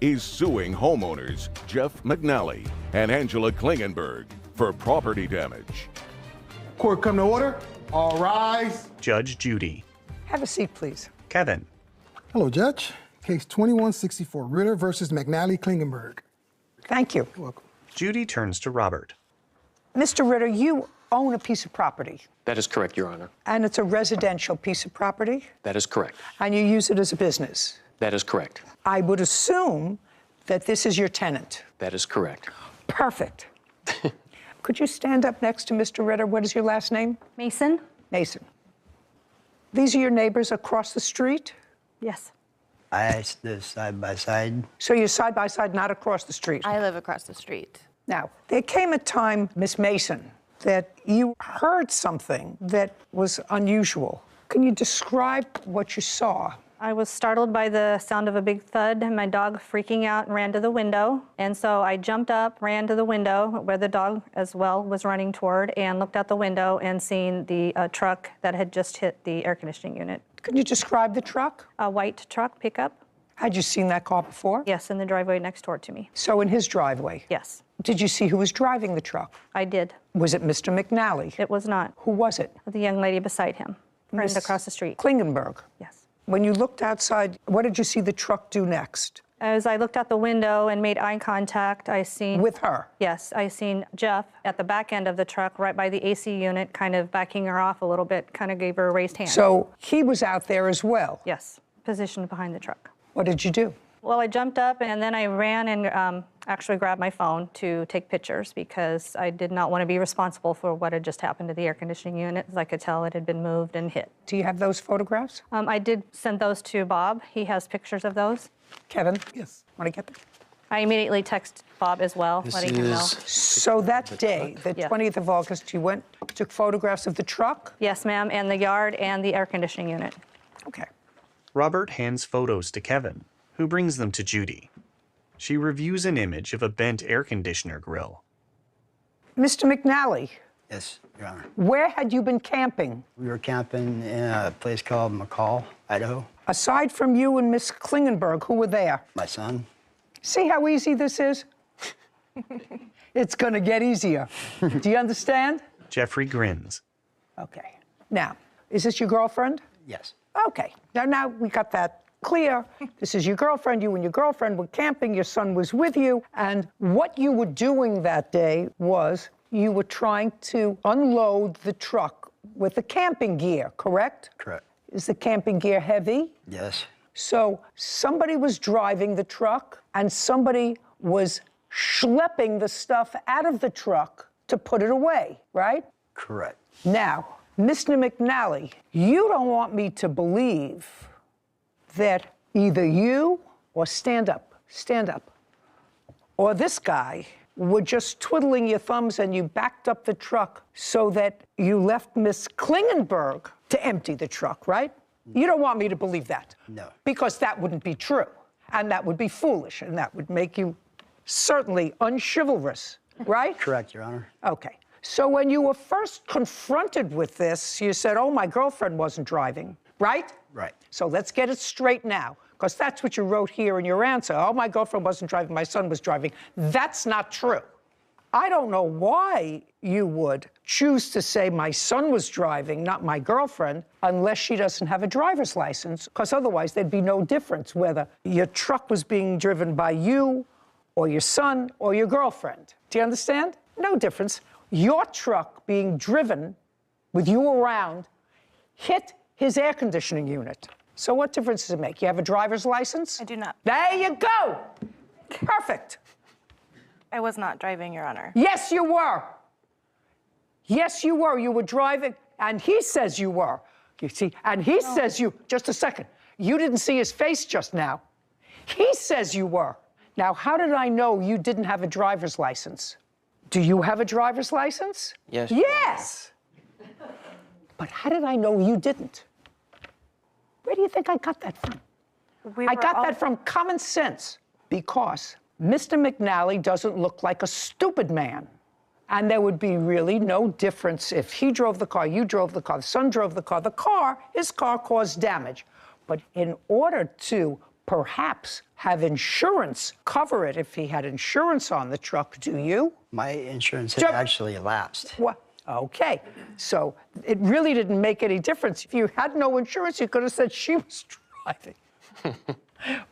is suing homeowners Jeff McNally and Angela Klingenberg for property damage. Court come to order. All rise. Judge Judy. Have a seat, please. Kevin. Hello, Judge. Case 2164, Ritter versus McNally Klingenberg. Thank you. You're welcome. Judy turns to Robert. Mr. Ritter, you own a piece of property, That is correct, Your Honor. and it's a residential piece of property, That is correct. and you use it as a business. That is correct. I would assume that this is your tenant. That is correct. Perfect. Could you stand up next to Mr. Ritter? What is your last name? Mason? Mason. These are your neighbors across the street? Yes. I live side by side. So you're side by side, not across the street? I live across the street. Now, there came a time, Miss Mason, that you heard something that was unusual. Can you describe what you saw? I was startled by the sound of a big thud and my dog freaking out and ran to the window. And so I jumped up, ran to the window where the dog as well was running toward, and looked out the window and seen the truck that had just hit the air conditioning unit. Can you describe the truck? A white truck pickup? Had you seen that car before? Yes, in the driveway next door to me. So in his driveway? Yes, Did you see who was driving the truck? I did. Was it Mr. McNally? It was not. Who was it? The young lady beside him, right Miss across the street. Klingenberg. Yes. When you looked outside, what did you see the truck do next? As I looked out the window and made eye contact, I seen... With her? Yes, I seen Jeff at the back end of the truck, right by the AC unit, kind of backing her off a little bit, kind of gave her a raised hand. So he was out there as well? Yes, positioned behind the truck. What did you do? Well, I jumped up and then I ran and actually grabbed my phone to take pictures because I did not want to be responsible for what had just happened to the air conditioning unit. As I could tell, it had been moved and hit. Do you have those photographs? I did send those to Bob. He has pictures of those. Kevin? Yes. Want to get them? I immediately texted Bob as well, letting him know. So that day, the Yeah. 20th of August, you went, took photographs of the truck? Yes, ma'am, and the yard and the air conditioning unit. Okay. Robert hands photos to Kevin, who brings them to Judy. She reviews an image of a bent air conditioner grill. Mr. McNally, Yes, Your Honor. where had you been camping? We were camping in a place called McCall, Idaho. Aside from you and Miss Klingenberg, who were there? My son. See how easy this is? It's gonna get easier. Do you understand? Jeffrey grins. Okay. Now, is this your girlfriend? Yes. Okay. Now we got that clear. This is your girlfriend. You and your girlfriend were camping. Your son was with you. And what you were doing that day was you were trying to unload the truck with the camping gear, correct? Correct. Is the camping gear heavy? Yes. So somebody was driving the truck and somebody was schlepping the stuff out of the truck to put it away, right? Correct. Now, Mr. McNally, you don't want me to believe that either you or stand up, or this guy were just twiddling your thumbs and you backed up the truck so that you left Miss Klingenberg to empty the truck, right? You don't want me to believe that. No. Because that wouldn't be true, and that would be foolish, and that would make you certainly unchivalrous, right? Correct, Your Honor. Okay. So when you were first confronted with this, you said, oh, my girlfriend wasn't driving, right? Right. So let's get it straight now, because that's what you wrote here in your answer. Oh, my girlfriend wasn't driving, my son was driving. That's not true. I don't know why you would choose to say my son was driving, not my girlfriend, unless she doesn't have a driver's license, because otherwise there'd be no difference whether your truck was being driven by you or your son or your girlfriend. Do you understand? No difference. Your truck being driven with you around hit his air conditioning unit. So what difference does it make? You have a driver's license? I do not. There you go. Perfect. I was not driving, Your Honor. Yes, you were. Yes, you were. You were driving, and he says you were. You see, and he says you, just a second, you didn't see his face just now. He says you were. Now, how did I know you didn't have a driver's license? Do you have a driver's license? Yes. Yes. But how did I know you didn't? Where do you think I got that from? I got that from common sense, because Mr. McNally doesn't look like a stupid man. And there would be really no difference if he drove the car, you drove the car, the son drove the car. His car caused damage. But in order to perhaps have insurance cover it if he had insurance on the truck, do you? My insurance had actually lapsed. What? Okay, so it really didn't make any difference. If you had no insurance, you could have said she was driving.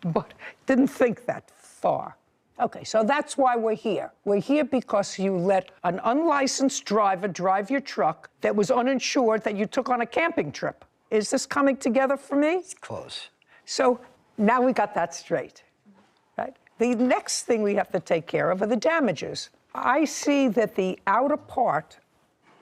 But didn't think that far. Okay, so that's why we're here. We're here because you let an unlicensed driver drive your truck that was uninsured that you took on a camping trip. Is this coming together for me? It's close. So now we got that straight, right? The next thing we have to take care of are the damages. I see that the outer part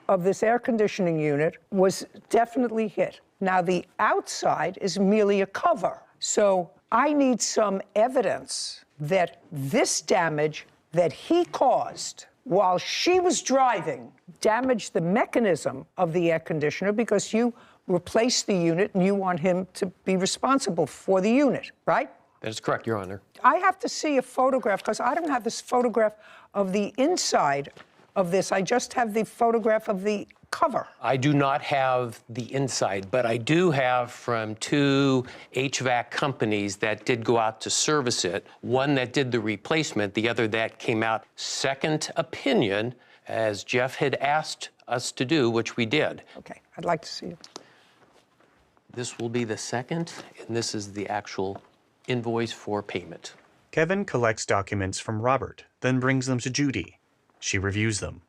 of this air conditioning unit was definitely hit. Now the outside is merely a cover. So I need some evidence that this damage that he caused while she was driving damaged the mechanism of the air conditioner because you replaced the unit and you want him to be responsible for the unit, right? That is correct, Your Honor. I have to see a photograph because I don't have this photograph of the inside of this. I just have the photograph of the cover. I do not have the inside, but I do have from 2 HVAC companies that did go out to service it. One that did the replacement, the other that came out second opinion, as Jeff had asked us to do, which we did. Okay, I'd like to see it. This will be the second, and this is the actual invoice for payment. Kevin collects documents from Robert, then brings them to Judy. She reviews them.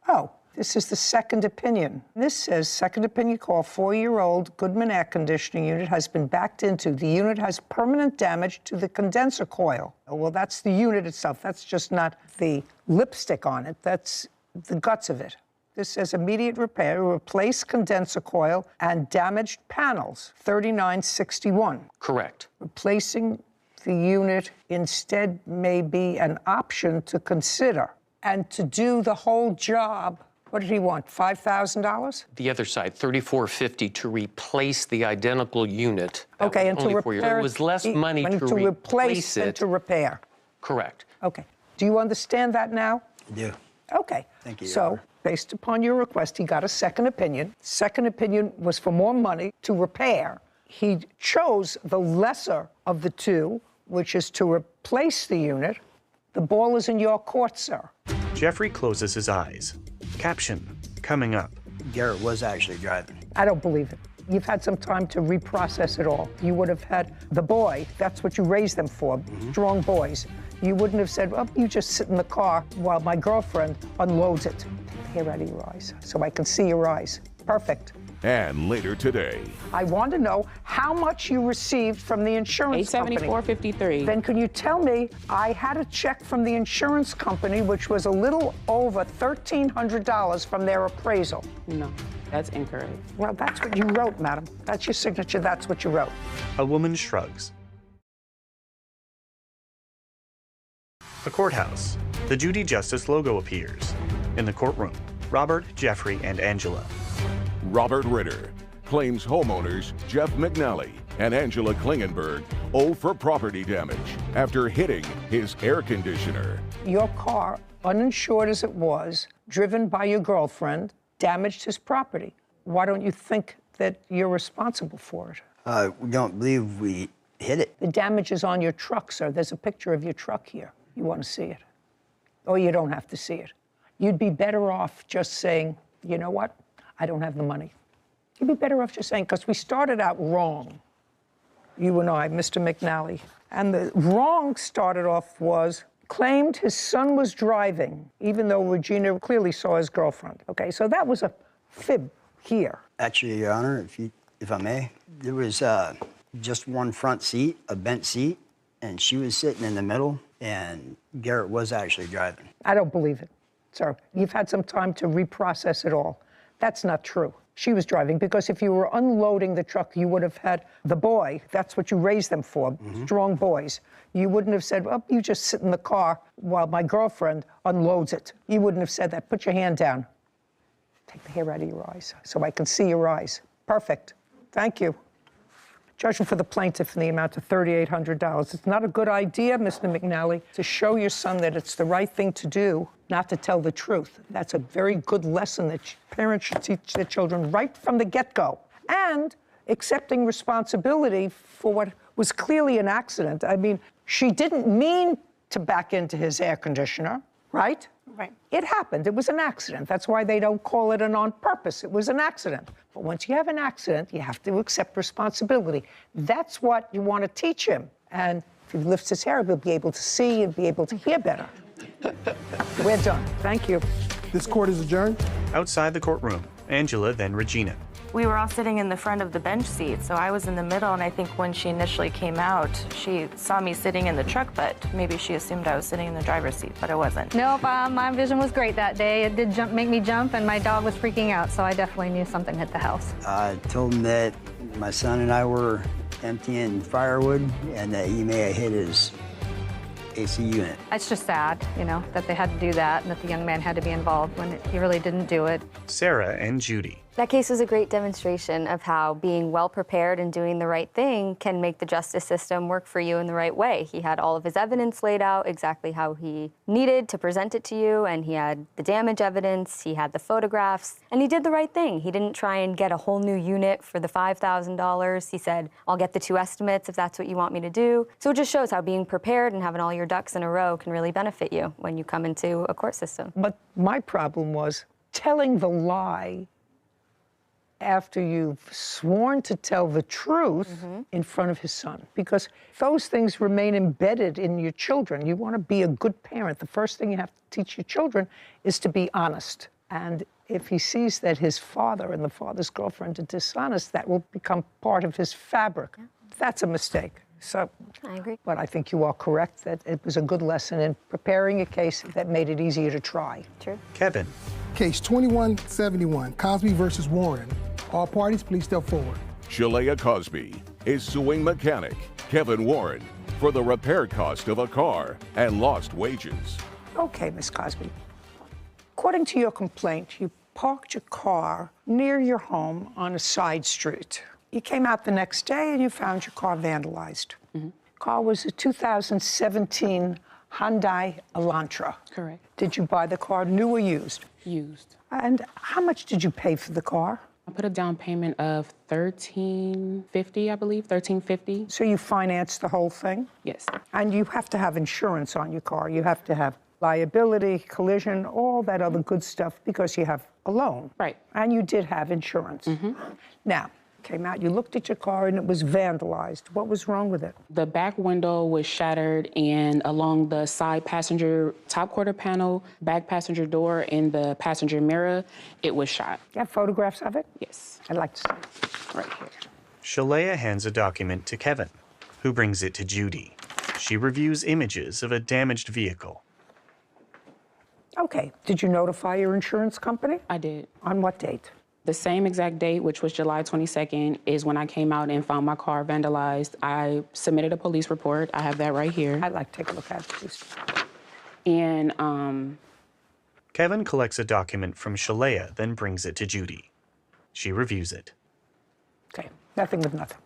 Oh, this is the second opinion. This says, second opinion call, 4-year-old Goodman air conditioning unit has been backed into. The unit has permanent damage to the condenser coil. Oh, well, that's the unit itself. That's just not the lipstick on it. That's the guts of it. This says immediate repair, replace condenser coil and damaged panels, 3961. Correct. Replacing the unit instead may be an option to consider. And to do the whole job, what did he want, $5,000? The other side, $3,450 to replace the identical unit. That Okay, was and to only 4 years. repair. It was less money to replace it. than to repair. Correct. Okay. Do you understand that now? I do. Okay. Thank you, Your So, Honor. based upon your request, he got a second opinion. Second opinion was for more money to repair. He chose the lesser of the two, which is to replace the unit. The ball is in your court, sir. Jeffrey closes his eyes. Caption coming up. Garrett was actually driving. I don't believe it. You've had some time to reprocess it all. You would have had the boy, that's what you raised them for, strong boys. You wouldn't have said, well, you just sit in the car while my girlfriend unloads it. Take the hair out of your eyes so I can see your eyes. Perfect. And later today, I want to know how much you received from the insurance company. $874.53. Then can you tell me, I had a check from the insurance company, which was a little over $1,300 from their appraisal. No, that's incorrect. Well, that's what you wrote, madam. That's your signature, that's what you wrote. A woman shrugs. The courthouse. The Judy Justice logo appears. In the courtroom, Robert, Jeffrey, and Angela. Robert Ritter claims homeowners Jeff McNally and Angela Klingenberg owe for property damage after hitting his air conditioner. Your car, uninsured as it was, driven by your girlfriend, damaged his property. Why don't you think that you're responsible for it? We don't believe we hit it. The damage is on your truck, sir. There's a picture of your truck here. You want to see it? Or you don't have to see it. You'd be better off just saying, you know what? I don't have the money. You'd be better off just saying, because we started out wrong, you and I, Mr. McNally. And the wrong started off was claimed his son was driving, even though Regina clearly saw his girlfriend. Okay, so that was a fib here. Actually, Your Honor, if I may, there was just one front seat, a bent seat, and she was sitting in the middle, and Garrett was actually driving. I don't believe it, sir. You've had some time to reprocess it all. That's not true. She was driving because if you were unloading the truck, you would have had the boy. That's what you raised them for, strong boys. You wouldn't have said, well, you just sit in the car while my girlfriend unloads it. You wouldn't have said that. Put your hand down. Take the hair out of your eyes so I can see your eyes. Perfect. Thank you. Judgment for the plaintiff in the amount of $3,800. It's not a good idea, Mr. McNally, to show your son that it's the right thing to do, not to tell the truth. That's a very good lesson that parents should teach their children right from the get-go. And accepting responsibility for what was clearly an accident. I mean, she didn't mean to back into his air conditioner, right? Right. It happened. It was an accident. That's why they don't call it an on purpose. It was an accident. But once you have an accident, you have to accept responsibility. That's what you want to teach him. And if he lifts his hair, he'll be able to see and be able to hear better. We're done. Thank you. This court is adjourned. Outside the courtroom, Angela, then Regina. We were all sitting in the front of the bench seat, so I was in the middle, and I think when she initially came out, she saw me sitting in the truck, but maybe she assumed I was sitting in the driver's seat, but I wasn't. Nope, my vision was great that day. It did make me jump, and my dog was freaking out, so I definitely knew something hit the house. I told him that my son and I were emptying firewood and that he may have hit his AC unit. It's just sad, you know, that they had to do that and that the young man had to be involved when he really didn't do it. Sarah and Judy. That case was a great demonstration of how being well prepared and doing the right thing can make the justice system work for you in the right way. He had all of his evidence laid out exactly how he needed to present it to you, and he had the damage evidence, he had the photographs, and he did the right thing. He didn't try and get a whole new unit for the $5,000. He said, I'll get the 2 estimates if that's what you want me to do. So it just shows how being prepared and having all your ducks in a row can really benefit you when you come into a court system. But my problem was telling the lie after you've sworn to tell the truth in front of his son, because those things remain embedded in your children. You want to be a good parent. The first thing you have to teach your children is to be honest. And if he sees that his father and the father's girlfriend are dishonest, that will become part of his fabric. Yeah. That's a mistake. So, I agree. But I think you are correct that it was a good lesson in preparing a case that made it easier to try. True. Kevin. Case 2171, Caзм versus Warren. All parties, please step forward. Shalea Cosby is suing mechanic Kevin Warren for the repair cost of a car and lost wages. Okay, Miss Cosby. According to your complaint, you parked your car near your home on a side street. You came out the next day and you found your car vandalized. The car was a 2017 Hyundai Elantra. Correct. Did you buy the car new or used? Used. And how much did you pay for the car? I put a down payment of $1,350, I believe, $1,350. So you financed the whole thing? Yes. And you have to have insurance on your car. You have to have liability, collision, all that other good stuff because you have a loan. Right. And you did have insurance. Now, came out, you looked at your car and it was vandalized. What was wrong with it? The back window was shattered, and along the side passenger top quarter panel, back passenger door, and the passenger mirror, it was shot. You have photographs of it? Yes. I'd like to see it. Right here. Shalea hands a document to Kevin, who brings it to Judy. She reviews images of a damaged vehicle. Okay. Did you notify your insurance company? I did. On what date? The same exact date, which was July 22nd, is when I came out and found my car vandalized. I submitted a police report. I have that right here. I'd like to take a look at it, please. And Kevin collects a document from Shalea, then brings it to Judy. She reviews it. Okay, nothing with nothing.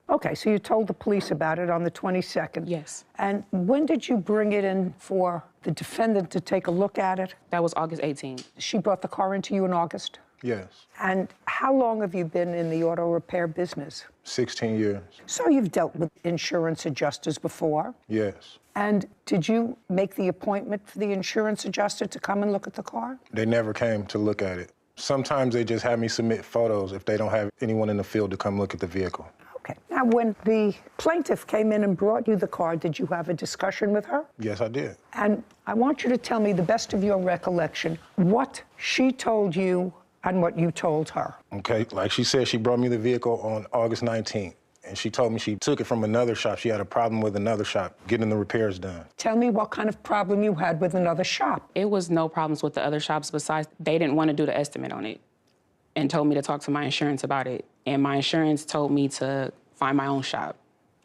Okay, so you told the police about it on the 22nd. Yes. And when did you bring it in for the defendant to take a look at it? that was August 18th. She brought the car into you in August? Yes, And how long have you been in the auto repair business? 16 years. So you've dealt with insurance adjusters before? Yes. And did you make the appointment for the insurance adjuster to come and look at the car? They never came to look at it. Sometimes they just have me submit photos if they don't have anyone in the field to come look at the vehicle. Okay. Now, when the plaintiff came in and brought you the car, did you have a discussion with her? Yes, I did. And I want you to tell me, the best of your recollection, what she told you and what you told her. Okay, like she said, she brought me the vehicle on August 19th, and she told me she took it from another shop. She had a problem with another shop getting the repairs done. Tell me what kind of problem you had with another shop. It was no problems with the other shops besides they didn't want to do the estimate on it and told me to talk to my insurance about it. And my insurance told me to find my own shop,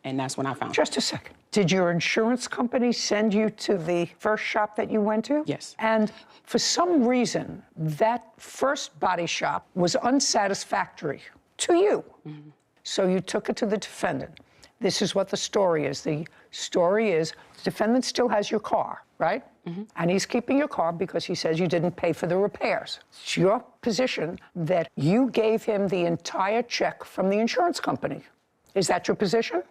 and that's when I found it. Just a second. Did your insurance company send you to the first shop that you went to? Yes. And for some reason, that first body shop was unsatisfactory to you. So you took it to the defendant. This is what the story is. The story is the defendant still has your car, right? And he's keeping your car because he says you didn't pay for the repairs. It's your position that you gave him the entire check from the insurance company. Is that your position?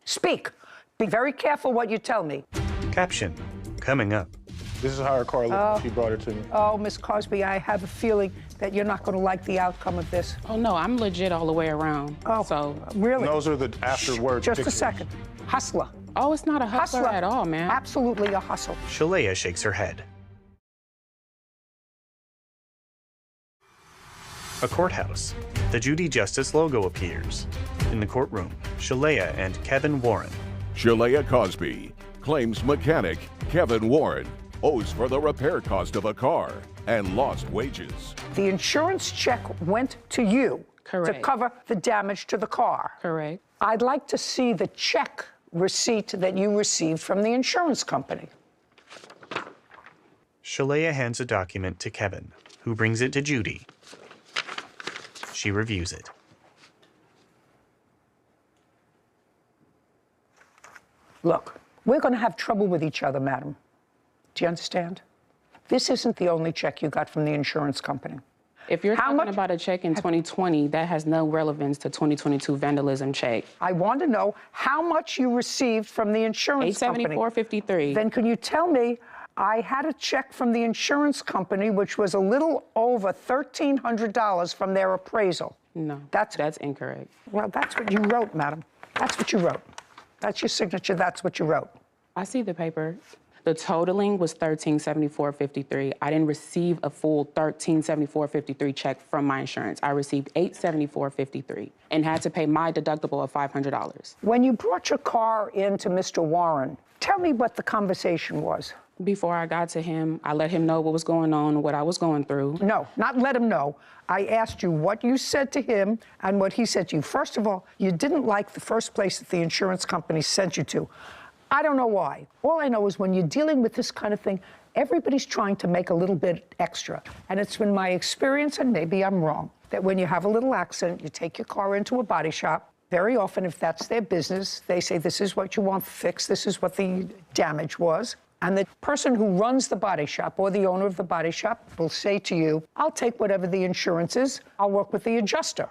Speak. Be very careful what you tell me. Caption coming up. This is how her car looked when she brought it to me. Oh, Miss Cosby, I have a feeling that you're not going to like the outcome of this. Oh, no, I'm legit all the way around. Oh, so really? Those are the afterward Just pictures. a second. Hustler. Oh, it's not a hustler at all, man. Absolutely a hustle. Shalea shakes her head. A courthouse. The Judy Justice logo appears. In the courtroom, Shalea and Kevin Warren. Shalea Cosby claims mechanic Kevin Warren owes for the repair cost of a car and lost wages. The insurance check went to you to cover the damage to the car. Correct. I'd like to see the check receipt that you received from the insurance company. Shalea hands a document to Kevin, who brings it to Judy. She reviews it. Look, we're going to have trouble with each other, madam. Do you understand? This isn't the only check you got from the insurance company. If you're talking about a check in 2020, that has no relevance to 2022 vandalism check. I want to know how much you received from the insurance company. $874.53. Then can you tell me, I had a check from the insurance company which was a little over $1,300 from their appraisal. No, that's incorrect. Well, that's what you wrote, madam. That's what you wrote. That's your signature, that's what you wrote. I see the paper. The totaling was $1,374.53. I didn't receive a full $1,374.53 check from my insurance. I received $874.53 and had to pay my deductible of $500. When you brought your car into Mr. Warren, tell me what the conversation was. Before I got to him, I let him know what was going on, what I was going through. No, not let him know. I asked you what you said to him and what he said to you. First of all, you didn't like the first place that the insurance company sent you to. I don't know why. All I know is when you're dealing with this kind of thing, everybody's trying to make a little bit extra. And it's been my experience, and maybe I'm wrong, that when you have a little accident, you take your car into a body shop. Very often, if that's their business, they say, this is what you want fixed, this is what the damage was. And the person who runs the body shop or the owner of the body shop will say to you, I'll take whatever the insurance is, I'll work with the adjuster.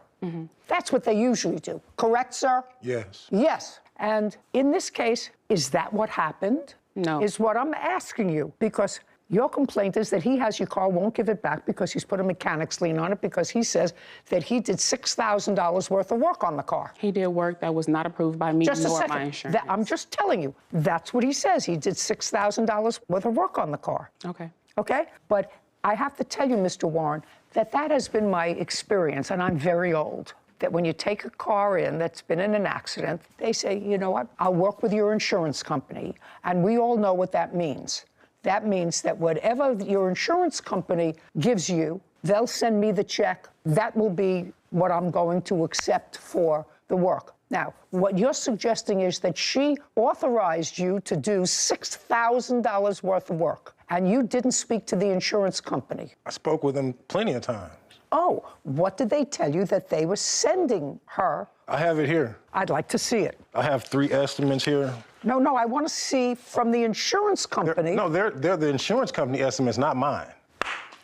That's what they usually do. Correct, sir? Yes. Yes. And in this case, is that what happened? No. Is what I'm asking you. Because your complaint is that he has your car, won't give it back because he's put a mechanic's lien on it because he says that he did $6,000 worth of work on the car. He did work that was not approved by me nor my insurance. I'm just telling you, that's what he says. He did $6,000 worth of work on the car. Okay. Okay? But I have to tell you, Mr. Warren, that has been my experience, and I'm very old, that when you take a car in that's been in an accident, they say, you know what, I'll work with your insurance company. And we all know what that means. That means that whatever your insurance company gives you, they'll send me the check. That will be what I'm going to accept for the work. Now, what you're suggesting is that she authorized you to do $6,000 worth of work, and you didn't speak to the insurance company. I spoke with him plenty of times. Oh, what did they tell you that they were sending her? I have it here. I'd like to see it. I have 3 estimates here. No, I want to see from the insurance company. They're the insurance company estimates, not mine.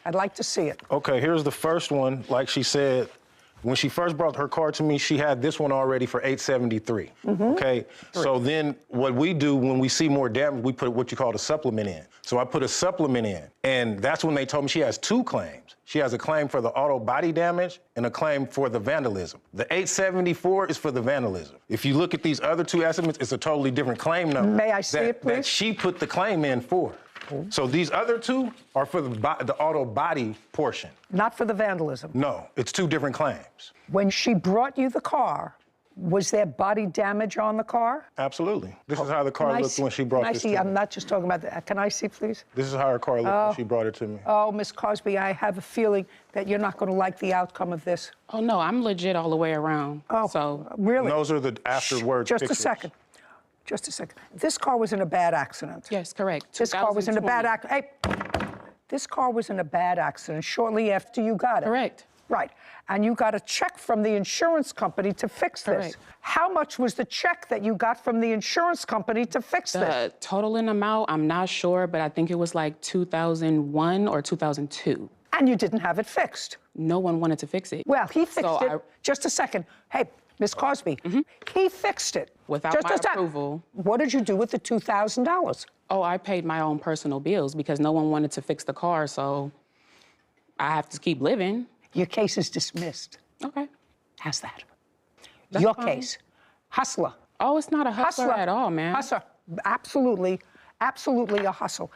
I'd like to see it. Okay, here's the first one. Like she said, when she first brought her car to me, she had this one already for $873. Okay, so then what we do when we see more damage, we put what you call a supplement in. So I put a supplement in, and that's when they told me she has 2 claims. She has a claim for the auto body damage and a claim for the vandalism. The $874 is for the vandalism. If you look at these other 2 estimates, it's a totally different claim number. May I see it, please? That she put the claim in for. So these other 2 are for the auto body portion. Not for the vandalism. No, it's 2 different claims. When she brought you the car, was there body damage on the car? Absolutely. This is how the car looked when she brought this to me. I'm not just talking about that. Can I see, please? This is how her car looked when she brought it to me. Oh, Miss Cosby, I have a feeling that you're not going to like the outcome of this. Oh, no, I'm legit all the way around. Oh, so really? And those are the afterwards Just pictures. a second. Just a second. This car was in a bad accident. Yes, correct. This car was in a bad accident. Hey, this car was in a bad accident shortly after you got it. Correct. Right. And you got a check from the insurance company to fix this. Correct. How much was the check that you got from the insurance company to fix this? The total in amount, I'm not sure, but I think it was like 2001 or 2002. And you didn't have it fixed. No one wanted to fix it. Well, he fixed it. Just a second. Hey, Miss Cosby, he fixed it. Without Just my a sec. approval. What did you do with the $2,000? Oh, I paid my own personal bills because no one wanted to fix the car, so I have to keep living. Your case is dismissed. Okay. How's that? That's Your fine. case. Hustler. Oh, it's not a hustler at all, man. Hustler. Absolutely, absolutely a hustle.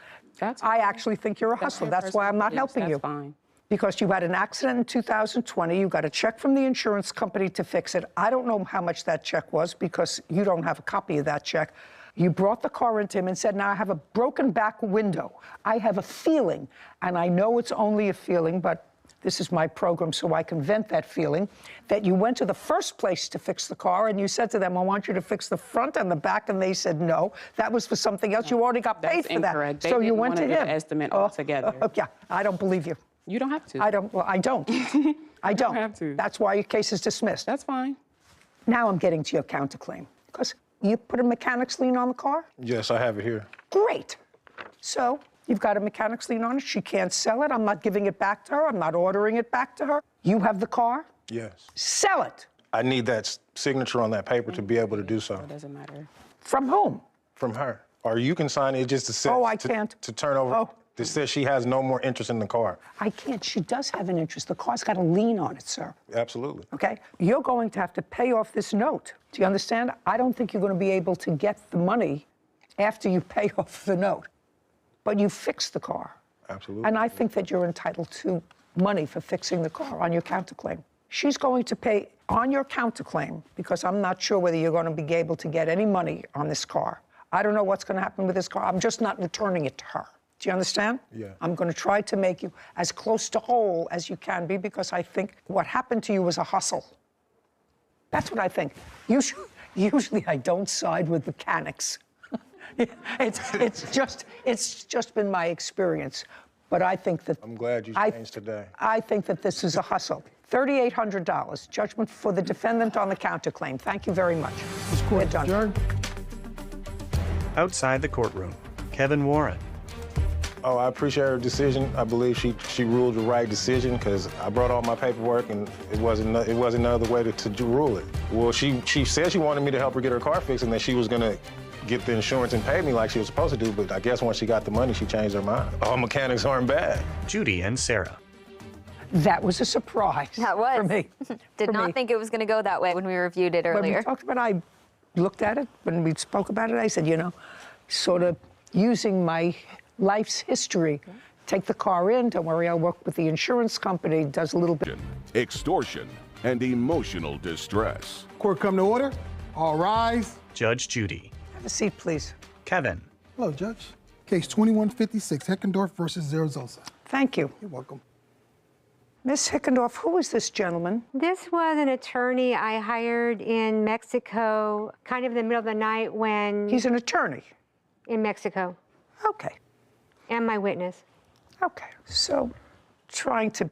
I actually think you're a hustler. That's why I'm not helping you. That's fine. Because you had an accident in 2020, you got a check from the insurance company to fix it. I don't know how much that check was because you don't have a copy of that check. You brought the car into him and said, now I have a broken back window. I have a feeling, and I know it's only a feeling, but this is my program so I can vent that feeling, that you went to the first place to fix the car and you said to them, I want you to fix the front and the back, and they said no. That was for something else. You already got paid for that. Incorrect. So you went to him. An estimate altogether. Yeah, I don't believe you. You don't have to. I don't. Well, I don't. I don't. have to. That's why your case is dismissed. That's fine. Now I'm getting to your counterclaim. Because you put a mechanic's lien on the car? Yes, I have it here. Great. So you've got a mechanic's lien on it. She can't sell it. I'm not giving it back to her. I'm not ordering it back to her. You have the car? Yes. Sell it. I need that signature on that paper to be able to do so. It doesn't matter. From whom? From her. Or you can sign it just to set. Oh, I can't. To turn over. Oh. This says she has no more interest in the car. I can't. She does have an interest. The car's got a lien on it, sir. Absolutely. Okay? You're going to have to pay off this note. Do you understand? I don't think you're going to be able to get the money after you pay off the note. But you fixed the car. Absolutely. And I think that you're entitled to money for fixing the car on your counterclaim. She's going to pay on your counterclaim because I'm not sure whether you're going to be able to get any money on this car. I don't know what's going to happen with this car. I'm just not returning it to her. Do you understand? Yeah. I'm going to try to make you as close to whole as you can be because I think what happened to you was a hustle. That's what I think. Usually I don't side with mechanics. It's just been my experience. But I think that... I'm glad you changed today. I think that this is a hustle. $3,800, judgment for the defendant on the counterclaim. Thank you very much. We're done. Outside the courtroom, Kevin Warren. Oh, I appreciate her decision. I believe she ruled the right decision because I brought all my paperwork and it wasn't no other way to rule it. Well, she said she wanted me to help her get her car fixed and that she was gonna get the insurance and pay me like she was supposed to do, but I guess once she got the money, she changed her mind. All mechanics aren't bad. Judy and Sarah. That was a surprise. That was. For me. Did not think it was going to go that way when we reviewed it earlier. When we talked about it, I looked at it, when we spoke about it, I said, you know, sort of using my life's history. Take the car in, don't worry, I'll work with the insurance company, does a little bit. Extortion and emotional distress. Court come to order. All rise. Judge Judy. Have a seat, please. Kevin. Hello, Judge. Case 2156, Heckendorf versus Zaragoza. Thank you. You're welcome. Miss Hickendorf, who is this gentleman? This was an attorney I hired in Mexico, kind of in the middle of the night when... He's an attorney? In Mexico. Okay. And my witness. Okay, so trying to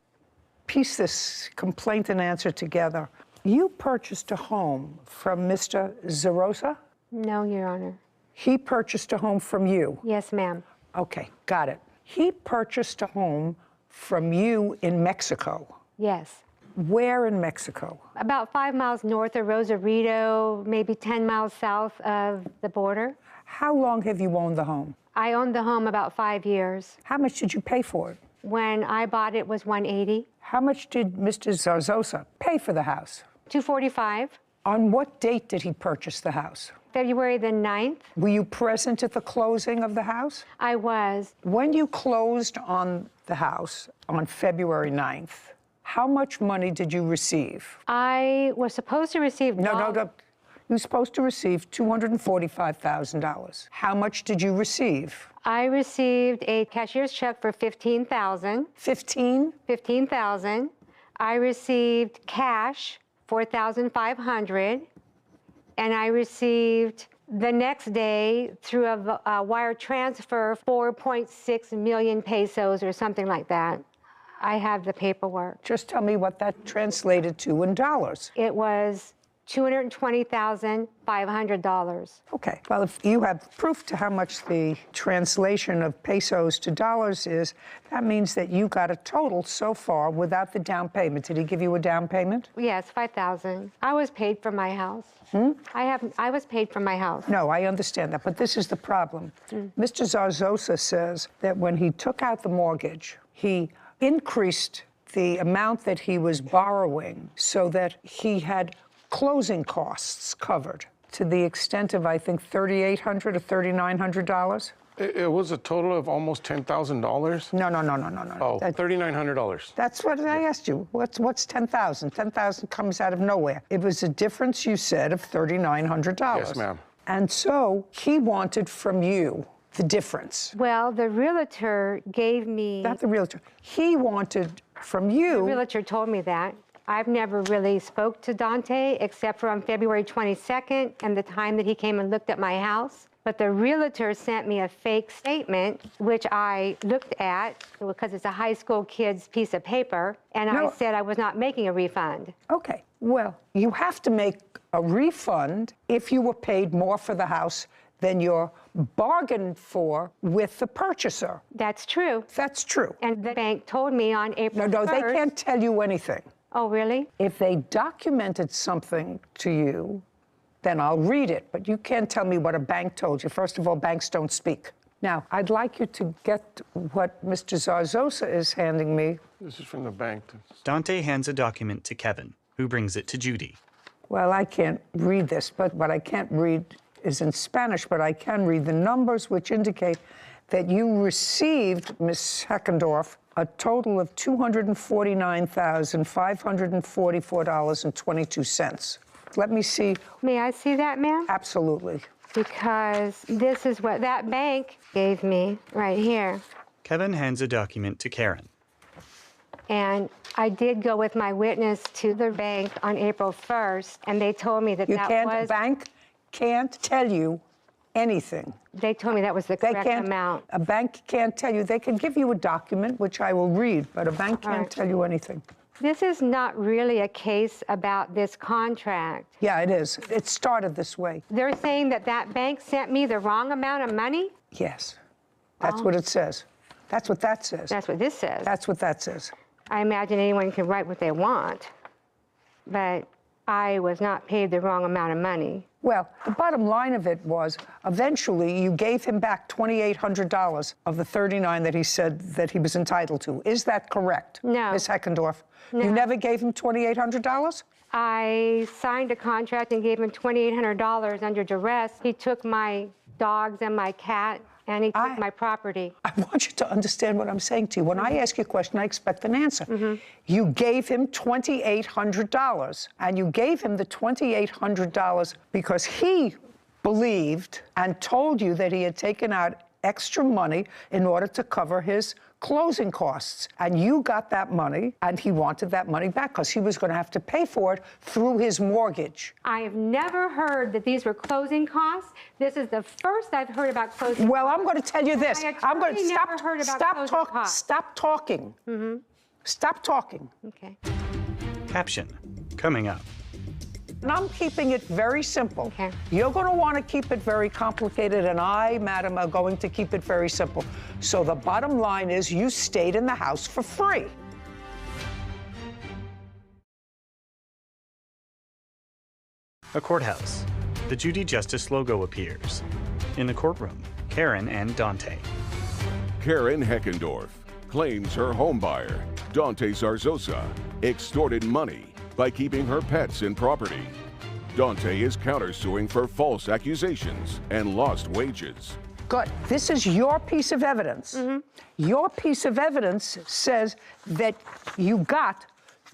piece this complaint and answer together. You purchased a home from Mr. Zaragoza? No, Your Honor. He purchased a home from you? Yes, ma'am. Okay, got it. He purchased a home from you in Mexico? Yes. Where in Mexico? About 5 miles north of Rosarito, maybe 10 miles south of the border. How long have you owned the home? I owned the home about 5 years. How much did you pay for it? When I bought it was $180. How much did Mr. Zaragoza pay for the house? $245. On what date did he purchase the house? February the 9th. Were you present at the closing of the house? I was. When you closed on the house on February 9th, how much money did you receive? I was supposed to receive... No. You were supposed to receive $245,000. How much did you receive? I received a cashier's check for $15,000. 15? $15,000. I received cash, $4,500. And I received the next day through a wire transfer 4.6 million pesos or something like that. I have the paperwork. Just tell me what that translated to in dollars. It was $220,500. Okay, well, if you have proof to how much the translation of pesos to dollars is, that means that you got a total so far without the down payment. Did he give you a down payment? Yes, $5,000. I was paid for my house. I was paid for my house. No, I understand that, but this is the problem. Mr. Zarzosa says that when he took out the mortgage, he increased the amount that he was borrowing so that he had closing costs covered to the extent of, I think, $3,800 or $3,900. It was a total of almost $10,000. No. Oh, $3,900. That's what I asked you. What's 10,000? 10,000 comes out of nowhere. It was a difference, you said, of $3,900. Yes, ma'am. And so he wanted from you the difference. Well, the realtor gave me... Not the realtor. He wanted from you... The realtor told me that. I've never really spoke to Dante except for on February 22nd and the time that he came and looked at my house. But the realtor sent me a fake statement, which I looked at because it's a high school kid's piece of paper, and I said I was not making a refund. Okay, well, you have to make a refund if you were paid more for the house than you're bargained for with the purchaser. That's true. That's true. And the bank told me on April 1st... No, they can't tell you anything. Oh, really? If they documented something to you, then I'll read it. But you can't tell me what a bank told you. First of all, banks don't speak. Now, I'd like you to get what Mr. Zarzosa is handing me. This is from the bank. Dante hands a document to Kevin, who brings it to Judy. Well, I can't read this, but what I can't read is in Spanish, but I can read the numbers which indicate that you received, Ms. Heckendorf, a total of $249,544.22. Let me see. May I see that, ma'am? Absolutely. Because this is what that bank gave me right here. Kevin hands a document to Karen. And I did go with my witness to the bank on April 1st, and they told me that A bank can't tell you anything. They told me that was the correct amount. A bank can't tell you. They can give you a document, which I will read, but a bank can't tell you anything. This is not really a case about this contract. Yeah, it is. It started this way. They're saying that that bank sent me the wrong amount of money? Yes. That's what it says. That's what that says. That's what this says. That's what that says. I imagine anyone can write what they want, but I was not paid the wrong amount of money. Well, the bottom line of it was, eventually you gave him back $2,800 of the $39,000 that he said that he was entitled to. Is that correct, No. Ms. Heckendorf? No. You never gave him $2,800? I signed a contract and gave him $2,800 under duress. He took my dogs and my cat, and he took my property. I want you to understand what I'm saying to you. When I ask you a question, I expect an answer. You gave him $2,800, and you gave him the $2,800 because he believed and told you that he had taken out extra money in order to cover his closing costs. And you got that money, and he wanted that money back because he was going to have to pay for it through his mortgage. I have never heard that these were closing costs. This is the first I've heard about closing Well, costs. I'm going to tell you this. I'm going to never heard about closing costs. Stop talking. Stop talking. Okay. Caption, coming up. And I'm keeping it very simple. Okay. You're going to want to keep it very complicated, and I, madam, are going to keep it very simple. So the bottom line is you stayed in the house for free. A courthouse. The Judy Justice logo appears. In the courtroom, Karen and Dante. Karen Heckendorf claims her homebuyer, Dante Zarzosa, extorted money by keeping her pets in property. Dante is countersuing for false accusations and lost wages. Good. This is your piece of evidence. Your piece of evidence says that you got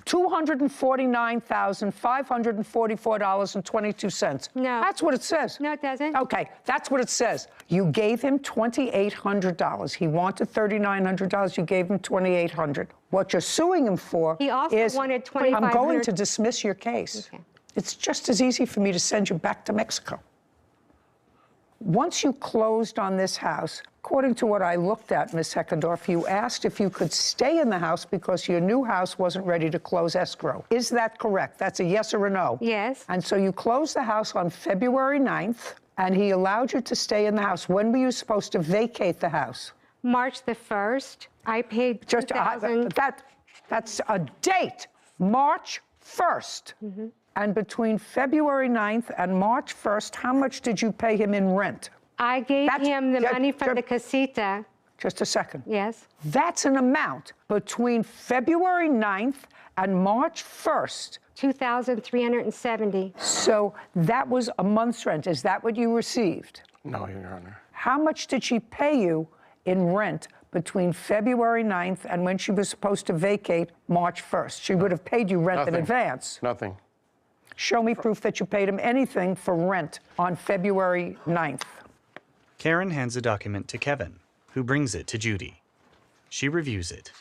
$249,544.22. No. That's what it says. No, it doesn't. Okay, that's what it says. You gave him $2,800. He wanted $3,900. You gave him $2,800. What you're suing him for He also is... wanted I'm going $2,500. to dismiss your case. Okay. It's just as easy for me to send you back to Mexico. once you closed on this house, according to what I looked at, Ms. Heckendorf, you asked if you could stay in the house because your new house wasn't ready to close escrow. Is that correct? That's a yes or a no? Yes. And so you closed the house on February 9th, and he allowed you to stay in the house. When were you supposed to vacate the house? March the 1st. I paid that's a date, March 1st. And between February 9th and March 1st, how much did you pay him in rent? I gave him the money from the casita. Just a second. Yes. That's an amount between February 9th and March 1st. $2,370. So that was a month's rent. Is that what you received? No, Your Honor. How much did she pay you in rent between February 9th and when she was supposed to vacate March 1st? She would have paid you rent in advance. Nothing. Show me proof that you paid him anything for rent on February 9th. Karen hands a document to Kevin, who brings it to Judy. She reviews it.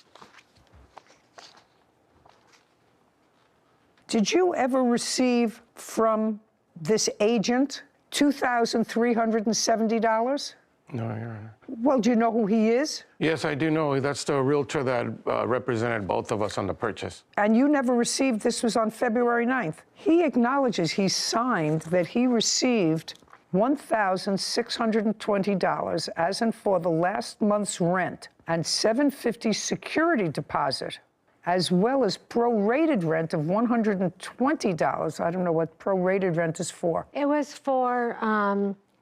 Did you ever receive from this agent $2,370? No, Your Honor. Well, do you know who he is? Yes, I do know. That's the realtor that represented both of us on the purchase. And you never received, this was on February 9th. He acknowledges, he signed that he received $1,620 as in for the last month's rent and $750 security deposit, as well as prorated rent of $120. I don't know what prorated rent is for. It was for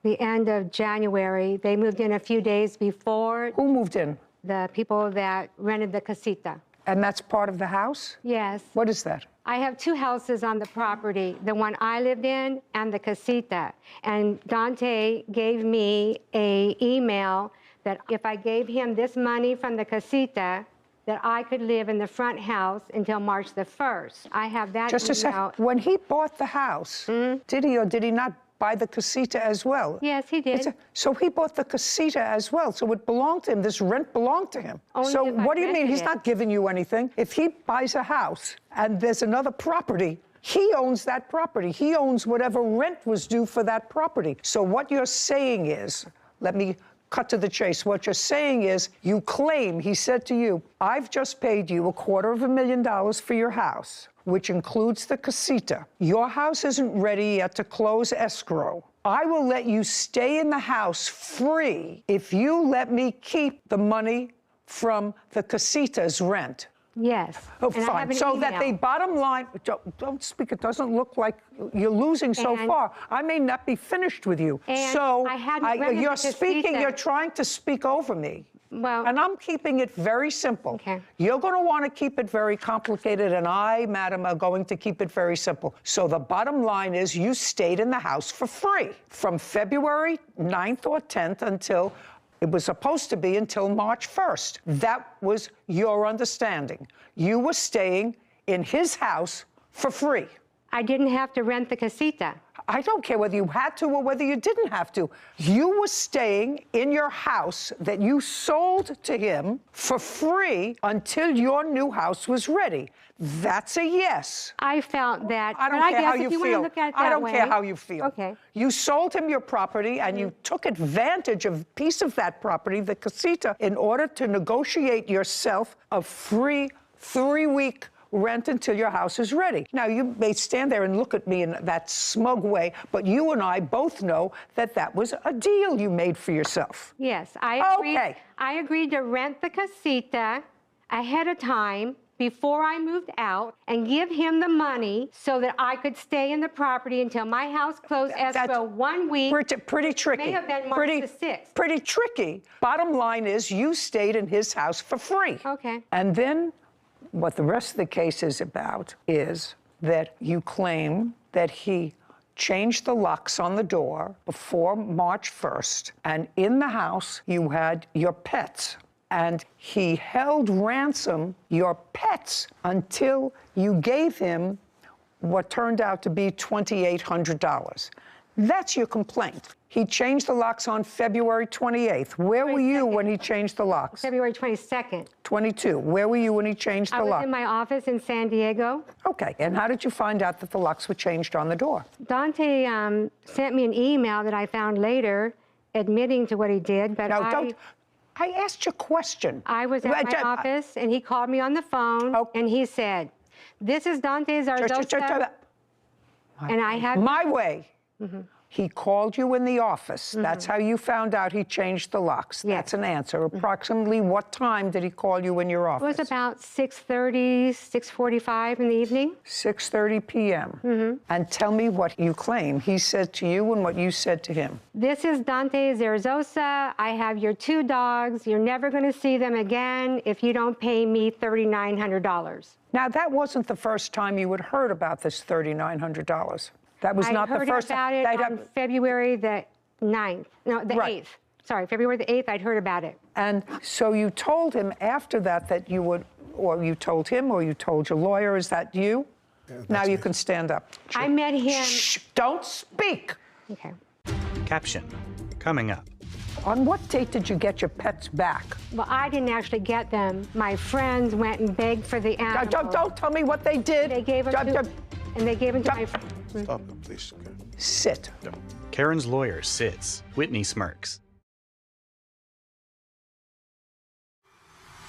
the end of January. They moved in a few days before. Who moved in? The people that rented the casita. And that's part of the house? Yes. What is that? I have two houses on the property, the one I lived in and the casita. And Dante gave me an email that if I gave him this money from the casita, that I could live in the front house until March the 1st. I have that Just a second. When he bought the house, did he or did he not buy the casita as well? Yes, he did. So he bought the casita as well. So it belonged to him. This rent belonged to him. Only So if I what do you mean? rented He's it. not giving you anything. If he buys a house and there's another property, he owns that property. He owns whatever rent was due for that property. So what you're saying is, let me cut to the chase. What you're saying is, you claim, he said to you, I've just paid you $250,000 for your house, which includes the casita. Your house isn't ready yet to close escrow. I will let you stay in the house free if you let me keep the money from the casita's rent. Yes. Oh, And I have fine. an So that the email. bottom line, don't speak, it doesn't look like you're losing so And- far. I may not be finished with you. And So I hadn't rented you're the speaking, casita. you're trying to speak over me. Well. And I'm keeping it very simple. Okay. You're going to want to keep it very complicated, and I, madam, are going to keep it very simple. So the bottom line is you stayed in the house for free from February 9th or 10th until it was supposed to be until March 1st. That was your understanding. You were staying in his house for free. I didn't have to rent the casita. I don't care whether you had to or whether you didn't have to. You were staying in your house that you sold to him for free until your new house was ready. That's a yes. I felt that. I don't but care guess how if you you feel. want to look at it I that don't way, care how you feel. Okay. You sold him your property and you took advantage of a piece of that property, the casita, in order to negotiate yourself a free 3-week rent until your house is ready. Now, you may stand there and look at me in that smug way, but you and I both know that that was a deal you made for yourself. Yes, I agreed. Okay. I agreed to rent the casita ahead of time before I moved out and give him the money so that I could stay in the property until my house closed escrow 1 week. Pretty tricky. May have been March the 6th. Pretty tricky. Bottom line is you stayed in his house for free. Okay. And then what the rest of the case is about is that you claim that he changed the locks on the door before March 1st, and in the house you had your pets, and he held ransom your pets until you gave him what turned out to be $2,800. That's your complaint. He changed the locks on February 28th. Where were you when he changed the locks? February 22nd. 22. Where were you when he changed the I was lock? in my office in San Diego. Okay. And how did you find out that the locks were changed on the door? Dante sent me an email that I found later admitting to what he did, but No, don't. I asked you a question. I was at my office, and he called me on the phone, and he said, "This is Dante Zarzosa, and I have..." My way. He called you in the office. That's how you found out he changed the locks. That's an answer. Approximately what time did he call you in your office? It was about 6:30, 6:45 in the evening. 6:30 p.m. And tell me what you claim he said to you and what you said to him. "This is Dante Zarzosa. I have your 2 dogs. You're never going to see them again if you don't pay me $3,900. Now, that wasn't the first time you had heard about this $3,900. That was not the first time. I heard about it on February the 9th. No, the 8th. Sorry, February the 8th, I'd heard about it. And so you told him after that that you would, or you told him, or you told your lawyer, is that you? Now you can stand up. I met him. Shh, don't speak. Okay. Caption, coming up. On what date did you get your pets back? Well, I didn't actually get them. My friends went and begged for the animals. Don't tell me what they did. They gave them to, and they gave them to my friends. Stop it, please. Sit. Karen's lawyer sits. Whitney smirks.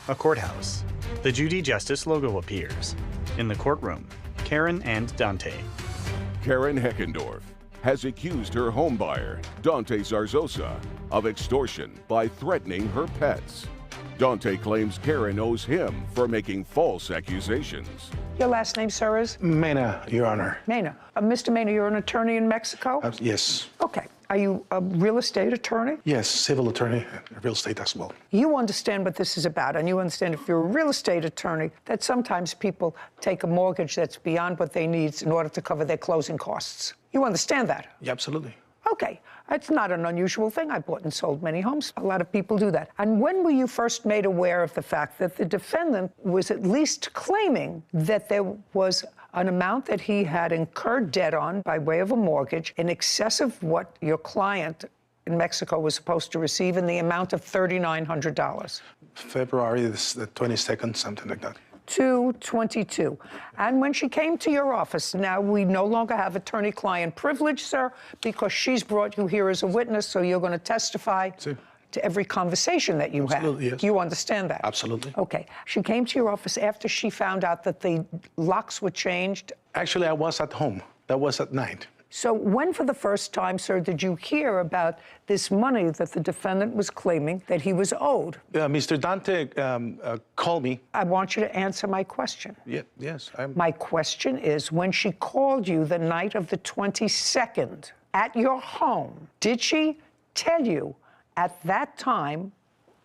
A courthouse. The Judy Justice logo appears. In the courtroom, Karen and Dante. Karen Heckendorf has accused her homebuyer, Dante Zarzosa, of extortion by threatening her pets. Dante claims Karen owes him for making false accusations. Your last name, sir, is? Mena, Your Honor. Mena. Mr. Mena, you're an attorney in Mexico? Yes. Okay. Are you a real estate attorney? Yes, civil attorney, real estate as well. You understand what this is about, and you understand if you're a real estate attorney that sometimes people take a mortgage that's beyond what they need in order to cover their closing costs. You understand that? Yeah, absolutely. Okay. It's not an unusual thing. I bought and sold many homes. A lot of people do that. And when were you first made aware of the fact that the defendant was at least claiming that there was an amount that he had incurred debt on by way of a mortgage in excess of what your client in Mexico was supposed to receive in the amount of $3,900? February the 22nd, something like that. 2/22. And when she came to your office, now we no longer have attorney-client privilege, sir, because she's brought you here as a witness, so you're going to testify to every conversation that you Absolutely, had. yes. You understand that? Absolutely. Okay. She came to your office after she found out that the locks were changed. Actually, I was at home. That was at night. So when for the first time, sir, did you hear about this money that the defendant was claiming that he was owed? Mr. Dante called me. I want you to answer my question. Yes. My question is, when she called you the night of the 22nd at your home, did she tell you at that time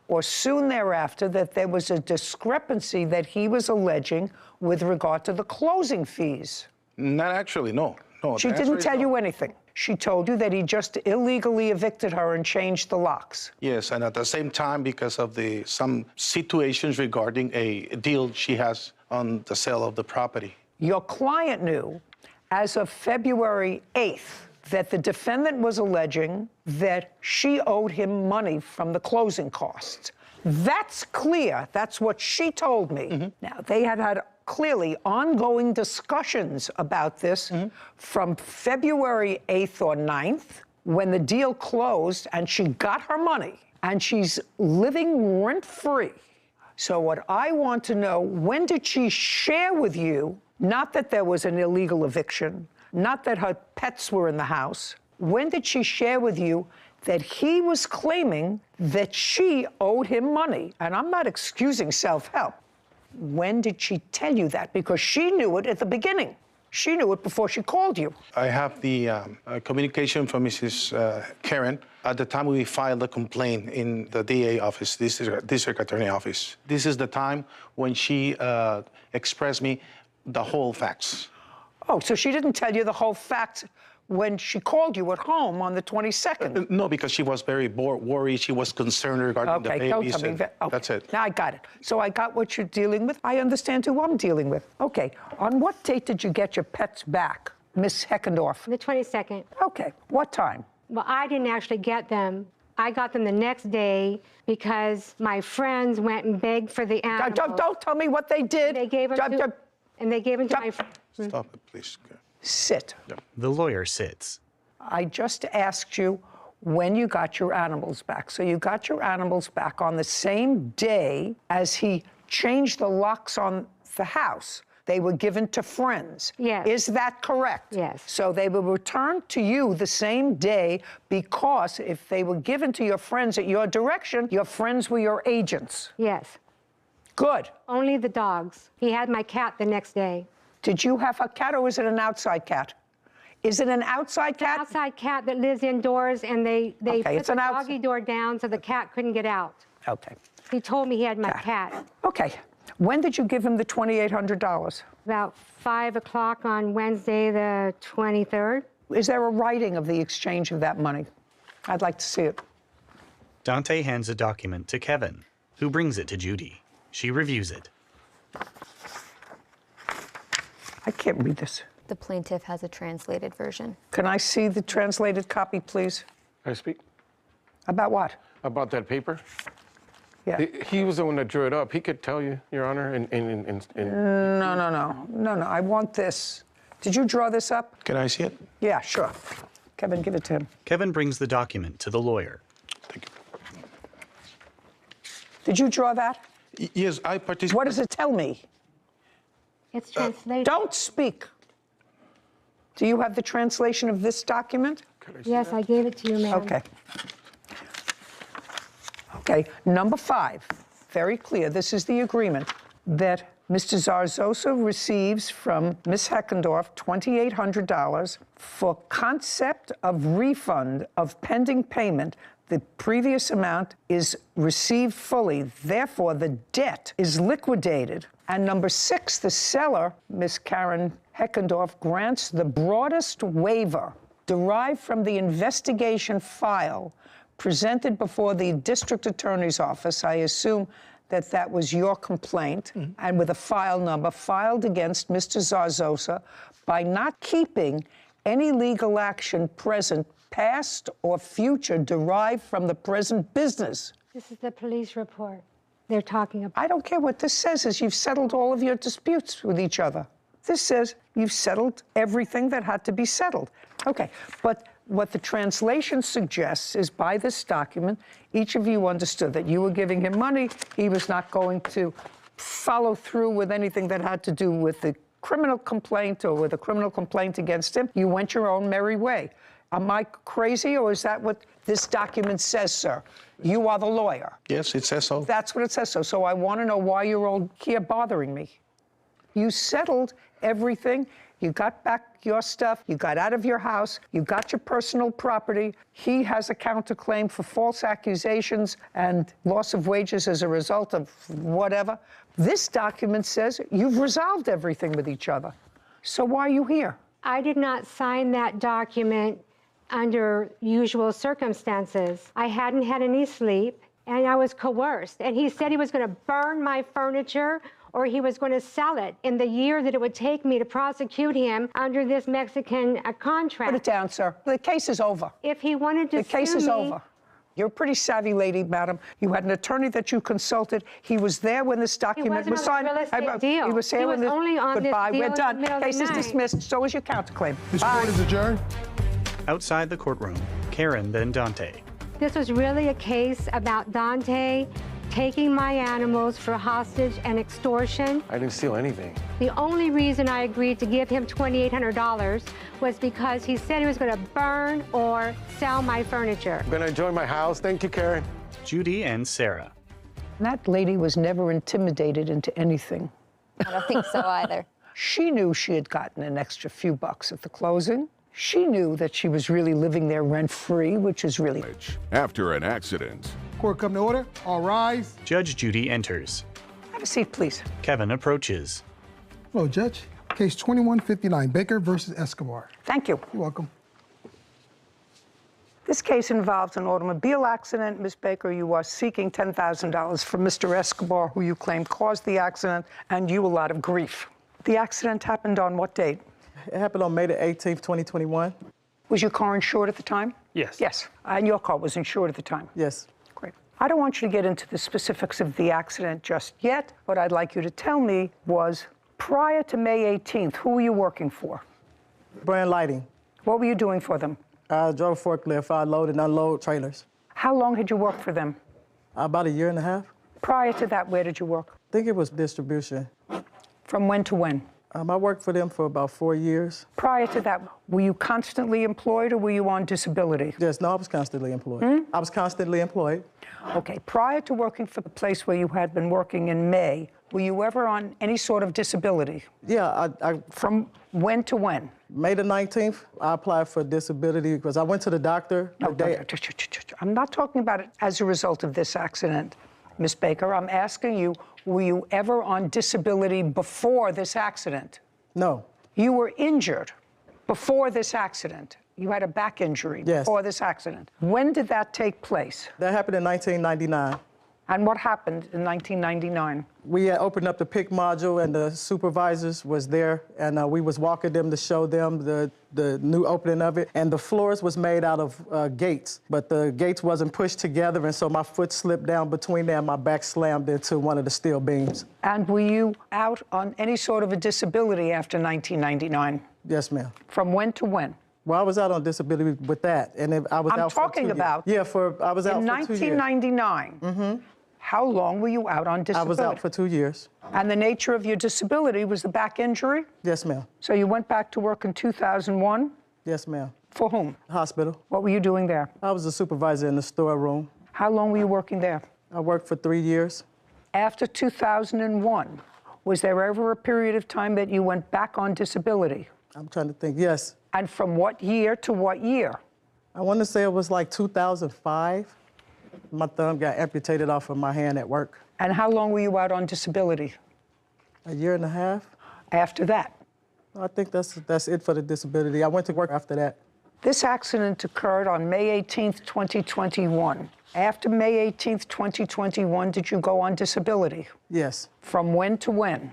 or soon thereafter that there was a discrepancy that he was alleging with regard to the closing fees? Not actually, no. No, she didn't tell you anything. She told you that he just illegally evicted her and changed the locks. Yes, and at the same time, because of some situations regarding a deal she has on the sale of the property. Your client knew, as of February 8th, that the defendant was alleging that she owed him money from the closing costs. That's clear. That's what she told me. Now, they had clearly ongoing discussions about this from February 8th or 9th, when the deal closed and she got her money and she's living rent-free. So what I want to know, when did she share with you, not that there was an illegal eviction, not that her pets were in the house, when did she share with you that he was claiming that she owed him money? And I'm not excusing self-help. When did she tell you that? Because she knew it at the beginning. She knew it before she called you. I have the communication from Mrs. Karen. At the time we filed the complaint in the DA office, district attorney office. This is the time when she expressed me the whole facts. Oh, so she didn't tell you the whole fact when she called you at home on the 22nd? No, because she was very worried. She was concerned regarding the babies. Don't tell me that. Okay. That's it. Now I got it. So I got what you're dealing with. I understand who I'm dealing with. Okay. On what date did you get your pets back, Miss Heckendorf? The 22nd. Okay. What time? Well, I didn't actually get them. I got them the next day because my friends went and begged for the animals. Don't tell me what they did. They gave them and they gave them to my friends. Stop it, please. Sit. The lawyer sits. I just asked you, when you got your animals back. So you got your animals back on the same day as he changed the locks on the house. They were given to friends. Yes. Is that correct? Yes. So they were returned to you the same day because if they were given to your friends at your direction, your friends were your agents. Yes. Good. Only the dogs. He had my cat the next day. Did you have a cat or is it an outside cat? Is it an outside cat? Outside cat that lives indoors, and they Okay, put it's the an doggy door down so the cat couldn't get out. Okay. He told me he had my cat. Okay. When did you give him the $2,800? About 5 o'clock on Wednesday, the 23rd. Is there a writing of the exchange of that money? I'd like to see it. Dante hands a document to Kevin, who brings it to Judy. She reviews it. I can't read this. The plaintiff has a translated version. Can I see the translated copy, please? Can I speak? About what? About that paper? Yeah. He was the one that drew it up. He could tell you, Your Honor. No. I want this. Did you draw this up? Can I see it? Yeah, sure. Kevin, give it to him. Kevin brings the document to the lawyer. Thank you. Did you draw that? Yes, I participated. What does it tell me? It's translated. Don't speak. Do you have the translation of this document? Yes, I gave it to you, ma'am. Okay. Okay, number 5, very clear. This is the agreement that Mr. Zarzosa receives from Ms. Heckendorf $2,800 for concept of refund of pending payment. The previous amount is received fully. Therefore, the debt is liquidated. And number 6, the seller, Ms. Karen Heckendorf, grants the broadest waiver derived from the investigation file presented before the district attorney's office. I assume that that was your complaint, and with a file number filed against Mr. Zarzosa by not keeping any legal action present, past or future, derived from the present business. This is the police report they're talking about. I don't care what this says, is you've settled all of your disputes with each other. This says you've settled everything that had to be settled. Okay, but what the translation suggests is by this document, each of you understood that you were giving him money. He was not going to follow through with anything that had to do with the criminal complaint or with a criminal complaint against him. You went your own merry way. Am I crazy, or is that what this document says, sir? You are the lawyer. Yes, it says so. That's what it says. So I want to know why you're all here bothering me. You settled everything. You got back your stuff. You got out of your house. You got your personal property. He has a counterclaim for false accusations and loss of wages as a result of whatever. This document says you've resolved everything with each other. So why are you here? I did not sign that document under usual circumstances. I hadn't had any sleep, and I was coerced. And he said he was going to burn my furniture or he was going to sell it in the year that it would take me to prosecute him under this Mexican contract. Put it down, sir. The case is over. If he wanted to The case sue is me, over. You're a pretty savvy lady, madam. You had an attorney that you consulted. He was there when this document was signed. He wasn't on the real estate deal. He was there when was only on this Goodbye. deal We're in the done. middle of the Case is night. dismissed. So is your counterclaim. This court is adjourned. Outside the courtroom, Karen, then Dante. this was really a case about Dante taking my animals for hostage and extortion. I didn't steal anything. The only reason I agreed to give him $2,800 was because he said he was going to burn or sell my furniture. I'm gonna enjoy my house. Thank you, Karen. Judy and Sarah. That lady was never intimidated into anything. I don't think so either. She knew she had gotten an extra few bucks at the closing. She knew that she was really living there rent-free, which is really... After an accident, Court come to order. All rise. Judge Judy enters. Have a seat, please. Kevin approaches. Hello, Judge. Case 2159, Baker versus Escobar. Thank you. You're welcome. This case involves an automobile accident. Ms. Baker, you are seeking $10,000 from Mr. Escobar, who you claim caused the accident and you a lot of grief. The accident happened on what date? It happened on May the 18th, 2021. Was your car insured at the time? Yes. Yes. And your car was insured at the time? Yes. Great. I don't want you to get into the specifics of the accident just yet. What I'd like you to tell me was, prior to May 18th, who were you working for? Brand Lighting. What were you doing for them? I drove forklift. I load and unload trailers. How long had you worked for them? About a year and a half. Prior to that, where did you work? I think it was distribution. From when to when? I worked for them for about 4 years. Prior to that, were you constantly employed or were you on disability? Yes, no, I was constantly employed. I was constantly employed. Okay, prior to working for the place where you had been working in May, were you ever on any sort of disability? Yeah, From when to when? May the 19th, I applied for disability because I went to the doctor. I'm not talking about it as a result of this accident, Ms. Baker. I'm asking you, were you ever on disability before this accident? No. You were injured before this accident. You had a back injury before this accident. When did that take place? That happened in 1999. And what happened in 1999? We had opened up the PIC module and the supervisors was there and we was walking them to show them the new opening of it. And the floors was made out of gates, but the gates wasn't pushed together and so my foot slipped down between there and my back slammed into one of the steel beams. And were you out on any sort of a disability after 1999? Yes, ma'am. From when to when? Well, I was out on disability with that, and I was out for 2 years. I'm talking about. Yeah, I was out in for 2 years. 1999. How long were you out on disability? I was out for 2 years. And the nature of your disability was the back injury? Yes, ma'am. So you went back to work in 2001? Yes, ma'am. For whom? Hospital. What were you doing there? I was a supervisor in the storeroom. How long were you working there? I worked for 3 years. After 2001, was there ever a period of time that you went back on disability? I'm trying to think, yes. And from what year to what year? I want to say it was like 2005. My thumb got amputated off of my hand at work. And how long were you out on disability? A year and a half. After that? I think that's it for the disability. I went to work after that. This accident occurred on May 18th, 2021. After May 18th, 2021, did you go on disability? Yes. From when to when?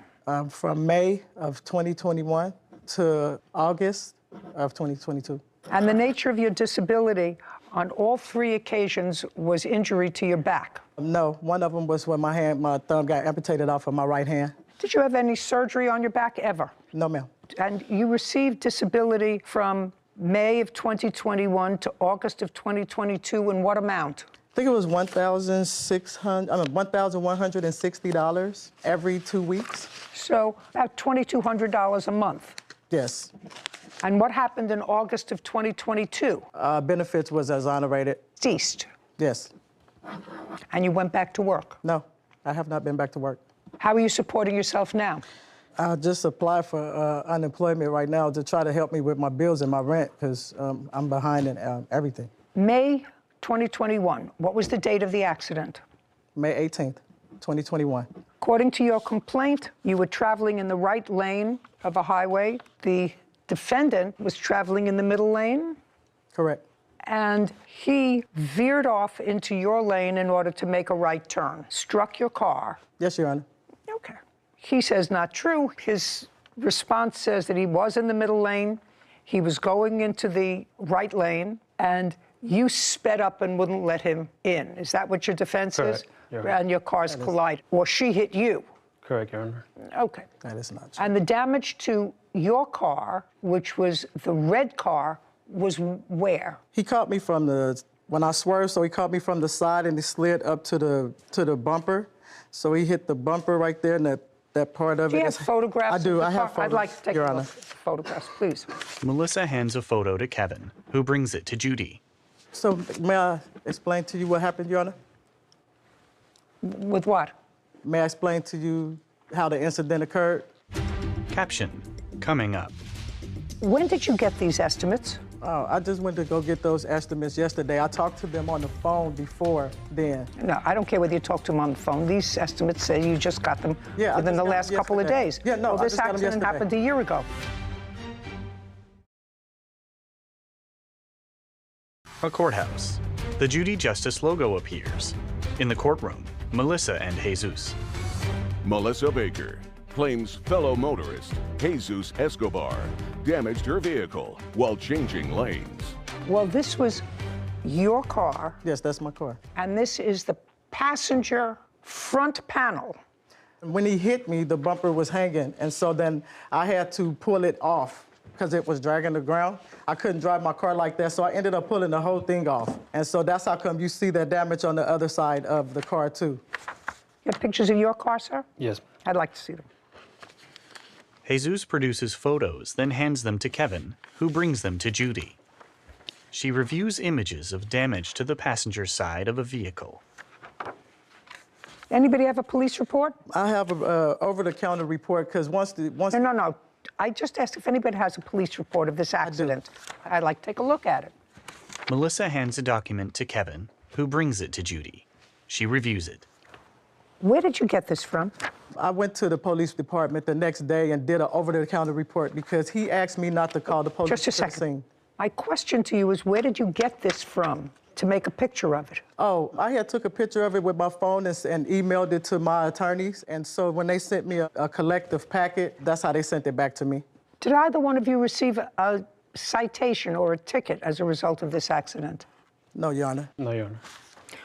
From May of 2021 to August of 2022. And the nature of your disability on all 3 occasions was injury to your back? No, one of them was when my thumb got amputated off of my right hand. Did you have any surgery on your back ever? No, ma'am. And you received disability from May of 2021 to August of 2022 in what amount? I think it was $1,160 every 2 weeks. So about $2,200 a month? Yes. And what happened in August of 2022? Benefits was exonerated. Ceased? Yes. And you went back to work? No, I have not been back to work. How are you supporting yourself now? I just applied for unemployment right now to try to help me with my bills and my rent because I'm behind in everything. May 2021, what was the date of the accident? May 18th, 2021. According to your complaint, you were traveling in the right lane of a highway. The defendant was traveling in the middle lane? Correct. And he veered off into your lane in order to make a right turn, struck your car. Yes, Your Honor. Okay. He says not true. His response says that he was in the middle lane, he was going into the right lane, and you sped up and wouldn't let him in. Is that what your defense is? And your cars collide. Or she hit you? Correct, Your Honor. Okay. That is not true. And the damage to your car, which was the red car, was where? He caught me from when I swerved, so he caught me from the side and he slid up to the bumper. So he hit the bumper right there and that part of it. Do you have photographs? I do. I have photographs. photos, I'd like to take Your a Honor. look at the photographs, please. Melissa hands a photo to Kevin, who brings it to Judy. So may I explain to you what happened, Your Honor? With what? May I explain to you how the incident occurred? Caption, coming up. When did you get these estimates? Oh, I just went to go get those estimates yesterday. I talked to them on the phone before then. No, I don't care whether you talk to them on the phone. These estimates say you just got them within the last couple of days. Yeah, no, well, this accident happened a year ago. A courthouse. The Judy Justice logo appears. In the courtroom, Melissa and Jesus. Melissa Baker claims fellow motorist Jesus Escobar damaged her vehicle while changing lanes. Well, this was your car. Yes, that's my car. And this is the passenger front panel. When he hit me, the bumper was hanging, and so then I had to pull it off because it was dragging the ground. I couldn't drive my car like that, so I ended up pulling the whole thing off. And so that's how come you see the damage on the other side of the car, too. You have pictures of your car, sir? Yes. I'd like to see them. Jesus produces photos, then hands them to Kevin, who brings them to Judy. She reviews images of damage to the passenger side of a vehicle. Anybody have a police report? I have a over-the-counter report because once. No. I just asked if anybody has a police report of this accident. I'd like to take a look at it. Melissa hands a document to Kevin, who brings it to Judy. She reviews it. Where did you get this from? I went to the police department the next day and did an over-the-counter report because he asked me not to call the police. Just a second. My question to you is, where did you get this from to make a picture of it? Oh, I had took a picture of it with my phone and emailed it to my attorneys. And so when they sent me a collective packet, that's how they sent it back to me. Did either one of you receive a citation or a ticket as a result of this accident? No, Your Honor. No, Your Honor.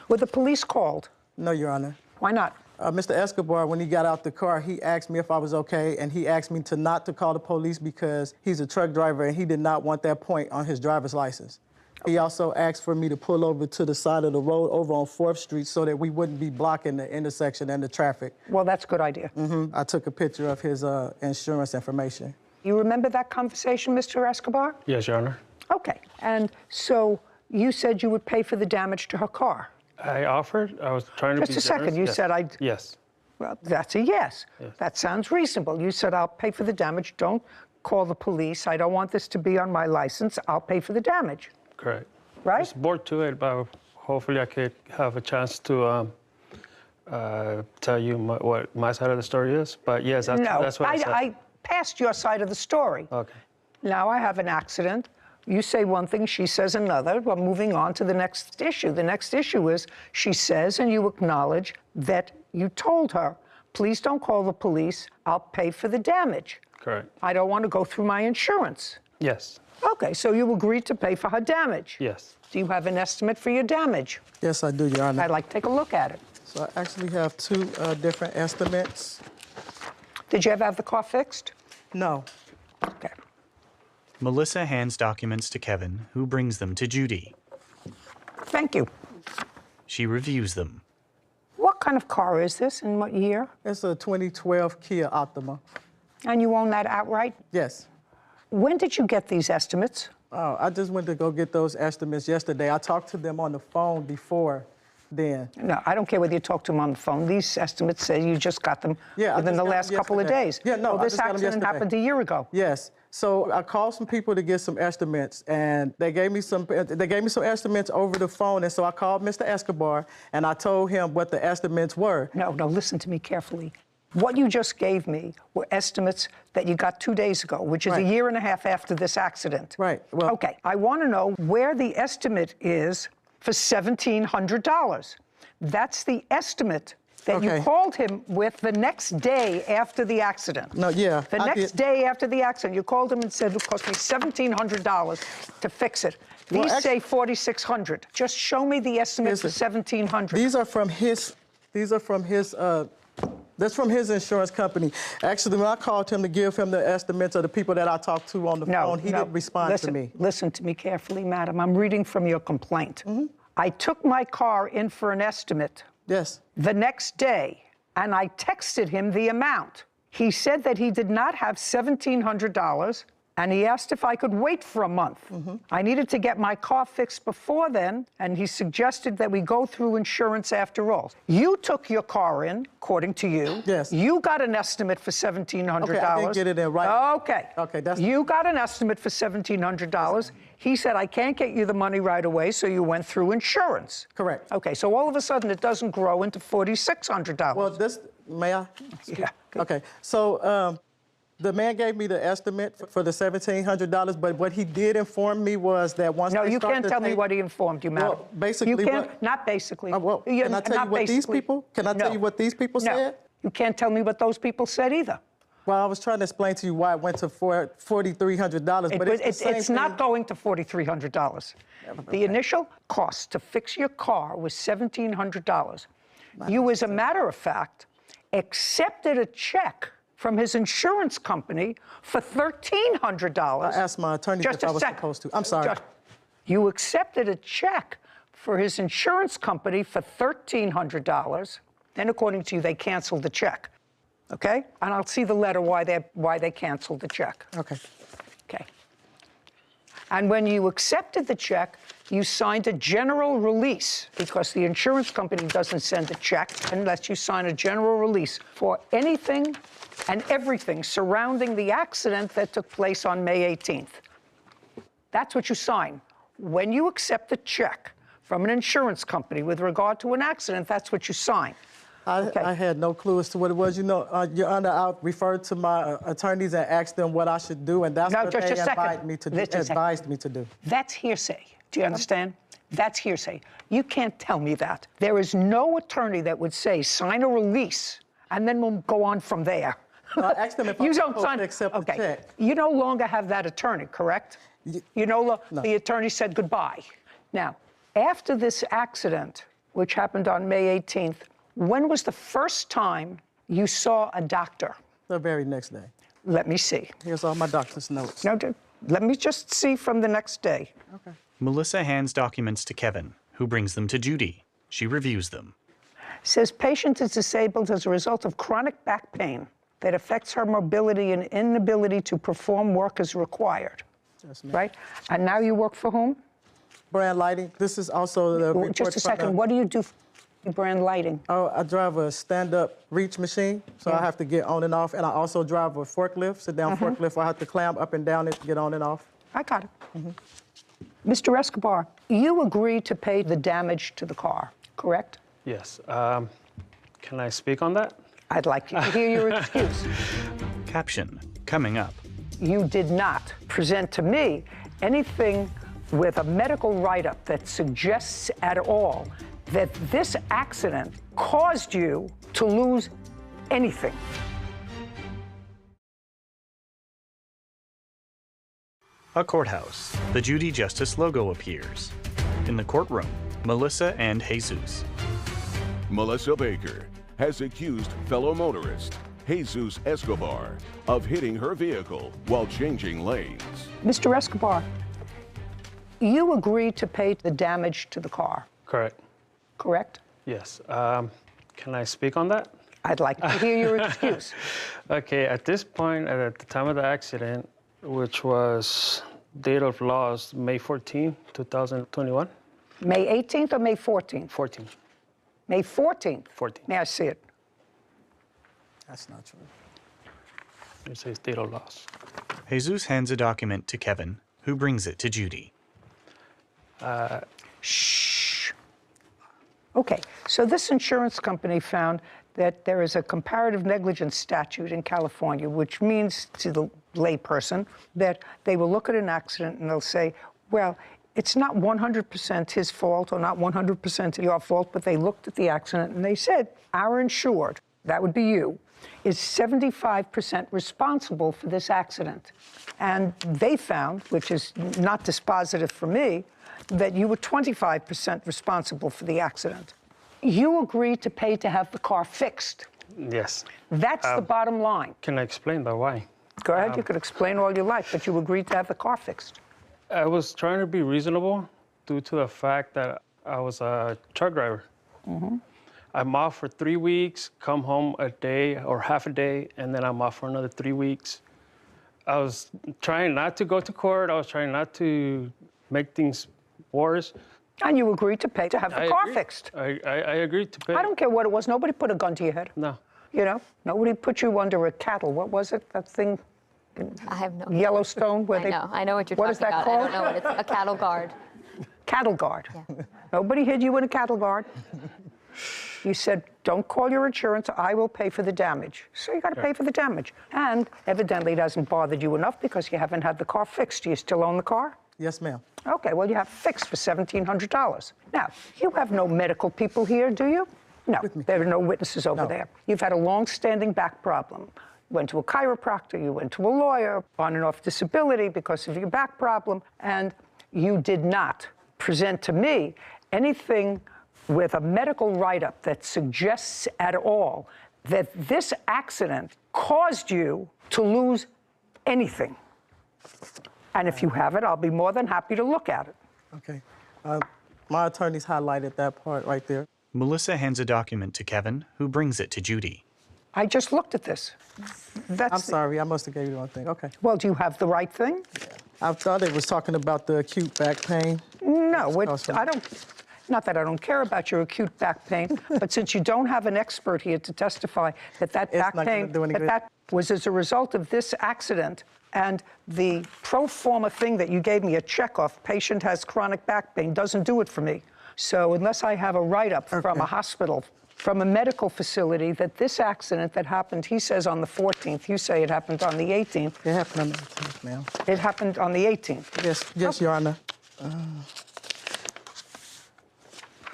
Were the police called? No, Your Honor. Why not? Mr. Escobar, when he got out the car, he asked me if I was okay, and he asked me not to call the police because he's a truck driver and he did not want that point on his driver's license. He also asked for me to pull over to the side of the road over on 4th Street so that we wouldn't be blocking the intersection and the traffic. Well, that's a good idea. I took a picture of his insurance information. You remember that conversation, Mr. Escobar? Yes, Your Honor. Okay. And so you said you would pay for the damage to her car? I offered. I was trying to be Just a second. You yes. said I'd... Yes. Well, that's a yes. Yes. That sounds reasonable. You said, I'll pay for the damage. Don't call the police. I don't want this to be on my license. I'll pay for the damage. Correct. Right? It's bored to it, but hopefully I could have a chance to tell you what my side of the story is. But yes, that's what I said. I passed your side of the story. Okay. Now I have an accident. You say one thing, she says another. We're moving on to the next issue. The next issue is she says, and you acknowledge that you told her, please don't call the police. I'll pay for the damage. Correct. I don't want to go through my insurance. Yes. Okay, so you agreed to pay for her damage. Yes. Do you have an estimate for your damage? Yes, I do, Your Honor. I'd like to take a look at it. So I actually have two different estimates. Did you ever have the car fixed? No. Okay. Melissa hands documents to Kevin, who brings them to Judy. Thank you. She reviews them. What kind of car is this and what year? It's a 2012 Kia Optima. And you own that outright? Yes. When did you get these estimates? Oh, I just went to go get those estimates yesterday. I talked to them on the phone before then. No, I don't care whether you talk to them on the phone. These estimates say you just got them within the last couple of days. Yeah, no, well, this accident happened a year ago. Yes. So I called some people to get some estimates, and they gave me some estimates over the phone. And so I called Mr. Escobar, and I told him what the estimates were. No, listen to me carefully. What you just gave me were estimates that you got 2 days ago, which is a year and a half after this accident. Right. Well, okay, I want to know where the estimate is for $1,700. That's the estimate that you called him with the next day after the accident. No, yeah. The next day after the accident, you called him and said it cost me $1,700 to fix it. These say $4,600. Just show me the estimate for $1,700. These are from his. That's from his insurance company. Actually, when I called him to give him the estimates of the people that I talked to on the phone, he didn't respond to me. Listen to me carefully, madam. I'm reading from your complaint. I took my car in for an estimate. Yes. The next day, and I texted him the amount. He said that he did not have $1,700, and he asked if I could wait for a month. I needed to get my car fixed before then, and he suggested that we go through insurance after all. You took your car in, according to you. Yes. You got an estimate for $1,700. Okay, I didn't get it in right. Okay. Okay, that's... You got an estimate for $1,700. He said, I can't get you the money right away, so you went through insurance. Correct. Okay, so all of a sudden it doesn't grow into $4,600. Well, may I? Yeah. Okay, so the man gave me the estimate for the $1,700, but what he did inform me was that once No, you can't tell me what he informed you, madam. Well, basically, you can't, not basically. Can I tell you what these people? Can I tell you what these people said? You can't tell me what those people said either. Well, I was trying to explain to you why it went to $4,300, but it's not going to $4,300. The initial cost to fix your car was $1,700. You, as a matter of fact, accepted a check from his insurance company for $1,300. I asked my attorney if I was supposed to. I'm sorry. You accepted a check for his insurance company for $1,300. Then, according to you, they canceled the check. Okay? And I'll see the letter why they canceled the check. Okay. Okay. And when you accepted the check, you signed a general release, because the insurance company doesn't send a check unless you sign a general release for anything and everything surrounding the accident that took place on May 18th. That's what you sign. When you accept a check from an insurance company with regard to an accident, that's what you sign. I had no clue as to what it was. You know, Your Honor, I referred to my attorneys and asked them what I should do, and that's what they advised me to do. That's hearsay. Do you understand? That's hearsay. You can't tell me that. There is no attorney that would say, sign a release, and then we'll go on from there. I asked them if I was supposed to accept the check. You no longer have that attorney, correct? No. The attorney said goodbye. Now, after this accident, which happened on May 18th, when was the first time you saw a doctor? The very next day. Let me see. Here's all my doctor's notes. No, let me just see from the next day. Okay. Melissa hands documents to Kevin, who brings them to Judy. She reviews them. Says patient is disabled as a result of chronic back pain that affects her mobility and inability to perform work as required. Yes, ma'am. Right? And now you work for whom? Brand Lighting. This is also the report. Just a second. What do you do for Brand Lighting? Oh, I drive a stand-up reach machine, so I have to get on and off. And I also drive a forklift, sit-down forklift. I have to climb up and down it to get on and off. I got it. Mr. Escobar, you agreed to pay the damage to the car, correct? Yes. Can I speak on that? I'd like you to hear your excuse. Caption, coming up. You did not present to me anything with a medical write-up that suggests at all that this accident caused you to lose anything. A courthouse. The Judy Justice logo appears. In the courtroom, Melissa and Jesus. Melissa Baker has accused fellow motorist Jesus Escobar of hitting her vehicle while changing lanes. Mr. Escobar, you agreed to pay the damage to the car, Correct. correct? Yes. Can I speak on that? I'd like to hear your excuse. Okay, at this point, at the time of the accident, which was date of loss, May 14, 2021. May 18th or May 14th? 14. May 14th? 14. May I see it? That's not true. It says date of loss. Jesus hands a document to Kevin, who brings it to Judy. Shh. Okay, so this insurance company found that there is a comparative negligence statute in California, which means to the layperson that they will look at an accident and they'll say, well, it's not 100% his fault or not 100% your fault, but they looked at the accident and they said, our insured, that would be you, is 75% responsible for this accident. And they found, which is not dispositive for me, that you were 25% responsible for the accident. You agreed to pay to have the car fixed. Yes. That's the bottom line. Can I explain that why? Go ahead, you could explain all you like, but you agreed to have the car fixed. I was trying to be reasonable due to the fact that I was a truck driver. I'm off for 3 weeks, come home a day or half a day, and then I'm off for another 3 weeks. I was trying not to go to court. I was trying not to make things worse. And you agreed to pay to have the car fixed. I agreed to pay. I don't care what it was. Nobody put a gun to your head. No. You know, nobody put you under a cattle. What was it? That thing? I have no. Yellowstone, where I know what you're talking is that about. called? I don't know what it's. A cattle guard. Cattle guard. Yeah. Nobody hid you in a cattle guard. You said, don't call your insurance, I will pay for the damage. So you got to pay for the damage. And evidently it hasn't bothered you enough because you haven't had the car fixed. Do you still own the car? Yes, ma'am. Okay, well, you have fixed for $1,700. Now, you have no medical people here, do you? No, there are no witnesses over there. You've had a long-standing back problem. You went to a chiropractor, you went to a lawyer, on and off disability because of your back problem, and you did not present to me anything with a medical write-up that suggests at all that this accident caused you to lose anything. And if you have it, I'll be more than happy to look at it. Okay. My attorney's highlighted that part right there. Melissa hands a document to Kevin, who brings it to Judy. I just looked at this. I'm sorry, I must have gave you the wrong thing. Okay. Well, do you have the right thing? I thought it was talking about the acute back pain. No, I don't. Not that I don't care about your acute back pain, but since you don't have an expert here to testify that back pain that was as a result of this accident, and the pro forma thing that you gave me a check off, patient has chronic back pain, doesn't do it for me. So unless I have a write-up from a hospital, from a medical facility, that this accident that happened, he says on the 14th, you say it happened on the 18th. It happened on the 18th, ma'am. It happened on the 18th. Yes, Your Honor.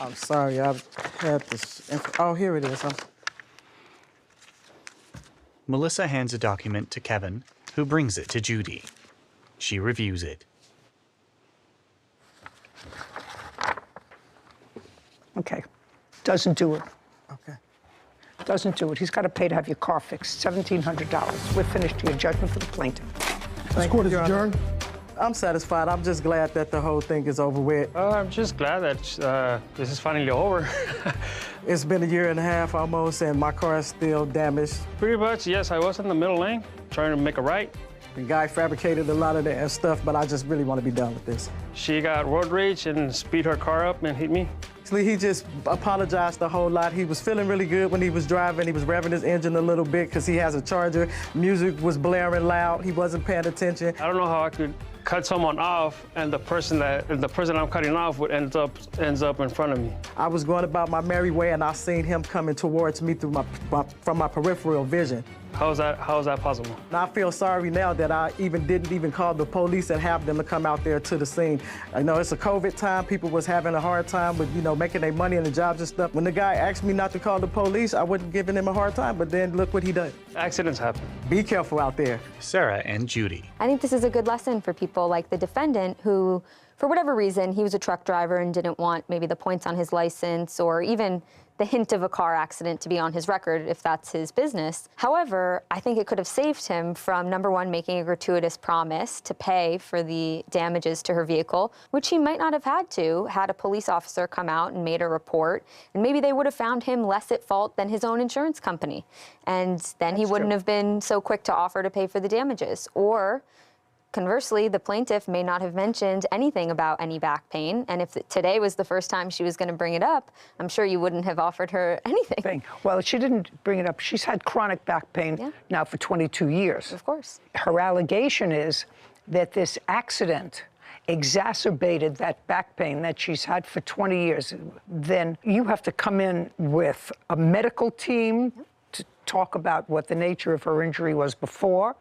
I'm sorry, I've had this. Oh, here it is. Melissa hands a document to Kevin, who brings it to Judy. She reviews it. Okay. Doesn't do it. Okay. Doesn't do it. He's got to pay to have your car fixed, $1,700. We're finished to your judgment for the plaintiff. This court is adjourned. I'm satisfied. I'm just glad that the whole thing is over with. I'm just glad that this is finally over. It's been a year and a half almost, and my car is still damaged. Pretty much, yes. I was in the middle lane trying to make a right. The guy fabricated a lot of that stuff, but I just really want to be done with this. She got road rage and speed her car up and hit me. Actually, he just apologized a whole lot. He was feeling really good when he was driving. He was revving his engine a little bit because he has a Charger. Music was blaring loud. He wasn't paying attention. I don't know how I could cut someone off, and the person I'm cutting off would ends up in front of me. I was going about my merry way, and I seen him coming towards me through from my peripheral vision. How is that possible? And I feel sorry now that I didn't call the police and have them to come out there to the scene. I know it's a COVID time. People was having a hard time with, making their money and the jobs and stuff. When the guy asked me not to call the police, I wasn't giving him a hard time, but then look what he did. Accidents happen. Be careful out there. Sarah and Judy. I think this is a good lesson for people like the defendant who, for whatever reason, he was a truck driver and didn't want maybe the points on his license or even the hint of a car accident to be on his record if that's his business. However, I think it could have saved him from, number one, making a gratuitous promise to pay for the damages to her vehicle, which he might not have had to had a police officer come out and made a report, and maybe they would have found him less at fault than his own insurance company. And then he wouldn't have been so quick to offer to pay for the damages. Or conversely, the plaintiff may not have mentioned anything about any back pain, and if today was the first time she was going to bring it up, I'm sure you wouldn't have offered her anything. Well, she didn't bring it up. She's had chronic back pain now for 22 years. Of course. Her allegation is that this accident exacerbated that back pain that she's had for 20 years. Then you have to come in with a medical team to talk about what the nature of her injury was before,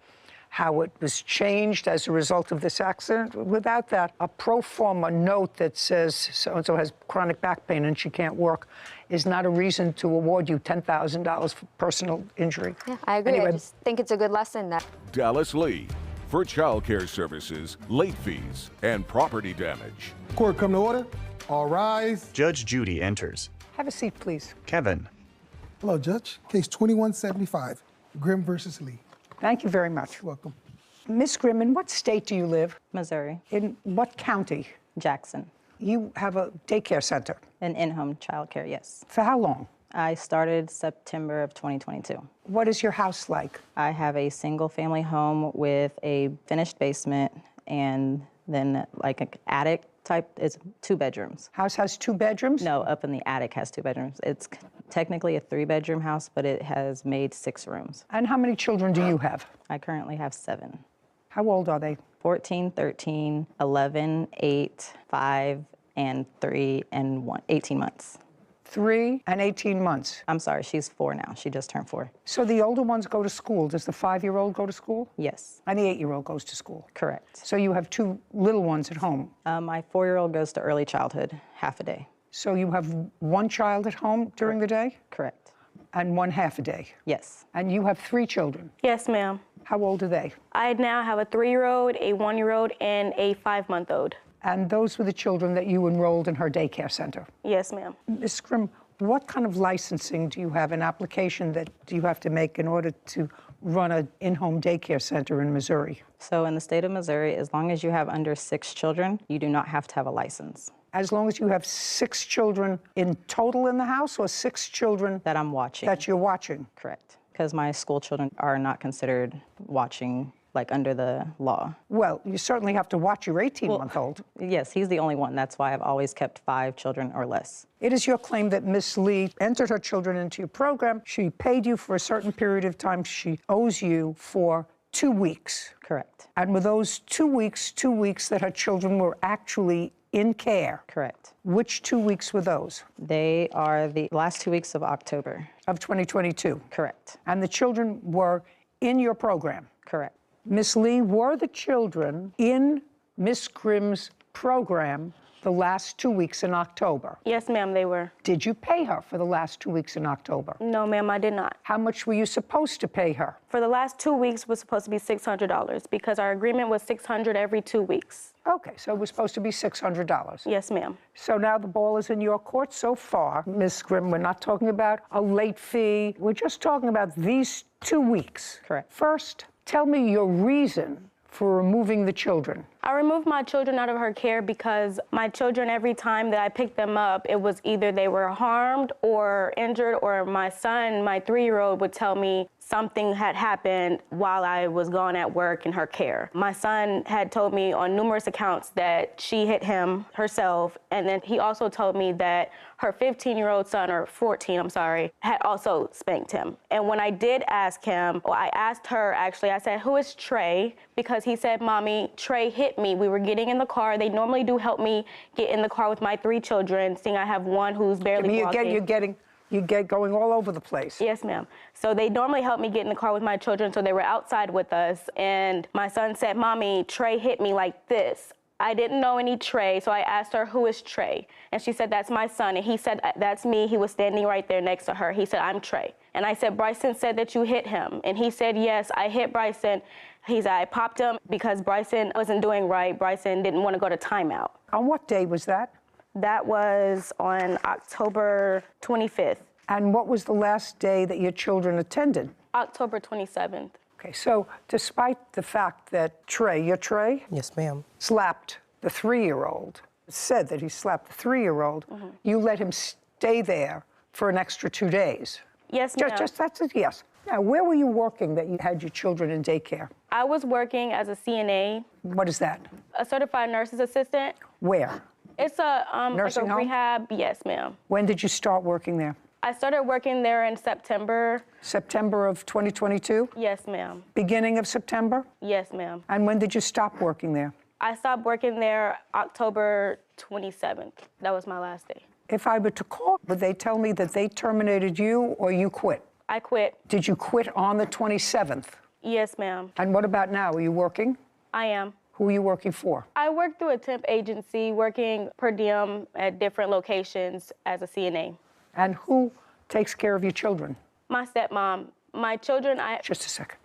how it was changed as a result of this accident. Without that, a pro forma note that says so-and-so has chronic back pain and she can't work is not a reason to award you $10,000 for personal injury. Yeah, I agree. Anyway, I just think it's a good lesson that Dallas Lee for child care services, late fees, and property damage. Court come to order. All rise. Judge Judy enters. have a seat, please. Kevin. Hello, Judge. Case 2175, Grimm versus Lee. Thank you very much. You're welcome. Miss Grimm, in what state do you live? Missouri. In what county? Jackson. You have a daycare center? An in-home childcare, yes. For how long? I started September of 2022. What is your house like? I have a single-family home with a finished basement and then like an attic type. It's 2 bedrooms. House has 2 bedrooms? No, up in the attic has 2 bedrooms. It's technically a 3-bedroom house, but it has made 6 rooms. And how many children do you have? I currently have 7. How old are they? 14, 13, 11, 8, 5, and 3, and 1, 18 months. 3 and 18 months. I'm sorry, she's 4 now. She just turned 4. So the older ones go to school. Does the 5-year-old go to school? Yes. And the 8-year-old goes to school? Correct. So you have 2 little ones at home? My 4-year-old goes to early childhood, half a day. So you have 1 child at home during the day? Correct. And 1 half a day? Yes. And you have 3 children? Yes, ma'am. How old are they? I now have a 3-year-old, a 1-year-old, and a 5-month-old. And those were the children that you enrolled in her daycare center? Yes, ma'am. Ms. Grimm, What kind of licensing do you have, an application that do you have to make in order to run an in-home daycare center in Missouri? So in the state of Missouri, as long as you have under 6 children, you do not have to have a license. As long as you have 6 children in total in the house, or 6 children that I'm watching? That you're watching? Correct. Because my school children are not considered watching, like under the law. Well, you certainly have to watch your 18-month-old. Yes, he's the only one. That's why I've always kept 5 children or less. It is your claim that Miss Lee entered her children into your program. She paid you for a certain period of time. She owes you for 2 weeks. Correct. And were those 2 weeks that her children were actually in care? Correct. Which 2 weeks were those? They are the last 2 weeks of October. Of 2022? Correct. And the children were in your program? Correct. Miss Lee, were the children in Miss Grimm's program the last 2 weeks in October? Yes, ma'am, they were. Did you pay her for the last 2 weeks in October? No, ma'am, I did not. How much were you supposed to pay her? For the last 2 weeks was supposed to be $600 because our agreement was $600 every 2 weeks. Okay, so it was supposed to be $600. Yes, ma'am. So now the ball is in your court so far. Ms. Grimm, we're not talking about a late fee. We're just talking about these 2 weeks. Correct. First, tell me your reason for removing the children. I removed my children out of her care because my children, every time that I picked them up, it was either they were harmed or injured, or my son, my 3-year-old, would tell me something had happened while I was gone at work in her care. My son had told me on numerous accounts that she hit him herself, and then he also told me that her 15-year-old son, or 14, I'm sorry, had also spanked him. And when I did ask him, or I asked her actually, I said, "Who is Trey?" Because he said, "Mommy, Trey hit me. We were getting in the car." They normally do help me get in the car with my 3 children, seeing I have one who's barely walking. You get going all over the place. Yes, ma'am. So they normally help me get in the car with my children, so they were outside with us. And my son said, "Mommy, Trey hit me like this." I didn't know any Trey, so I asked her, "Who is Trey?" And she said, "That's my son." And he said, "That's me." He was standing right there next to her. He said, "I'm Trey." And I said, "Bryson said that you hit him." And he said, "Yes, I hit Bryson." He said, "I popped him because Bryson wasn't doing right. Bryson didn't want to go to timeout." On what day was that? That was on October 25th. And what was the last day that your children attended? October 27th. Okay, so despite the fact that Trey, your Trey? Yes, ma'am. Slapped the 3-year-old, said that he slapped the 3-year-old, you let him stay there for an extra 2 days. Yes, ma'am. Just that's it, yes. Now, where were you working that you had your children in daycare? I was working as a CNA. What is that? A certified nurse's assistant. Where? It's a nursing home? rehab. Yes, ma'am. When did you start working there? I started working there in September. September of 2022? Yes, ma'am. Beginning of September? Yes, ma'am. And when did you stop working there? I stopped working there October 27th. That was my last day. If I were to call, would they tell me that they terminated you or you quit? I quit. Did you quit on the 27th? Yes, ma'am. And what about now? Are you working? I am. Who are you working for? I work through a temp agency, working per diem at different locations as a CNA. And who takes care of your children? My stepmom. My children, Just a second.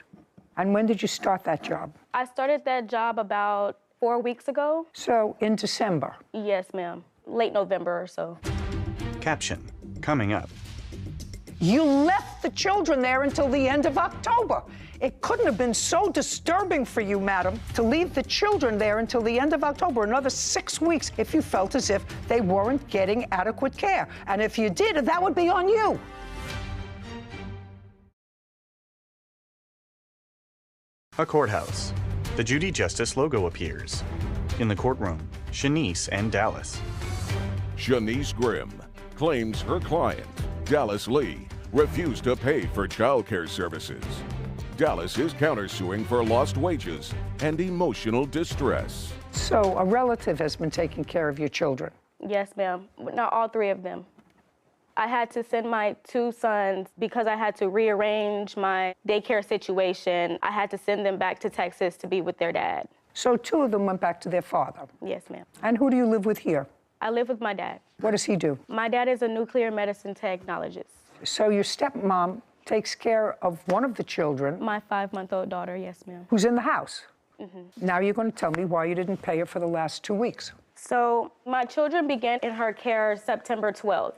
And when did you start that job? I started that job about 4 weeks ago. So in December? Yes, ma'am. Late November or so. Caption, coming up. You left the children there until the end of October. It couldn't have been so disturbing for you, madam, to leave the children there until the end of October, another 6 weeks, if you felt as if they weren't getting adequate care. And if you did, that would be on you. A courthouse. The Judy Justice logo appears. In the courtroom, Shanice and Dallas. Shanice Grimm claims her client, Dallas Lee, refused to pay for child care services. Dallas is countersuing for lost wages and emotional distress. So a relative has been taking care of your children? Yes, ma'am. Not all 3 of them. I had to send my 2 sons because I had to rearrange my daycare situation. I had to send them back to Texas to be with their dad. So 2 of them went back to their father? Yes, ma'am. And who do you live with here? I live with my dad. What does he do? My dad is a nuclear medicine technologist. So your stepmom takes care of one of the children. My 5-month-old daughter, yes, ma'am. Who's in the house. Now you're going to tell me why you didn't pay her for the last 2 weeks. So my children began in her care September 12th.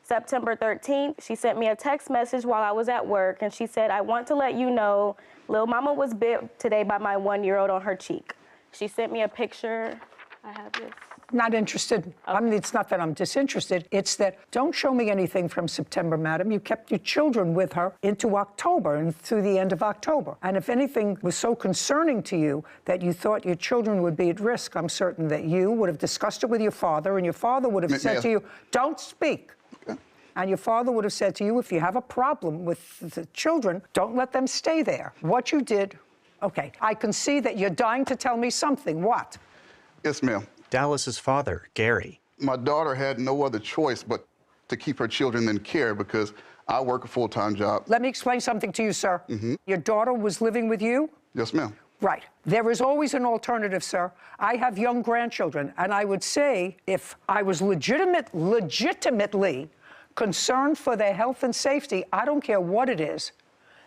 September 13th, she sent me a text message while I was at work, and she said, I want to let you know, Lil Mama was bit today by my 1-year-old on her cheek. She sent me a picture. I have this. Not interested. I mean, it's not that I'm disinterested. It's that don't show me anything from September, madam. You kept your children with her into October and through the end of October. And if anything was so concerning to you that you thought your children would be at risk, I'm certain that you would have discussed it with your father, and your father would have said to you, don't speak. Okay. And your father would have said to you, if you have a problem with the children, don't let them stay there. What you did, okay, I can see that you're dying to tell me something. What? Yes, ma'am. Dallas's father, Gary. My daughter had no other choice but to keep her children in care because I work a full-time job. Let me explain something to you, sir. Your daughter was living with you? Yes, ma'am. Right. There is always an alternative, sir. I have young grandchildren, and I would say if I was legitimately concerned for their health and safety, I don't care what it is,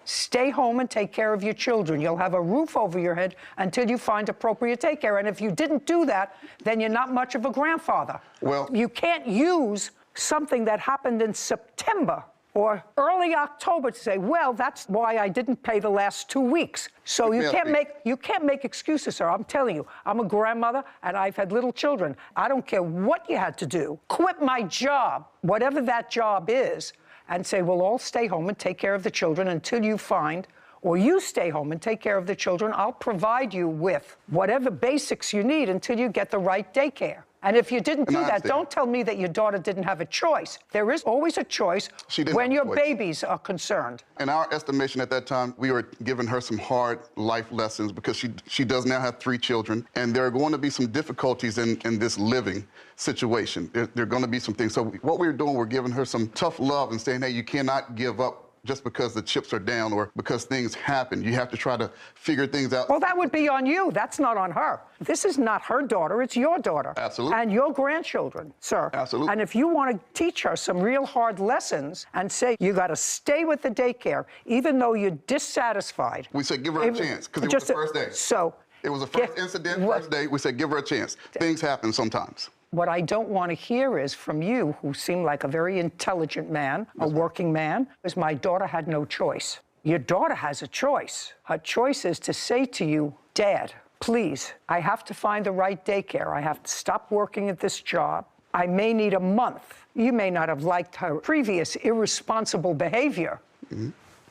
stay home and take care of your children. You'll have a roof over your head until you find appropriate daycare. And if you didn't do that, then you're not much of a grandfather. Well, you can't use something that happened in September or early October to say, well, that's why I didn't pay the last 2 weeks. So you can't make excuses, sir. I'm telling you, I'm a grandmother and I've had little children. I don't care what you had to do. Quit my job, whatever that job is, and say, we'll all stay home and take care of the children until you find, or you stay home and take care of the children. I'll provide you with whatever basics you need until you get the right daycare. And if you didn't do that, don't tell me that your daughter didn't have a choice. There is always a choice when your babies are concerned. In our estimation at that time, we were giving her some hard life lessons because she does now have 3 children, and there are going to be some difficulties in this living situation. There are going to be some things. So what we're doing, we're giving her some tough love and saying, hey, you cannot give up just because the chips are down or because things happen. You have to try to figure things out. Well, that would be on you. That's not on her. This is not her daughter. It's your daughter. Absolutely. And your grandchildren, sir. Absolutely. And if you want to teach her some real hard lessons and say, you got to stay with the daycare, even though you're dissatisfied. We said give her a chance because it was the first day. So. It was the first incident, first day. We said give her a chance. Things happen sometimes. What I don't want to hear is from you, who seem like a very intelligent man, a working man, is my daughter had no choice. Your daughter has a choice. Her choice is to say to you, Dad, please, I have to find the right daycare. I have to stop working at this job. I may need a month. You may not have liked her previous irresponsible behavior,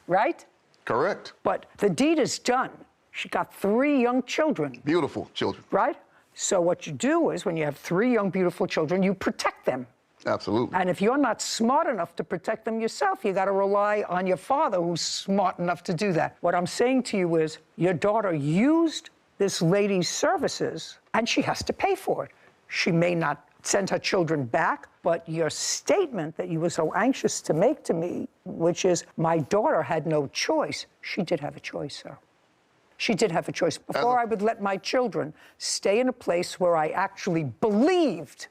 right? Correct. But the deed is done. She got 3 young children. Beautiful children. Right? So what you do is when you have 3 young, beautiful children, you protect them. Absolutely. And if you're not smart enough to protect them yourself, you got to rely on your father who's smart enough to do that. What I'm saying to you is your daughter used this lady's services and she has to pay for it. She may not send her children back, but your statement that you were so anxious to make to me, which is my daughter had no choice, she did have a choice, sir. She did have a choice. Before I would let my children stay in a place where I actually believed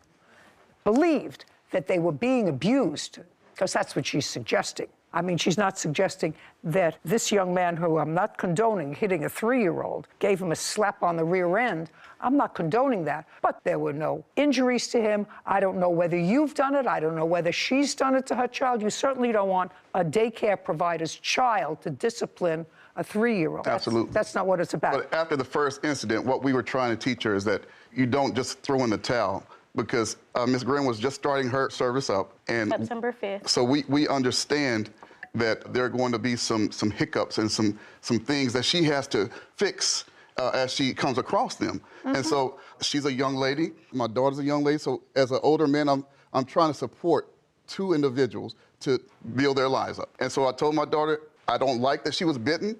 that they were being abused, because that's what she's suggesting. I mean, she's not suggesting that this young man, who I'm not condoning hitting a 3-year-old, gave him a slap on the rear end. I'm not condoning that. But there were no injuries to him. I don't know whether you've done it. I don't know whether she's done it to her child. You certainly don't want a daycare provider's child to discipline a 3-year-old. Absolutely. That's not what it's about. But after the first incident, what we were trying to teach her is that you don't just throw in the towel, because Ms. Graham was just starting her service up. And September 5th. So we understand that there are going to be some hiccups and some things that she has to fix as she comes across them. And so she's a young lady. My daughter's a young lady. So as an older man, I'm trying to support 2 individuals to build their lives up. And so I told my daughter, I don't like that she was bitten,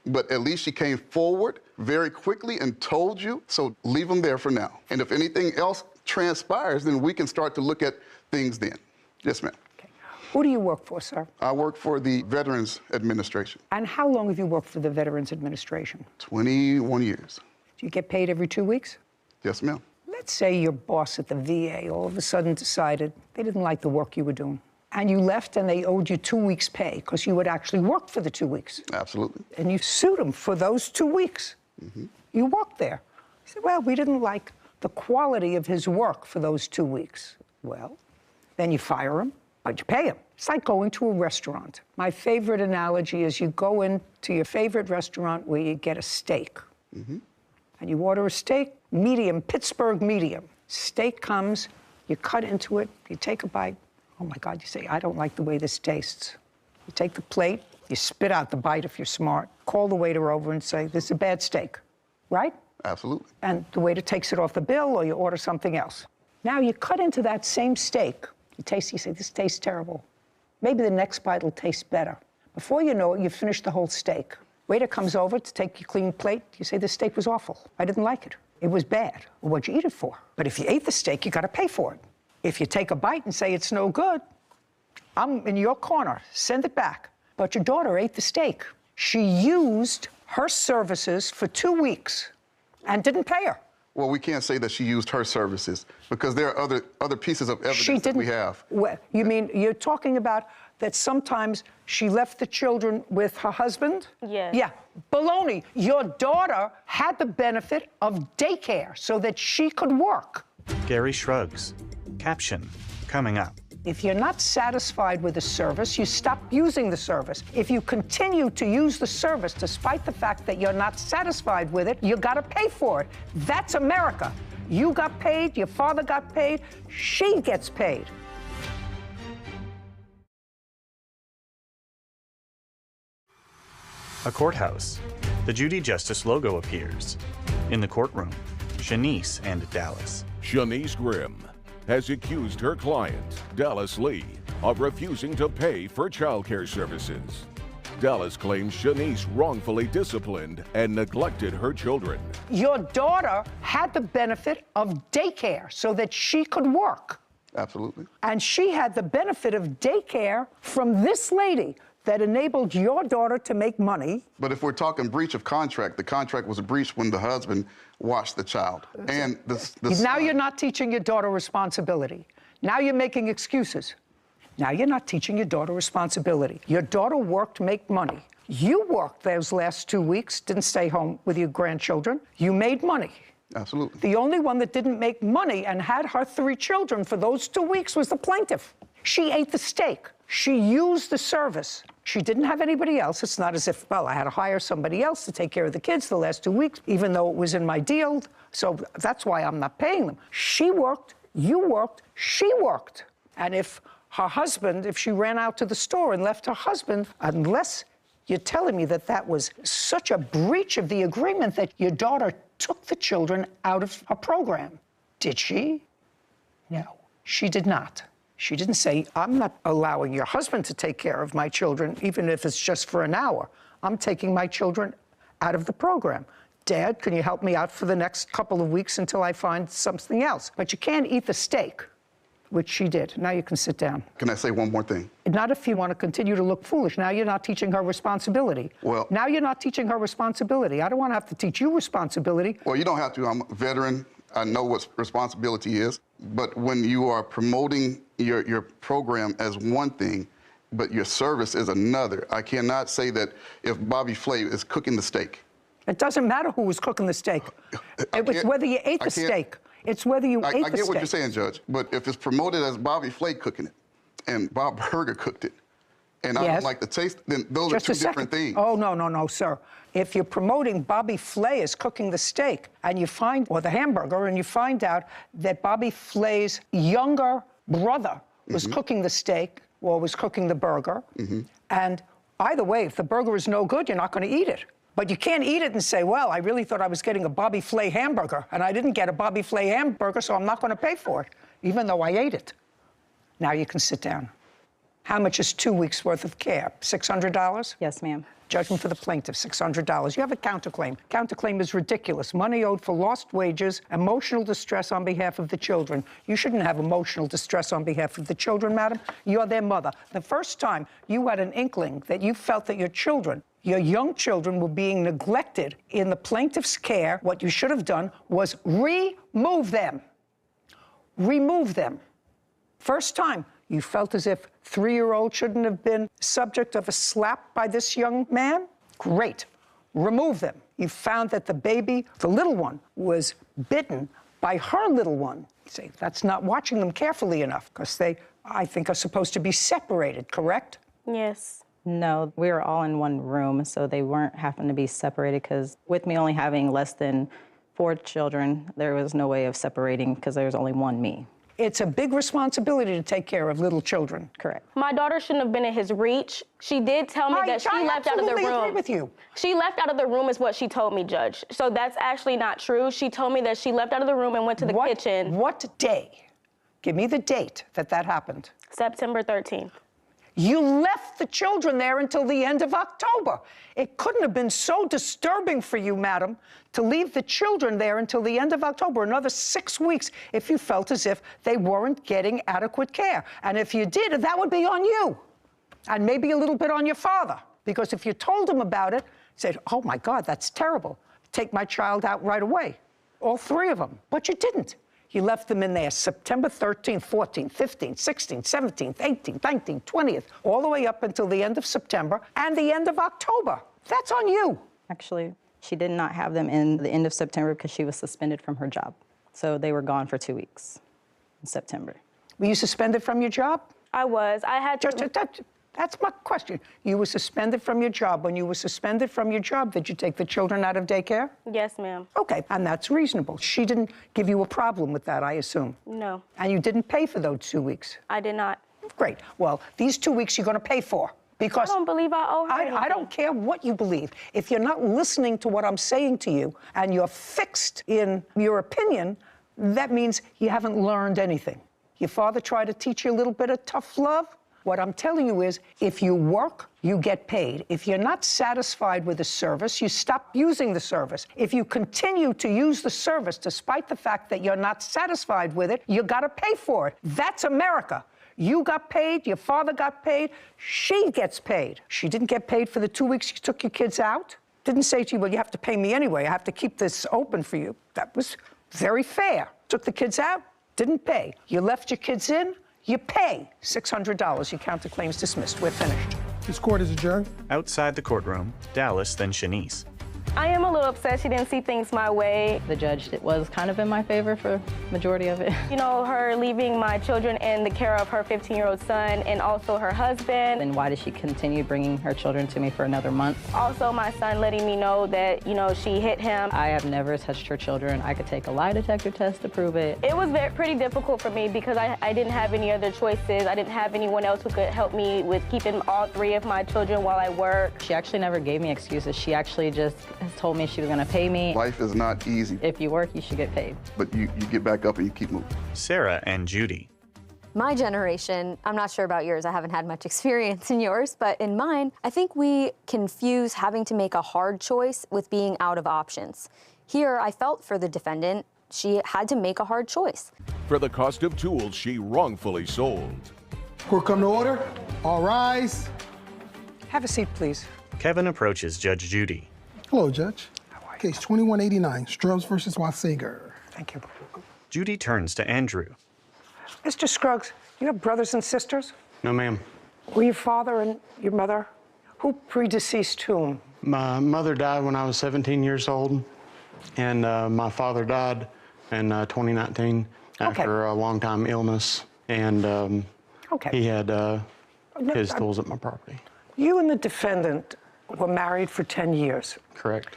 but at least she came forward very quickly and told you, so leave them there for now. And if anything else transpires, then we can start to look at things then. Yes, ma'am. Okay. Who do you work for, sir? I work for the Veterans Administration. And how long have you worked for the Veterans Administration? 21 years. Do you get paid every 2 weeks? Yes, ma'am. Let's say your boss at the VA all of a sudden decided they didn't like the work you were doing. And you left and they owed you 2 weeks' pay because you had actually worked for the 2 weeks. Absolutely. And you sued them for those 2 weeks. You worked there. You said, well, we didn't like the quality of his work for those 2 weeks. Well, then you fire him but you pay them. It's like going to a restaurant. My favorite analogy is you go into your favorite restaurant where you get a steak. And you order a steak, medium, Pittsburgh medium. Steak comes, you cut into it, you take a bite. Oh my God, you say, I don't like the way this tastes. You take the plate, you spit out the bite if you're smart, call the waiter over and say, this is a bad steak, right? Absolutely. And the waiter takes it off the bill or you order something else. Now you cut into that same steak, you taste, you say, this tastes terrible. Maybe the next bite will taste better. Before you know it, you've finished the whole steak. Waiter comes over to take your clean plate, you say, this steak was awful. I didn't like it. It was bad. Well, what'd you eat it for? But if you ate the steak, you gotta pay for it. If you take a bite and say it's no good, I'm in your corner, send it back. But your daughter ate the steak. She used her services for 2 weeks and didn't pay her. Well, we can't say that she used her services because there are other pieces of evidence that we have. Well, you mean you're talking about that sometimes she left the children with her husband? Yes. Yeah. Baloney. Your daughter had the benefit of daycare so that she could work. Gary shrugs. Caption coming up. If you're not satisfied with a service, you stop using the service. If you continue to use the service despite the fact that you're not satisfied with it, you gotta pay for it. That's America. You got paid, your father got paid, she gets paid. A courthouse. The Judy Justice logo appears. In the courtroom, Shanice and Dallas. Shanice Grimm has accused her client, Dallas Lee, of refusing to pay for childcare services. Dallas claims Shanice wrongfully disciplined and neglected her children. Your daughter had the benefit of daycare so that she could work. Absolutely. And she had the benefit of daycare from this lady that enabled your daughter to make money. But if we're talking breach of contract, the contract was breached when the husband watched the child. And now you're not teaching your daughter responsibility. Now you're making excuses. Now you're not teaching your daughter responsibility. Your daughter worked to make money. You worked those last 2 weeks, didn't stay home with your grandchildren. You made money. Absolutely. The only one that didn't make money and had her 3 children for those 2 weeks was the plaintiff. She ate the steak. She used the service. She didn't have anybody else. It's not as if, well, I had to hire somebody else to take care of the kids the last 2 weeks, even though it was in my deal. So that's why I'm not paying them. She worked, you worked, she worked. And if her husband, if she ran out to the store and left her husband, unless you're telling me that that was such a breach of the agreement that your daughter took the children out of her program. Did she? No, she did not. She didn't say, I'm not allowing your husband to take care of my children, even if it's just for an hour. I'm taking my children out of the program. Dad, can you help me out for the next couple of weeks until I find something else? But you can't eat the steak, which she did. Now you can sit down. Can I say one more thing? Not if you want to continue to look foolish. Now you're not teaching her responsibility. Well, now you're not teaching her responsibility. I don't want to have to teach you responsibility. Well, you don't have to. I'm a veteran. I know what responsibility is. But when you are promoting your program as one thing, but your service is another, I cannot say that if Bobby Flay is cooking the steak. It doesn't matter who was cooking the steak. It was whether you ate the steak. It's whether you ate the steak. I get what you're saying, Judge. But if it's promoted as Bobby Flay cooking it and Bob Burger cooked it, and I don't like the taste, then those are two different things. Oh, no, sir. If you're promoting Bobby Flay as cooking the steak and you find, or the hamburger, and you find out that Bobby Flay's younger brother was cooking the steak or was cooking the burger, and either way, if the burger is no good, you're not going to eat it. But you can't eat it and say, well, I really thought I was getting a Bobby Flay hamburger, and I didn't get a Bobby Flay hamburger, so I'm not going to pay for it, even though I ate it. Now you can sit down. How much is 2 weeks' worth of care? $600? Yes, ma'am. Judgment for the plaintiff, $600. You have a counterclaim. Counterclaim is ridiculous. Money owed for lost wages, emotional distress on behalf of the children. You shouldn't have emotional distress on behalf of the children, madam. You're their mother. The first time you had an inkling that you felt that your children, your young children, were being neglected in the plaintiff's care, what you should have done was remove them. Remove them. First time you felt as if 3-year-old shouldn't have been subject of a slap by this young man? Great. Remove them. You found that the baby, the little one, was bitten by her little one. Say, that's not watching them carefully enough, because they, I think, are supposed to be separated, correct? Yes. No, we were all in one room, so they weren't having to be separated because with me only having less than 4 children, there was no way of separating because there was only one me. It's a big responsibility to take care of little children. Correct. My daughter shouldn't have been in his reach. She did tell me that she left out of the room. I agree with you. She left out of the room is what she told me, Judge. So that's actually not true. She told me that she left out of the room and went to the kitchen. What day? Give me the date that happened. September 13th. You left the children there until the end of October. It couldn't have been so disturbing for you, madam, to leave the children there until the end of October, another 6 weeks, if you felt as if they weren't getting adequate care. And if you did, that would be on you. And maybe a little bit on your father. Because if you told him about it, said, oh my God, that's terrible. Take my child out right away. All 3 of them. But you didn't. You left them in there September 13th, 14th, 15th, 16th, 17th, 18th, 19th, 20th, all the way up until the end of September and the end of October. That's on you. Actually, she did not have them in the end of September because she was suspended from her job. So they were gone for 2 weeks in September. Were you suspended from your job? I was. I had to... That's my question. You were suspended from your job. When you were suspended from your job, did you take the children out of daycare? Yes, ma'am. Okay, and that's reasonable. She didn't give you a problem with that, I assume. No. And you didn't pay for those 2 weeks? I did not. Great. Well, these 2 weeks you're going to pay for. Because I don't believe I owe her anything. I don't care what you believe. If you're not listening to what I'm saying to you and you're fixed in your opinion, that means you haven't learned anything. Your father tried to teach you a little bit of tough love. What I'm telling you is, if you work, you get paid. If you're not satisfied with the service, you stop using the service. If you continue to use the service despite the fact that you're not satisfied with it, you gotta pay for it. That's America. You got paid, your father got paid, she gets paid. She didn't get paid for the 2 weeks you took your kids out. Didn't say to you, well, you have to pay me anyway. I have to keep this open for you. That was very fair. Took the kids out, didn't pay. You left your kids in, you pay $600. You count the claims dismissed. We're finished. This court is adjourned. Outside the courtroom, Dallas, then Shanice. I am a little upset she didn't see things my way. The judge was kind of in my favor for the majority of it. You know, her leaving my children in the care of her 15-year-old son and also her husband. And why did she continue bringing her children to me for another month? Also, my son letting me know that, you know, she hit him. I have never touched her children. I could take a lie detector test to prove it. It was pretty difficult for me because I didn't have any other choices. I didn't have anyone else who could help me with keeping all 3 of my children while I work. She actually never gave me excuses. She actually just told me she was going to pay me. Life is not easy. If you work, you should get paid. But you get back up and you keep moving. Sarah and Judy. My generation, I'm not sure about yours, I haven't had much experience in yours, but in mine, I think we confuse having to make a hard choice with being out of options. Here, I felt for the defendant, she had to make a hard choice. For the cost of tools she wrongfully sold. Court come to order. All rise. Have a seat, please. Kevin approaches Judge Judy. Hello, Judge. Case 2189, Strubs versus Wasager. Thank you. Judy turns to Andrew. Mr. Scruggs, you have brothers and sisters? No, ma'am. Were your father and your mother? Who predeceased whom? My mother died when I was 17 years old, and my father died in 2019 after a long-time illness, and he had his tools at my property. You and the defendant were married for 10 years. Correct.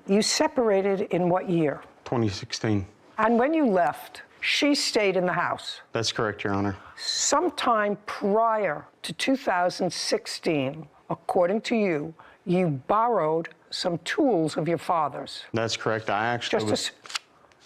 You separated in what year? 2016. And when you left, she stayed in the house. That's correct, Your Honor. Sometime prior to 2016, according to you, you borrowed some tools of your father's. That's correct. I actually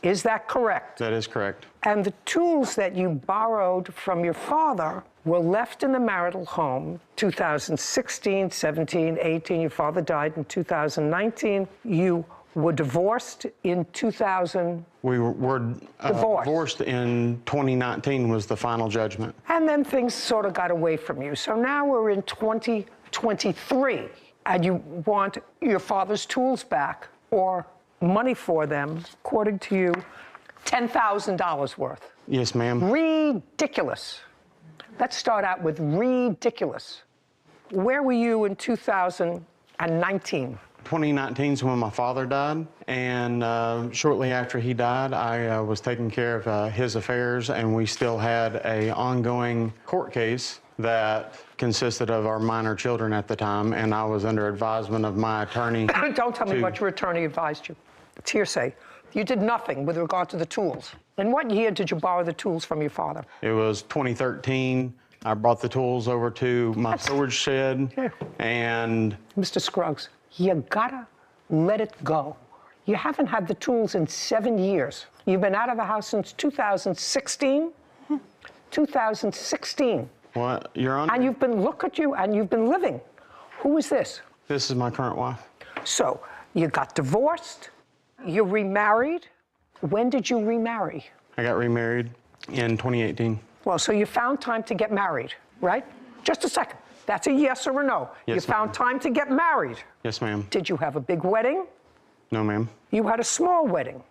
Is that correct? That is correct. And the tools that you borrowed from your father were left in the marital home 2016, 17, 18. Your father died in 2019. You were divorced in 2000. We were divorced in 2019 was the final judgment. And then things sort of got away from you. So now we're in 2023, and you want your father's tools back or money for them, according to you, $10,000 worth. Yes, ma'am. Ridiculous. Let's start out with ridiculous. Where were you in 2019? 2019 is when my father died, and shortly after he died, I was taking care of his affairs, and we still had an ongoing court case that consisted of our minor children at the time, and I was under advisement of my attorney. Don't tell me what your attorney advised you. It's hearsay. You did nothing with regard to the tools. In what year did you borrow the tools from your father? It was 2013. I brought the tools over to my storage shed, and... Mr. Scruggs, you gotta let it go. You haven't had the tools in 7 years. You've been out of the house since 2016? 2016. What, Your Honor? And you've been, look at you, and you've been living. Who is this? This is my current wife. So, you got divorced, you remarried. When did you remarry? I got remarried in 2018. Well, so you found time to get married, right? Just a second. That's a yes or a no. Yes, you found time to get married. Yes, ma'am. Did you have a big wedding? No, ma'am. You had a small wedding.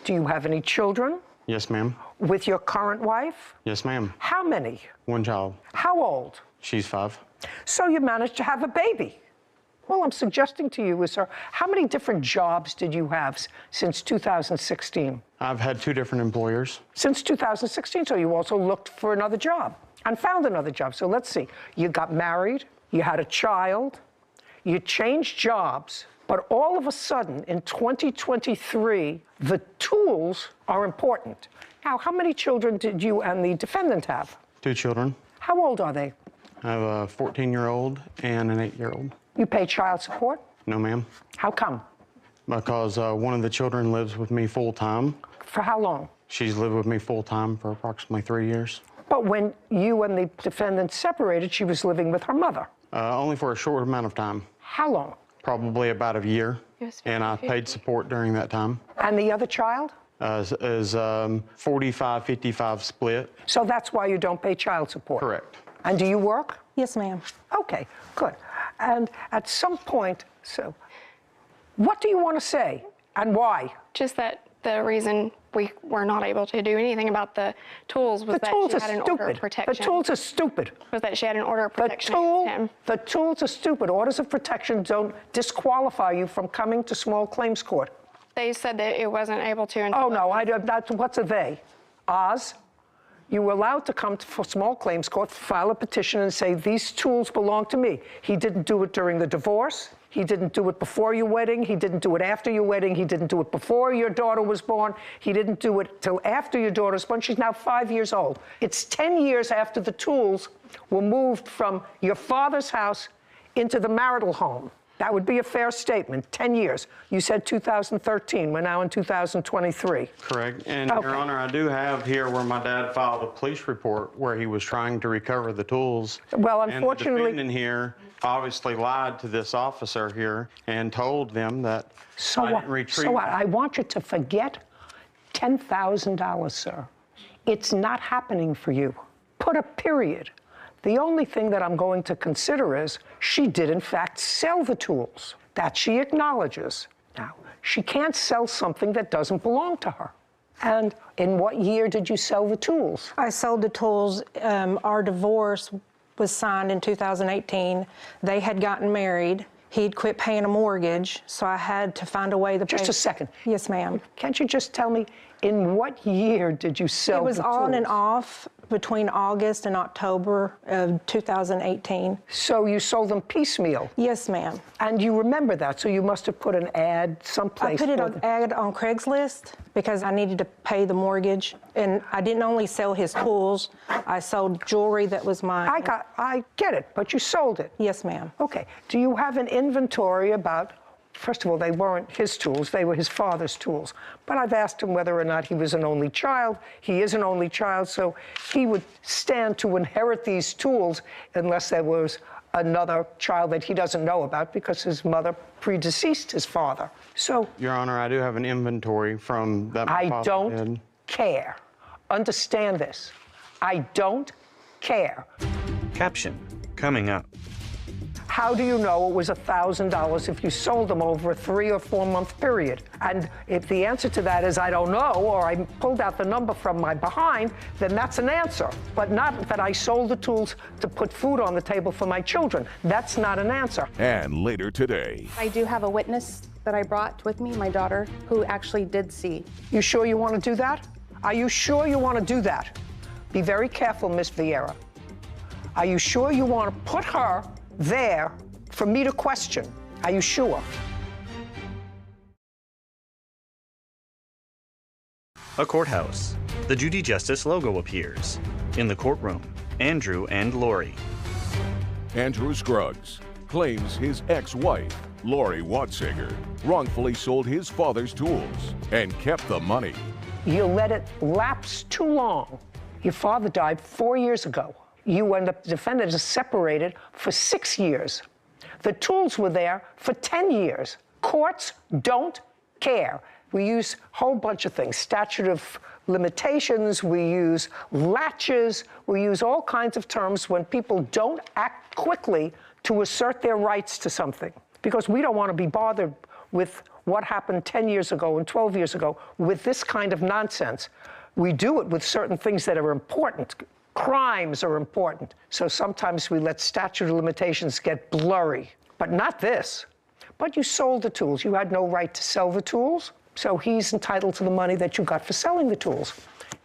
Do you have any children? Yes, ma'am. With your current wife? Yes, ma'am. How many? One child. How old? She's 5. So you managed to have a baby. All I'm suggesting to you is, sir, how many different jobs did you have since 2016? I've had 2 different employers. Since 2016, so you also looked for another job and found another job. So let's see, you got married, you had a child, you changed jobs, but all of a sudden in 2023, the tools are important. Now, how many children did you and the defendant have? 2 children. How old are they? I have a 14-year-old and an 8-year-old. You pay child support? No, ma'am. How come? Because one of the children lives with me full-time. For how long? She's lived with me full-time for approximately 3 years. But when you and the defendant separated, she was living with her mother. Only for a short amount of time. How long? Probably about a year. Yes, and I paid support during that time. And the other child? Is 45-55 split. So that's why you don't pay child support? Correct. And do you work? Yes, ma'am. Okay, good. And at some point, so what do you want to say and why? Just that the reason we were not able to do anything about the tools was that she had an order of protection. The tools are stupid. Was that she had an order of protection against him. The tools are stupid. Orders of protection don't disqualify you from coming to small claims court. They said that it wasn't able to. Oh, no, what's a they? Oz? You were allowed to come for small claims court, file a petition and say, these tools belong to me. He didn't do it during the divorce. He didn't do it before your wedding. He didn't do it after your wedding. He didn't do it before your daughter was born. He didn't do it till after your daughter was born. She's now 5 years old. It's 10 years after the tools were moved from your father's house into the marital home. That would be a fair statement, 10 years. You said 2013, we're now in 2023. Correct, and Your Honor, I do have here where my dad filed a police report where he was trying to recover the tools. Well, unfortunately... And the defendant here obviously lied to this officer here and told them that I didn't retrieve... So what? I want you to forget $10,000, sir. It's not happening for you. Put a period. The only thing that I'm going to consider is she did, in fact, sell the tools. That she acknowledges. Now, she can't sell something that doesn't belong to her. And in what year did you sell the tools? I sold the tools. Our divorce was signed in 2018. They had gotten married. He'd quit paying a mortgage, so I had to find a way to pay. Just a second. Yes, ma'am. Can't you just tell me, in what year did you sell the tools? It was on and off between August and October of 2018. So you sold them piecemeal? Yes, ma'am. And you remember that, so you must have put an ad someplace. I put an ad on Craigslist because I needed to pay the mortgage. And I didn't only sell his tools, I sold jewelry that was mine. I get it, but you sold it? Yes, ma'am. Okay. Do you have an inventory about... First of all, they weren't his tools, they were his father's tools. But I've asked him whether or not he was an only child. He is an only child, so he would stand to inherit these tools unless there was another child that he doesn't know about because his mother predeceased his father. So... Your Honor, I do have an inventory from that my father don't care. Understand this. I don't care. Caption coming up. How do you know it was $1,000 if you sold them over a 3 or 4 month period? And if the answer to that is I don't know, or I pulled out the number from my behind, then that's an answer. But not that I sold the tools to put food on the table for my children. That's not an answer. And later today. I do have a witness that I brought with me, my daughter, who actually did see. You sure you want to do that? Are you sure you want to do that? Be very careful, Miss Vieira. Are you sure you want to put her there for me to question? Are you sure? A courthouse. The Judy Justice logo appears. In the courtroom, Andrew and Lori. Andrew Scruggs claims his ex-wife, Lori Watsager, wrongfully sold his father's tools and kept the money. You let it lapse too long. Your father died 4 years ago. You and the defendant is separated for 6 years. The tools were there for 10 years. Courts don't care. We use a whole bunch of things, statute of limitations, we use latches, we use all kinds of terms when people don't act quickly to assert their rights to something. Because we don't want to be bothered with what happened 10 years ago and 12 years ago with this kind of nonsense. We do it with certain things that are important. Crimes are important. So sometimes we let statute of limitations get blurry, but not this. But you sold the tools. You had no right to sell the tools, so he's entitled to the money that you got for selling the tools.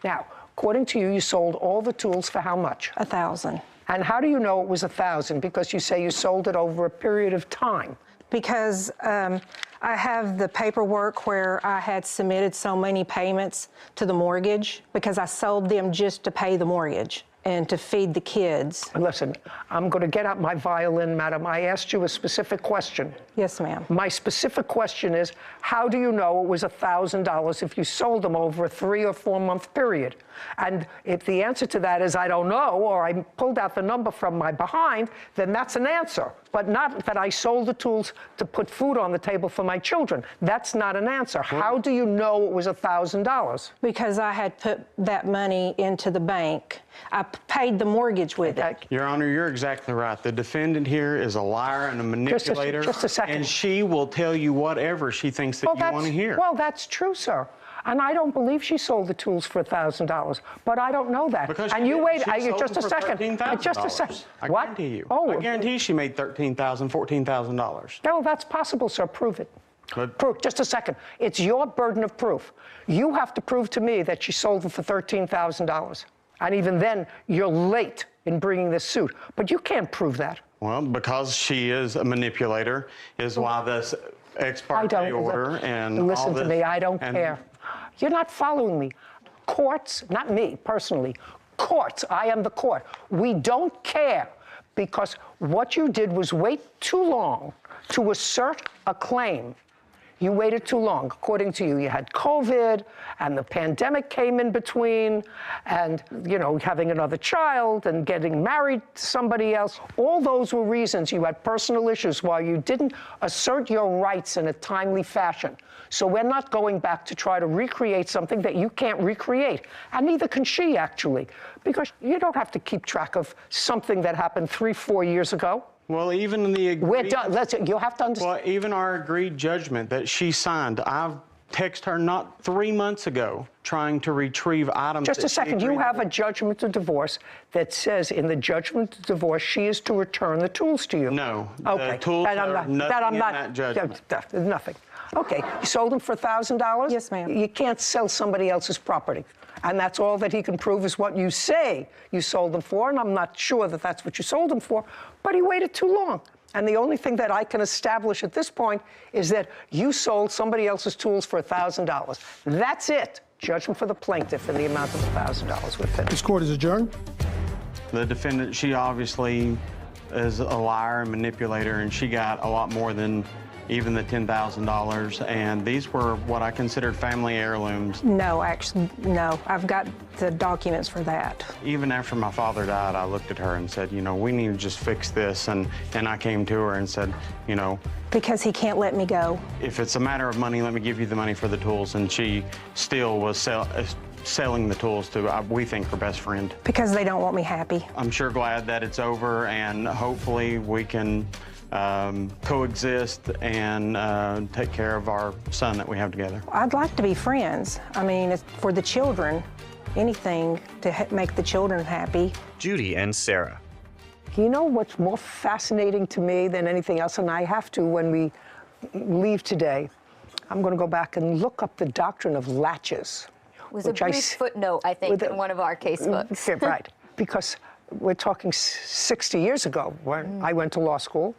Now, according to you, you sold all the tools for how much? $1,000. And how do you know it was $1,000? Because you say you sold it over a period of time. Because I have the paperwork where I had submitted so many payments to the mortgage because I sold them just to pay the mortgage and to feed the kids. Listen, I'm going to get out my violin, madam. I asked you a specific question. Yes, ma'am. My specific question is, how do you know it was $1,000 if you sold them over a 3 or 4 month period? And if the answer to that is I don't know, or I pulled out the number from my behind, then that's an answer. But not that I sold the tools to put food on the table for my children. That's not an answer. How do you know it was $1,000? Because I had put that money into the bank. I paid the mortgage with it. Your Honor, you're exactly right. The defendant here is a liar and a manipulator. Just a second. And she will tell you whatever she thinks that you want to hear. Well, that's true, sir. And I don't believe she sold the tools for $1,000, but I don't know that. Because and you wait, just a second. Just a second. I What? guarantee you. Oh, I guarantee she made $13,000, $14,000. No, that's possible, sir. Prove it. Proof. Just a second. It's your burden of proof. You have to prove to me that she sold them for $13,000. And even then, you're late in bringing this suit. But you can't prove that. Well, because she is a manipulator is why this ex parte order and listen all this, to me, I don't care. You're not following me. Courts, not me personally, courts, I am the court. We don't care because what you did was wait too long to assert a claim. You waited too long. According to you, you had COVID and the pandemic came in between and, you know, having another child and getting married to somebody else. All those were reasons you had personal issues while you didn't assert your rights in a timely fashion. So we're not going back to try to recreate something that you can't recreate. And neither can she, actually, because you don't have to keep track of something that happened 3, 4 years ago. Well, even in the agreed... We're done. You have to understand. Well, even our agreed judgment that she signed, I've texted her not 3 months ago trying to retrieve items... Just a second. You have a judgment of divorce that says in the judgment of divorce she is to return the tools to you. No. Okay. The tools are nothing in that judgment. Nothing. Okay. You sold them for $1,000? Yes, ma'am. You can't sell somebody else's property. And that's all that he can prove is what you say you sold them for, and I'm not sure that that's what you sold them for, but he waited too long. And the only thing that I can establish at this point is that you sold somebody else's tools for $1,000. That's it. Judgment for the plaintiff in the amount of $1,000. We're finished. This court is adjourned. The defendant, she obviously is a liar and manipulator, and she got a lot more than even the $10,000, and these were what I considered family heirlooms. No, actually, no. I've got the documents for that. Even after my father died, I looked at her and said, you know, we need to just fix this, and I came to her and said, you know... Because he can't let me go. If it's a matter of money, let me give you the money for the tools, and she still was selling the tools to, we think, her best friend. Because they don't want me happy. I'm sure glad that it's over, and hopefully we can coexist and take care of our son that we have together. I'd like to be friends. I mean, it's for the children, anything to make the children happy. Judy and Sarah. You know what's more fascinating to me than anything else, and I have to when we leave today, I'm going to go back and look up the doctrine of latches. It was a brief footnote, I think, in one of our case books. Yeah, right, because we're talking 60 years ago when I went to law school,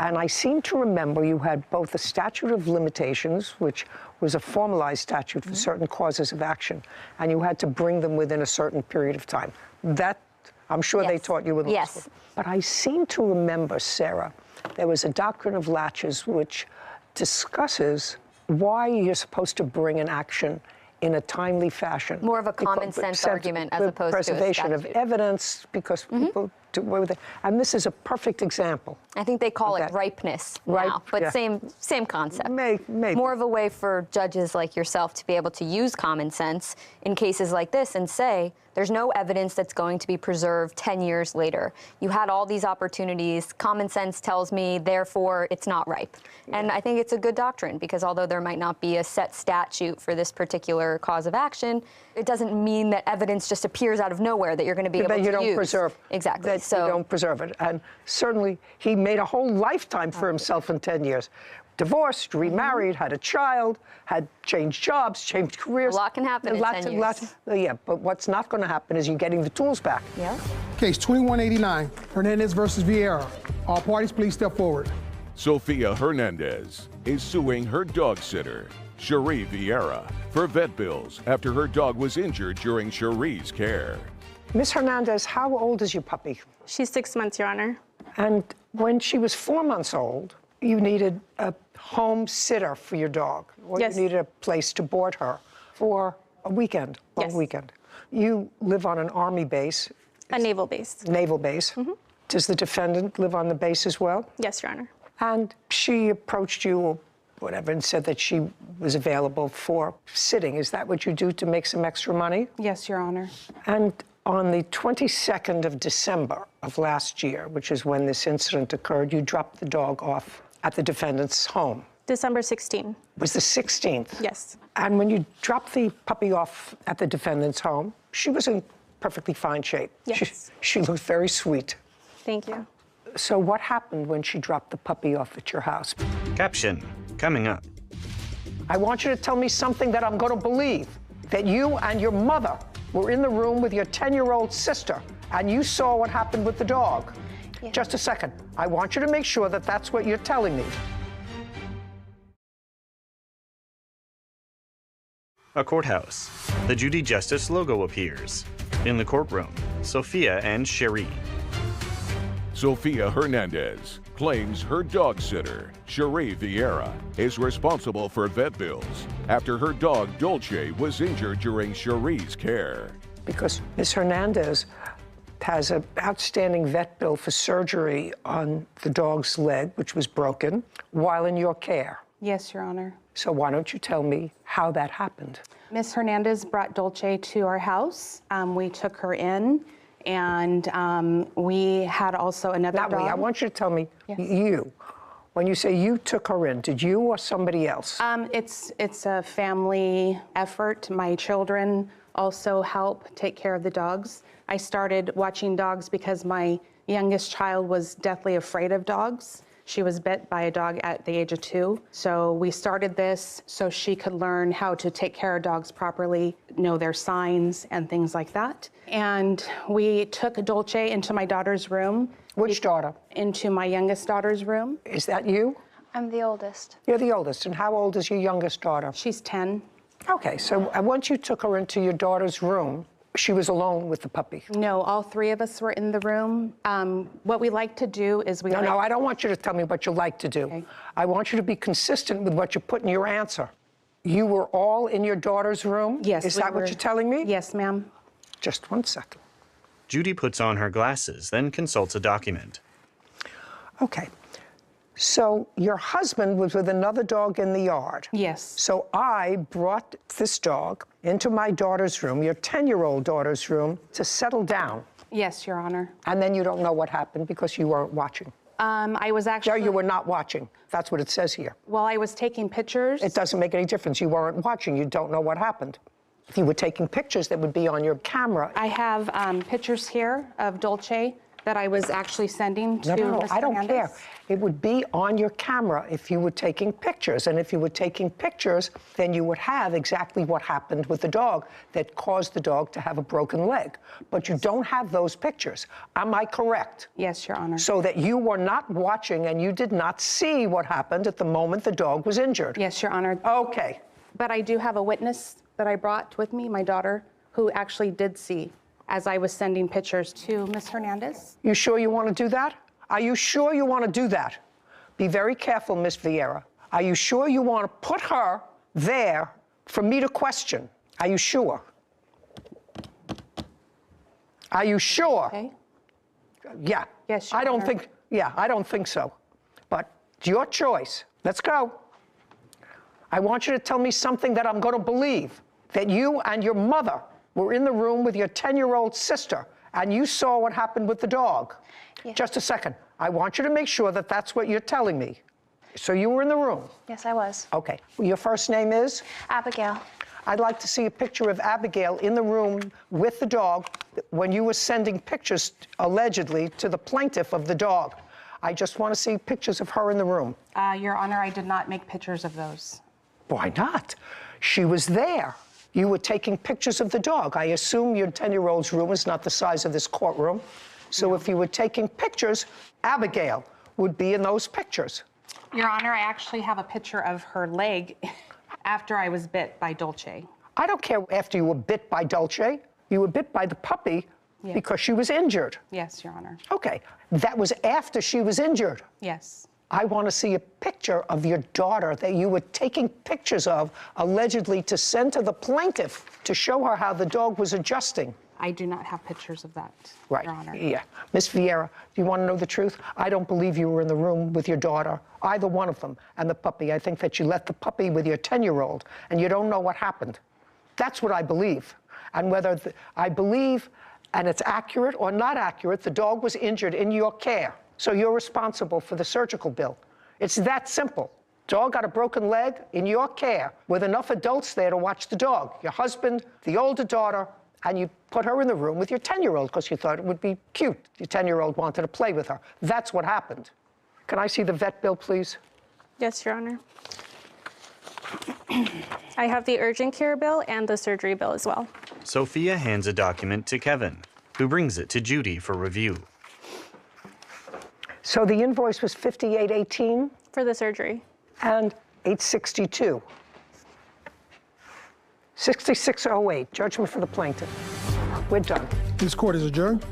and I seem to remember you had both a statute of limitations, which was a formalized statute for certain causes of action, and you had to bring them within a certain period of time. That, I'm sure they taught you in law school. But I seem to remember, Sarah, there was a doctrine of latches which discusses why you're supposed to bring an action in a timely fashion. More of a common sense argument as opposed to a preservation of evidence, because people do away with it. And this is a perfect example. I think they call it ripeness now, but same concept. Maybe. More of a way for judges like yourself to be able to use common sense in cases like this and say, there's no evidence that's going to be preserved 10 years later. You had all these opportunities. Common sense tells me, therefore, it's not ripe. And I think it's a good doctrine because although there might not be a set statute for this particular cause of action, it doesn't mean that evidence just appears out of nowhere that you're going to be able to use. That you don't preserve. Exactly. That you don't preserve it. And certainly, he made a whole lifetime for himself in 10 years. Divorced, remarried, had a child, had changed jobs, changed careers. A lot can happen in 10 years. Yeah, but what's not going to happen is you getting the tools back. Yeah. Case 2189, Hernandez versus Vieira. All parties, please step forward. Sofia Hernandez is suing her dog sitter, Cherie Vieira, for vet bills after her dog was injured during Cherie's care. Miss Hernandez, how old is your puppy? She's 6 months, Your Honor. And when she was 4 months old, you needed a home sitter for your dog. Or Yes. You needed a place to board her for a weekend, long weekend. You live on an Army base. A naval base. Naval base. Does the defendant live on the base as well? Yes, Your Honor. And she approached you or whatever and said that she was available for sitting. Is that what you do to make some extra money? Yes, Your Honor. And on the 22nd of December of last year, which is when this incident occurred, you dropped the dog off at the defendant's home. December 16. It was the 16th? Yes. And when you dropped the puppy off at the defendant's home, she was in perfectly fine shape. Yes. She looked very sweet. Thank you. So what happened when she dropped the puppy off at your house? Caption, coming up. I want you to tell me something that I'm going to believe, that you and your mother were in the room with your 10-year-old sister, and you saw what happened with the dog. Yeah. Just a second. I want you to make sure that that's what you're telling me. A courthouse. The Judy Justice logo appears. In the courtroom, Sofia and Cherie. Sofia Hernandez claims her dog sitter, Cherie Vieira, is responsible for vet bills after her dog Dolce was injured during Cherie's care. Because Ms. Hernandez has an outstanding vet bill for surgery on the dog's leg, which was broken, while in your care. Yes, Your Honor. So why don't you tell me how that happened? Miss Hernandez brought Dolce to our house. We took her in, and we had also another dog. I want you to tell me, you. When you say you took her in, did you or somebody else? It's a family effort. My children also help take care of the dogs. I started watching dogs because my youngest child was deathly afraid of dogs. She was bit by a dog at the age of 2. So we started this so she could learn how to take care of dogs properly, know their signs and things like that. And we took Dolce into my daughter's room. Which daughter? Into my youngest daughter's room. Is that you? I'm the oldest. You're the oldest. And how old is your youngest daughter? She's 10. Okay, so once you took her into your daughter's room, she was alone with the puppy? No, all 3 of us were in the room. What we like to do is we No, I don't want you to tell me what you like to do. Okay. I want you to be consistent with what you put in your answer. You were all in your daughter's room? Yes. Is that what you're telling me? Yes, ma'am. Just 1 second. Judy puts on her glasses, then consults a document. Okay. So your husband was with another dog in the yard? Yes. So I brought this dog into my daughter's room, your 10-year-old daughter's room, to settle down. Yes, Your Honor. And then you don't know what happened because you weren't watching. I was actually... No, you were not watching. That's what it says here. Well, I was taking pictures. It doesn't make any difference. You weren't watching. You don't know what happened. If you were taking pictures, that would be on your camera. I have pictures here of Dolce that I was actually sending to No, Mr. I don't Hernandez. care. It would be on your camera if you were taking pictures. And if you were taking pictures, then you would have exactly what happened with the dog that caused the dog to have a broken leg. But you don't have those pictures. Am I correct? Yes, Your Honor. So that you were not watching and you did not see what happened at the moment the dog was injured? Yes, Your Honor. Okay. But I do have a witness that I brought with me, my daughter, who actually did see as I was sending pictures to Ms. Hernandez. You sure you want to do that? Are you sure you want to do that? Be very careful, Miss Vieira. Are you sure you want to put her there for me to question? Are you sure? Are you sure? Okay. Yeah. Yes, Your I don't Honor. think, yeah, I don't think so. But it's your choice. Let's go. I want you to tell me something that I'm going to believe, that you and your mother were in the room with your 10-year-old sister and you saw what happened with the dog. Yes. Just a second. I want you to make sure that that's what you're telling me. So you were in the room? Yes, I was. Okay. Your first name is? Abigail. I'd like to see a picture of Abigail in the room with the dog when you were sending pictures, allegedly, to the plaintiff of the dog. I just want to see pictures of her in the room. Your Honor, I did not make pictures of those. Why not? She was there. You were taking pictures of the dog. I assume your 10-year-old's room is not the size of this courtroom. So if you were taking pictures, Abigail would be in those pictures. Your Honor, I actually have a picture of her leg after I was bit by Dolce. I don't care after you were bit by Dolce. You were bit by the puppy because she was injured. Yes, Your Honor. Okay. That was after she was injured. Yes. I want to see a picture of your daughter that you were taking pictures of, allegedly to send to the plaintiff to show her how the dog was adjusting. I do not have pictures of that, Right. Your Honor. Yeah. Miss Vieira, do you want to know the truth? I don't believe you were in the room with your daughter, either one of them, and the puppy. I think that you left the puppy with your 10-year-old, and you don't know what happened. That's what I believe. And whether I believe, and it's accurate or not accurate, the dog was injured in your care. So you're responsible for the surgical bill. It's that simple. Dog got a broken leg in your care with enough adults there to watch the dog, your husband, the older daughter, and you put her in the room with your 10-year-old because you thought it would be cute. Your 10-year-old wanted to play with her. That's what happened. Can I see the vet bill, please? Yes, Your Honor. I have the urgent care bill and the surgery bill as well. Sophia hands a document to Kevin, who brings it to Judy for review. So the invoice was $58.18? For the surgery. And $862. $66.08, judgment for the plaintiff. We're done. This court is adjourned.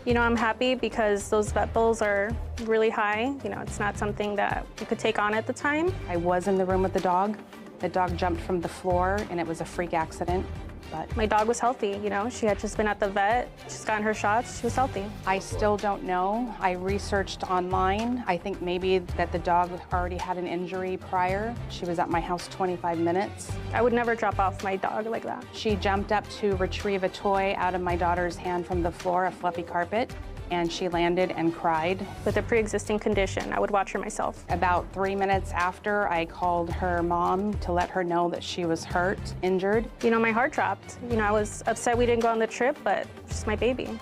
You know, I'm happy because those vet bills are really high. You know, it's not something that you could take on at the time. I was in the room with the dog. The dog jumped from the floor, and it was a freak accident. But my dog was healthy, you know. She had just been at the vet. She's gotten her shots. She was healthy. I still don't know. I researched online. I think maybe that the dog already had an injury prior. She was at my house 25 minutes. I would never drop off my dog like that. She jumped up to retrieve a toy out of my daughter's hand from the floor, a fluffy carpet, and she landed and cried. With a pre-existing condition, I would watch her myself. About 3 minutes after, I called her mom to let her know that she was hurt, injured. You know, my heart dropped. You know, I was upset we didn't go on the trip, but she's my baby.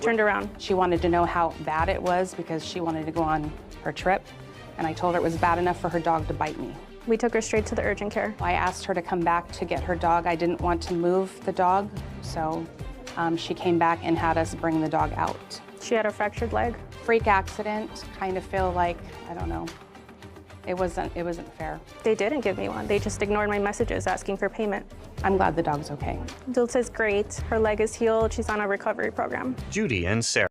Turned around. She wanted to know how bad it was because she wanted to go on her trip, and I told her it was bad enough for her dog to bite me. We took her straight to the urgent care. I asked her to come back to get her dog. I didn't want to move the dog, so she came back and had us bring the dog out. She had a fractured leg. Freak accident, kind of feel like, I don't know, it wasn't fair. They didn't give me one. They just ignored my messages asking for payment. I'm glad the dog's okay. Dulce's great. Her leg is healed. She's on a recovery program. Judy and Sarah.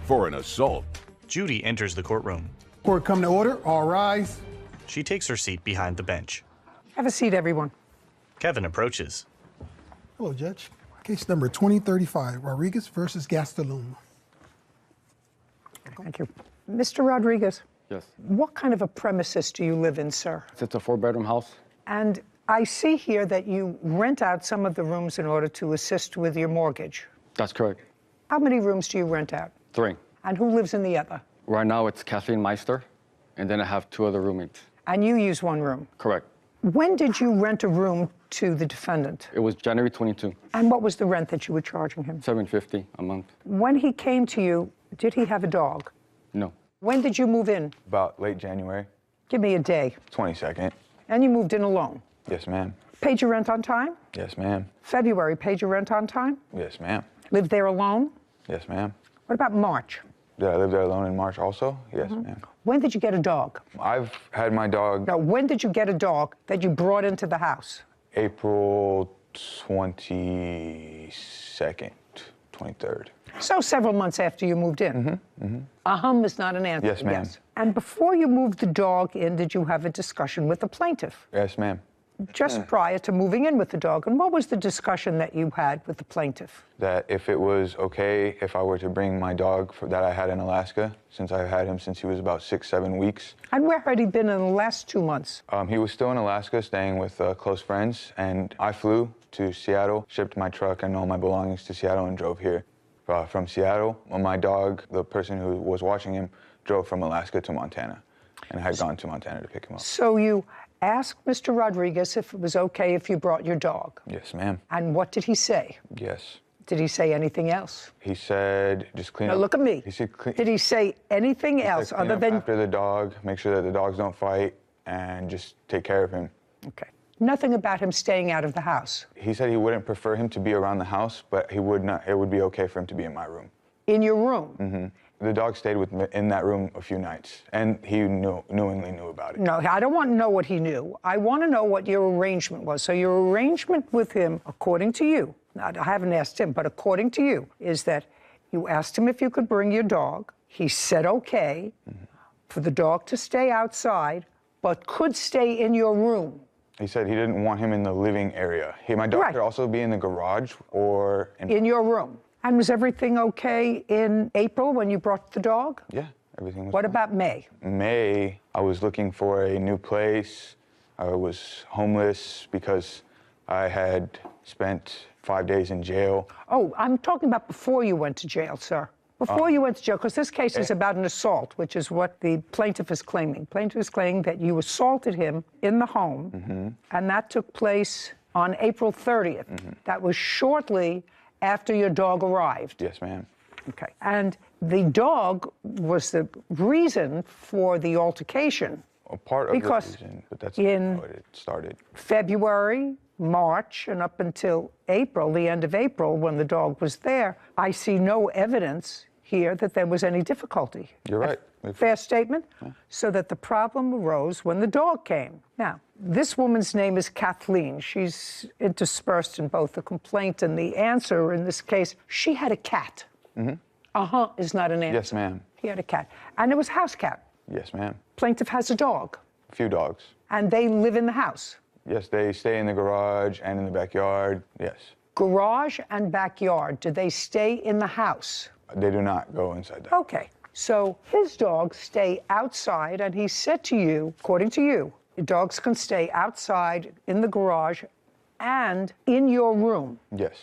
for an assault. Judy enters the courtroom. Court come to order. All rise. She takes her seat behind the bench. Have a seat, everyone. Kevin approaches. Hello, Judge. Case number 2035, Rodriguez versus Gastelum. Thank you. Mr. Rodriguez, Yes. what kind of a premises do you live in, sir? It's a 4-bedroom house. And I see here that you rent out some of the rooms in order to assist with your mortgage. That's correct. How many rooms do you rent out? 3. And who lives in the other? Right now it's Kathleen Meister, and then I have 2 other roommates. And you use one room? Correct. When did you rent a room to the defendant? It was January 22. And what was the rent that you were charging him? $750 a month. When he came to you, did he have a dog? No. When did you move in? About late January. Give me a day. 22nd. And you moved in alone? Yes, ma'am. Paid your rent on time? Yes, ma'am. February, paid your rent on time? Yes, ma'am. Lived there alone? Yes, ma'am. What about March? Did I live there alone in March also? Yes, ma'am. When did you get a dog? I've had my dog No, when did you get a dog that you brought into the house? April 22nd, 23rd. So several months after you moved in? Is not an answer. Yes, ma'am. And before you moved the dog in, did you have a discussion with the plaintiff? Yes, ma'am. Just prior to moving in with the dog. And what was the discussion that you had with the plaintiff? That if it was okay if I were to bring my dog that I had in Alaska, since I've had him since he was about 6-7 weeks. And where had he been in the last 2 months? He was still in Alaska staying with close friends, and I flew to Seattle, shipped my truck and all my belongings to Seattle and drove here. From Seattle, my dog, the person who was watching him, drove from Alaska to Montana, and I had gone to Montana to pick him up. So you asked Mr. Rodriguez if it was okay if you brought your dog. Yes, ma'am. And what did he say? Yes. Did he say anything else? He said, just clean Now up. look at me. He said, Did he say anything else clean other up than... after the dog, make sure that the dogs don't fight, and just take care of him. Okay. Nothing about him staying out of the house? He said he wouldn't prefer him to be around the house, but he would not. It would be okay for him to be in my room. In your room? Mm-hmm. The dog stayed with me in that room a few nights, and he knowingly knew about it. No, I don't want to know what he knew. I want to know what your arrangement was. So your arrangement with him, according to you, now, I haven't asked him, but according to you, is that you asked him if you could bring your dog. He said okay for the dog to stay outside, but could stay in your room. He said he didn't want him in the living area. My dog could also be in the garage or in your room. And was everything okay in April when you brought the dog? Yeah, everything was What fine. about May? May, I was looking for a new place. I was homeless because I had spent 5 days in jail. Oh, I'm talking about before you went to jail, sir. Before you went to jail, because this case is about an assault, which is what the plaintiff is claiming. Plaintiff is claiming that you assaulted him in the home, and that took place on April 30th. That was shortly after your dog arrived. Yes, ma'am. Okay. And the dog was the reason for the altercation. A part of because the reason, but that's in how it started. February, March, and up until April, the end of April, when the dog was there, I see no evidence here that there was any difficulty. You're right. Fair statement? Yeah. So that the problem arose when the dog came. Now, this woman's name is Kathleen. She's interspersed in both the complaint and the answer in this case. She had a cat. Is not an answer. Yes, ma'am. He had a cat. And it was a house cat. Yes, ma'am. Plaintiff has a dog. A few dogs. And they live in the house. Yes, they stay in the garage and in the backyard, yes. Garage and backyard, do they stay in the house? They do not go inside that. Okay, so his dogs stay outside, and he said to you, according to you, the dogs can stay outside in the garage and in your room. Yes.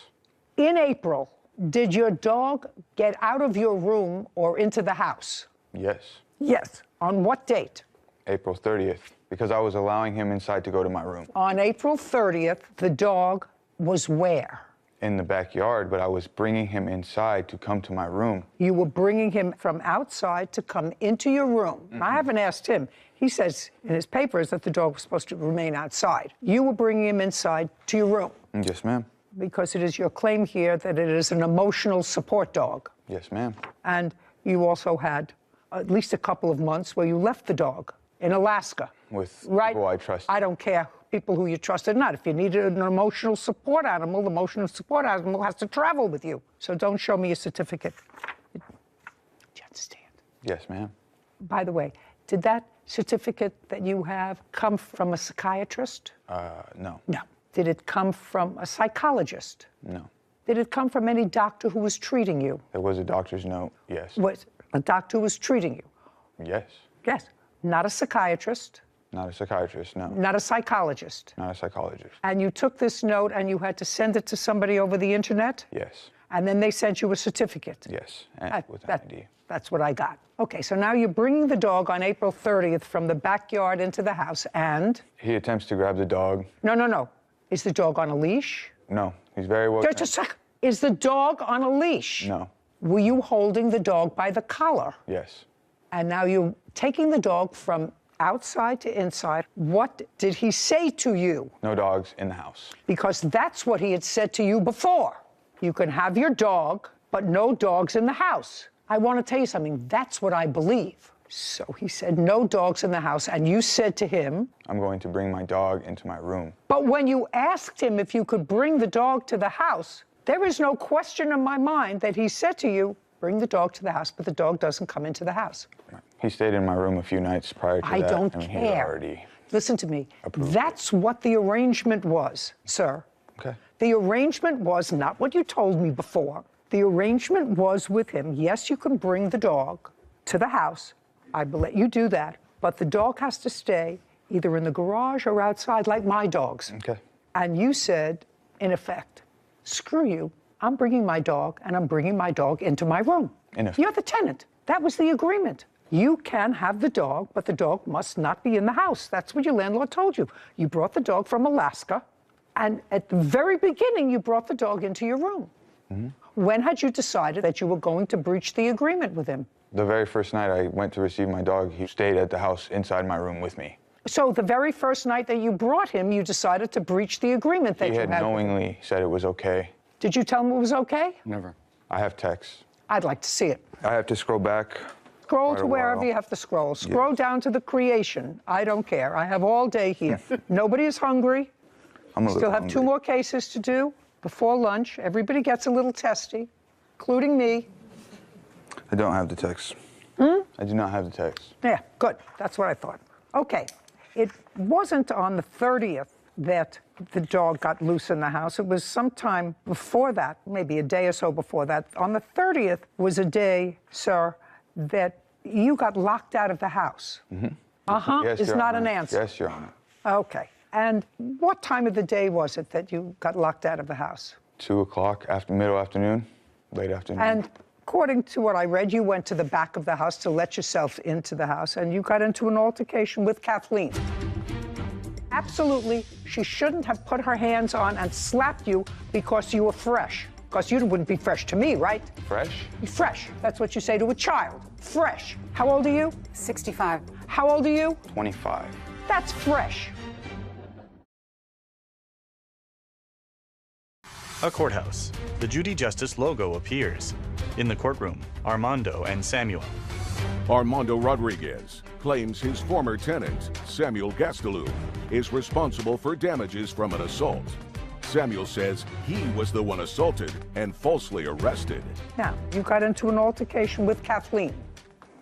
In April, did your dog get out of your room or into the house? Yes. Yes. On what date? April 30th, because I was allowing him inside to go to my room. On April 30th, the dog was where? In the backyard, but I was bringing him inside to come to my room. You were bringing him from outside to come into your room. I haven't asked him. He says in his papers that the dog was supposed to remain outside. You were bringing him inside to your room. Yes, ma'am. Because it is your claim here that it is an emotional support dog. Yes, ma'am. And you also had at least a couple of months where you left the dog in Alaska. With people I trust. I don't care people who you trust or not. If you needed an emotional support animal, the emotional support animal has to travel with you. So don't show me a certificate. stand. Yes, ma'am. By the way, did that certificate that you have come from a psychiatrist? No. No. Did it come from a psychologist? No. Did it come from any doctor who was treating you? There was a doctor's note, yes. Was a doctor who was treating you? Yes. Yes. Not a psychiatrist? Not a psychiatrist, no. Not a psychologist? Not a psychologist. And you took this note and you had to send it to somebody over the internet? Yes. And then they sent you a certificate? Yes, and with an ID. That's what I got. Okay, so now you're bringing the dog on April 30th from the backyard into the house, and? He attempts to grab the dog. No. Is the dog on a leash? No, he's very well. Just a sec. Is the dog on a leash? No. Were you holding the dog by the collar? Yes. And now you're taking the dog from outside to inside. What did he say to you? No dogs in the house. Because that's what he had said to you before. You can have your dog, but no dogs in the house. I want to tell you something. That's what I believe. So he said, no dogs in the house. And you said to him, I'm going to bring my dog into my room. But when you asked him if you could bring the dog to the house, there is no question in my mind that he said to you, bring the dog to the house, but the dog doesn't come into the house. He stayed in my room a few nights prior to that. I don't and he care. already Listen to me. approved That's what the arrangement was, sir. Okay. The arrangement was not what you told me before. The arrangement was with him. Yes, you can bring the dog to the house. I will let you do that. But the dog has to stay either in the garage or outside like my dogs. Okay. And you said, in effect, screw you. I'm bringing my dog, and I'm bringing my dog into my room. In effect. You're the tenant. That was the agreement. You can have the dog, but the dog must not be in the house. That's what your landlord told you. You brought the dog from Alaska, and at the very beginning, you brought the dog into your room. Mm-hmm. When had you decided that you were going to breach the agreement with him? The very first night I went to receive my dog, he stayed at the house inside my room with me. So the very first night that you brought him, you decided to breach the agreement that He you had had. knowingly said it was okay. Did you tell him it was okay? Never. I have texts. I'd like to see it. I have to scroll back. Scroll quite to a wherever while. you have to scroll. Scroll down to the creation. I don't care. I have all day here. Nobody is hungry. I'm a Still little have hungry. 2 more cases to do before lunch. Everybody gets a little testy, including me. I don't have the text. I do not have the text. Yeah, good. That's what I thought. Okay. It wasn't on the 30th that the dog got loose in the house. It was sometime before that, maybe a day or so before that. On the 30th was a day, sir, that you got locked out of the house. Mm-hmm. Yes, is Your not Honor. an answer. Yes, Your Honor. Okay. And what time of the day was it that you got locked out of the house? 2 o'clock, middle afternoon, late afternoon. And according to what I read, you went to the back of the house to let yourself into the house, and you got into an altercation with Kathleen. Absolutely, she shouldn't have put her hands on and slapped you because you were fresh. Because you wouldn't be fresh to me, right? Fresh? Fresh. That's what you say to a child. Fresh. How old are you? 65. How old are you? 25. That's fresh. A courthouse. The Judy Justice logo appears. In the courtroom, Armando and Samuel. Armando Rodriguez claims his former tenant, Samuel Gastelum, is responsible for damages from an assault. Samuel says he was the one assaulted and falsely arrested. Now, you got into an altercation with Kathleen.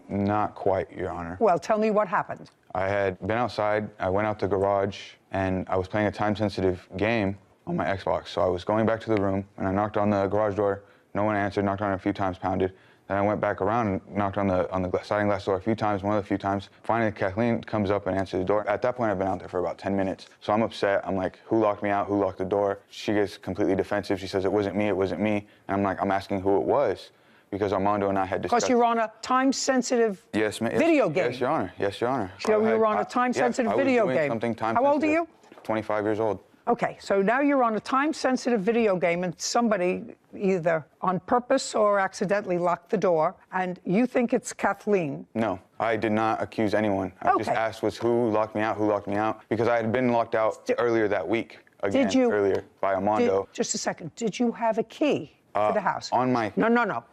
Not quite, Your Honor. Well, tell me what happened. I had been outside, I went out the garage, and I was playing a time-sensitive game on my Xbox. So I was going back to the room, and I knocked on the garage door. No one answered, knocked on it a few times, pounded. Then I went back around and knocked on the sliding glass door a few times, one of the few times. Finally, Kathleen comes up and answers the door. At that point, I've been out there for about 10 minutes. So I'm upset. I'm like, who locked me out? Who locked the door? She gets completely defensive. She says, it wasn't me, it wasn't me. And I'm like, I'm asking who it was, because Armando and I had discussed. Because you're on a time-sensitive video game. Yes, Your Honor. Yes, Your Honor. So you were on a time-sensitive video game. Something How old are you? 25 years old. Okay, so now you're on a time-sensitive video game and somebody either on purpose or accidentally locked the door, and you think it's Kathleen. No, I did not accuse anyone. I just asked was who locked me out, because I had been locked out earlier that week, again, earlier by Armando. Just a second, did you have a key to the house? On my... No.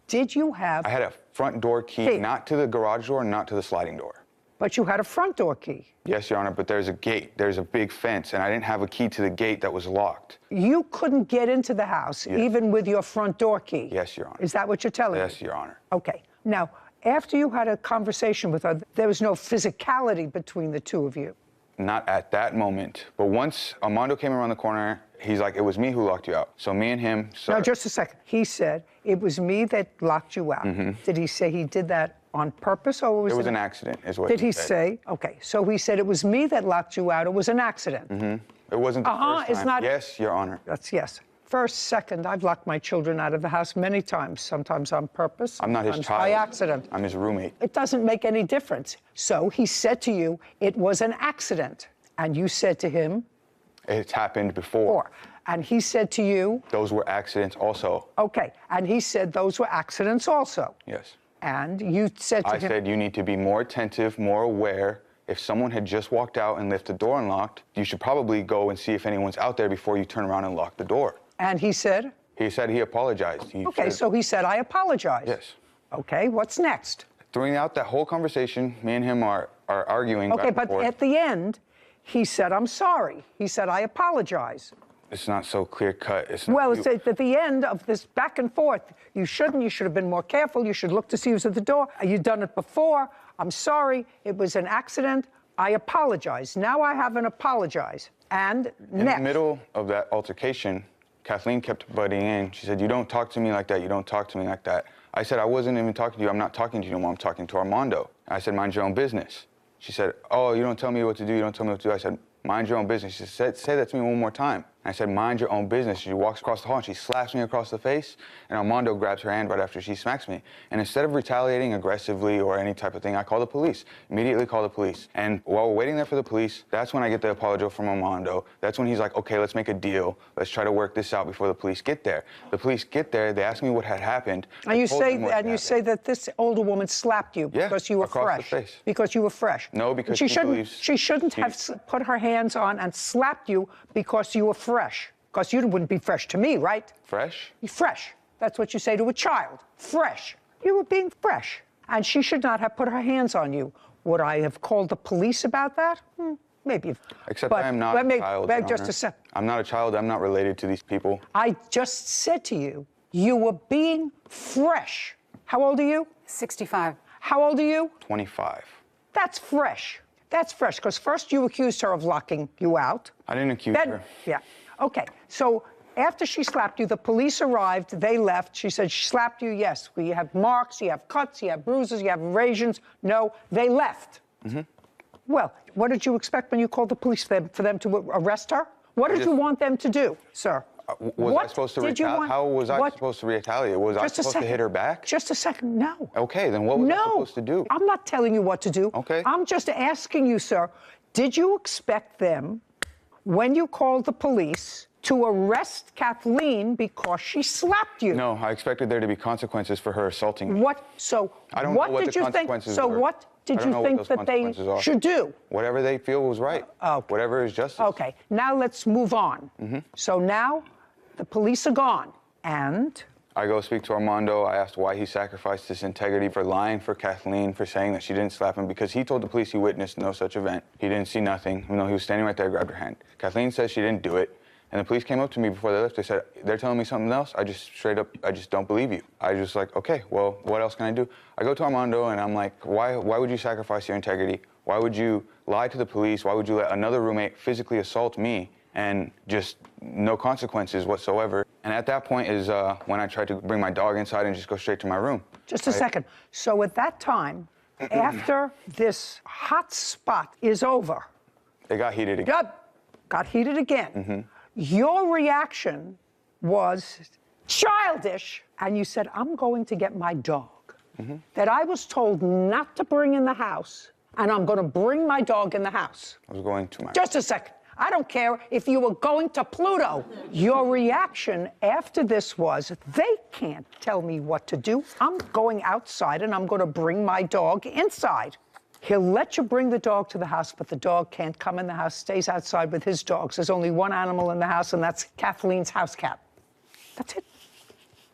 Did you have... I had a front door key, not to the garage door, not to the sliding door. But you had a front door key. Yes, Your Honor, but there's a gate. There's a big fence, and I didn't have a key to the gate that was locked. You couldn't get into the house, even with your front door key. Yes, Your Honor. Is that what you're telling me? Yes, Your Honor. Okay. Now, after you had a conversation with her, there was no physicality between the two of you. Not at that moment, but once Armando came around the corner, he's like, it was me who locked you out. So me and him No, just a second. He said, it was me that locked you out. Did he say he did that on purpose, or was it was an accident, is what did he said. say? Okay, so he said it was me that locked you out. It was an accident. It wasn't the first time. It's not. Yes, Your Honor. That's yes. First, second, I've locked my children out of the house many times, sometimes on purpose, I'm not his sometimes child. by accident. I'm his roommate. It doesn't make any difference. So he said to you, it was an accident. And you said to him, It's happened before. And he said to you, those were accidents also. Okay. And he said those were accidents also. Yes. And you said to him, I said you need to be more attentive, more aware. If someone had just walked out and left the door unlocked, you should probably go and see if anyone's out there before you turn around and lock the door. And he said? He said he apologized. Okay, so he said, I apologize. Yes. Okay, what's next? Throughout that whole conversation, me and him are arguing Okay, back and but forth. at the end, he said, I'm sorry. He said, I apologize. It's not so clear-cut. It's not Well, it's at the end of this back and forth. You should have been more careful. You should look to see who's at the door. You've done it before. I'm sorry. It was an accident. I apologize. Now I haven't apologized. And in next. the middle of that altercation, Kathleen kept butting in. She said, you don't talk to me like that. You don't talk to me like that. I said, I wasn't even talking to you. I'm not talking to you anymore. I'm talking to Armando. I said, mind your own business. She said, oh, you don't tell me what to do. You don't tell me what to do. I said, mind your own business. She said, say that to me one more time. I said, mind your own business. She walks across the hall and she slaps me across the face, and Armando grabs her hand right after she smacks me. And instead of retaliating aggressively or any type of thing, I call the police. Immediately call the police. And while we're waiting there for the police, that's when I get the apology from Armando. That's when he's like, okay, let's make a deal. Let's try to work this out before the police get there. The police get there, they ask me what had happened. And you say that this older woman slapped you because you were across fresh. the face. Because you were fresh. No, because she believes shouldn't have put her hands on and slapped you because you were fresh. Because you wouldn't be fresh to me, right? Fresh? Fresh. That's what you say to a child. Fresh. You were being fresh. And she should not have put her hands on you. Would I have called the police about that? Maybe. Except I am not a child, Your Just Honor. a second. I'm not a child. I'm not related to these people. I just said to you, you were being fresh. How old are you? 65. How old are you? 25. That's fresh. That's fresh, because first you accused her of locking you out. I didn't accuse her. Yeah. Okay. So after she slapped you, the police arrived. They left. She said, she slapped you. Yes. You have marks. You have cuts. You have bruises. You have abrasions. No. They left. Well, what did you expect when you called the police for them to arrest her? What did you want them to do, sir? Was I supposed to retaliate? How was I supposed to retaliate? Was I supposed to hit her back? Just a second. No. Okay, then what was I supposed to do? I'm not telling you what to do. Okay. I'm just asking you, sir, did you expect them, when you called the police, to arrest Kathleen because she slapped you? No, I expected there to be consequences for her assaulting me. What? So I don't what know what did the you think? consequences So were. what did I don't you know what think those that they consequences are. should do? Whatever they feel was right. Whatever is justice. Okay. Now let's move on. So now the police are gone, and I go speak to Armando. I asked why he sacrificed his integrity for lying for Kathleen, for saying that she didn't slap him, because he told the police he witnessed no such event. He didn't see nothing, even though he was standing right there, grabbed her hand. Kathleen says she didn't do it, and the police came up to me before they left. They said, they're telling me something else. I just straight up, I just don't believe you. I just like, okay, well, what else can I do? I go to Armando, and I'm like, why would you sacrifice your integrity? Why would you lie to the police? Why would you let another roommate physically assault me and just no consequences whatsoever? And at that point is when I tried to bring my dog inside and just go straight to my room. Just a second. So at that time, after this hot spot is over, it got heated again. Got heated again. Your reaction was childish, and you said, I'm going to get my dog that I was told not to bring in the house, and I'm going to bring my dog in the house. I was going to my... Just a second. I don't care if you were going to Pluto. Your reaction after this was, they can't tell me what to do. I'm going outside and I'm going to bring my dog inside. He'll let you bring the dog to the house, but the dog can't come in the house, stays outside with his dogs. There's only one animal in the house, and that's Kathleen's house cat. That's it.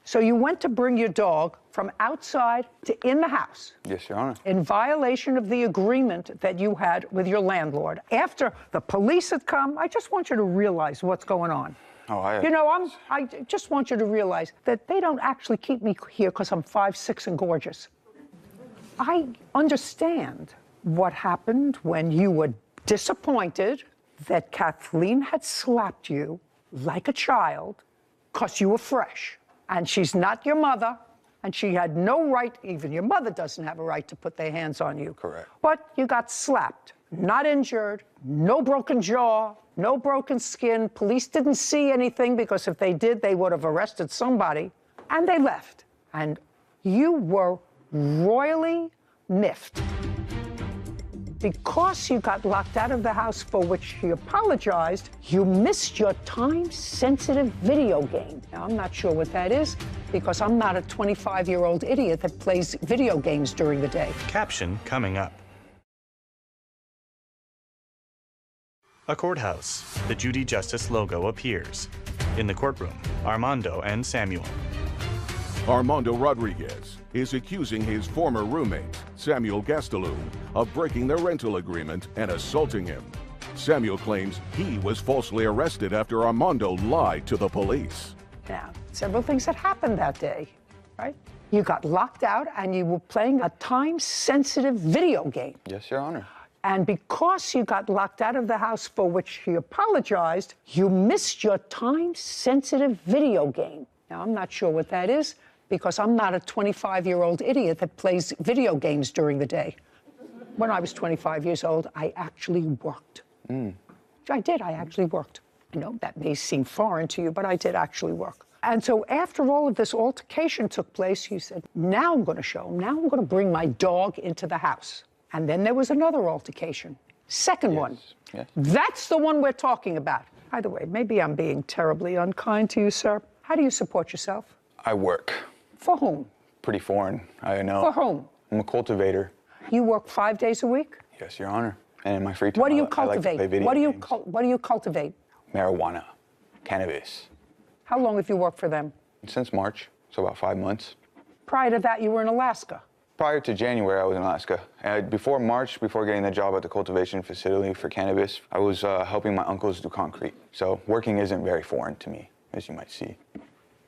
So you went to bring your dog from outside to in the house. Yes, Your Honor. In violation of the agreement that you had with your landlord. After the police had come, I just want you to realize what's going on. Oh, You know, I just want you to realize that they don't actually keep me here because I'm 5'6" and gorgeous. I understand what happened when you were disappointed that Kathleen had slapped you like a child because you were fresh. And she's not your mother, and she had no right, even your mother doesn't have a right to put their hands on you. Correct. But you got slapped, not injured, no broken jaw, no broken skin. Police didn't see anything because if they did, they would have arrested somebody. And they left. And you were royally miffed. Because you got locked out of the house for which she apologized, you missed your time-sensitive video game. Now, I'm not sure what that is, because I'm not a 25-year-old idiot that plays video games during the day. Caption coming up. A courthouse. The Judy Justice logo appears. In the courtroom, Armando and Samuel. Armando Rodriguez is accusing his former roommate, Samuel Gastelum, of breaking their rental agreement and assaulting him. Samuel claims he was falsely arrested after Armando lied to the police. Now, several things that happened that day, right? You got locked out and you were playing a time-sensitive video game. Yes, Your Honor. And because you got locked out of the house for which she apologized, you missed your time-sensitive video game. Now, I'm not sure what that is, because I'm not a 25-year-old idiot that plays video games during the day. When I was 25 years old, I actually worked. I did, I actually worked. I know that may seem foreign to you, but I did actually work. And so after all of this altercation took place, you said, now I'm gonna show him, now I'm gonna bring my dog into the house. And then there was another altercation. Second one. Yes. That's the one we're talking about. By the way, maybe I'm being terribly unkind to you, sir. How do you support yourself? I work. For whom? Pretty foreign, I know. For whom? I'm a cultivator. You work 5 days a week? Yes, Your Honor. And in my free time, What do you I like to cultivate? play video What do you games. cultivate? Marijuana, cannabis. How long have you worked for them? Since March, so about 5 months. Prior to that, you were in Alaska. Prior to January, I was in Alaska. Before March, before getting the job at the cultivation facility for cannabis, I was helping my uncles do concrete. So working isn't very foreign to me, as you might see.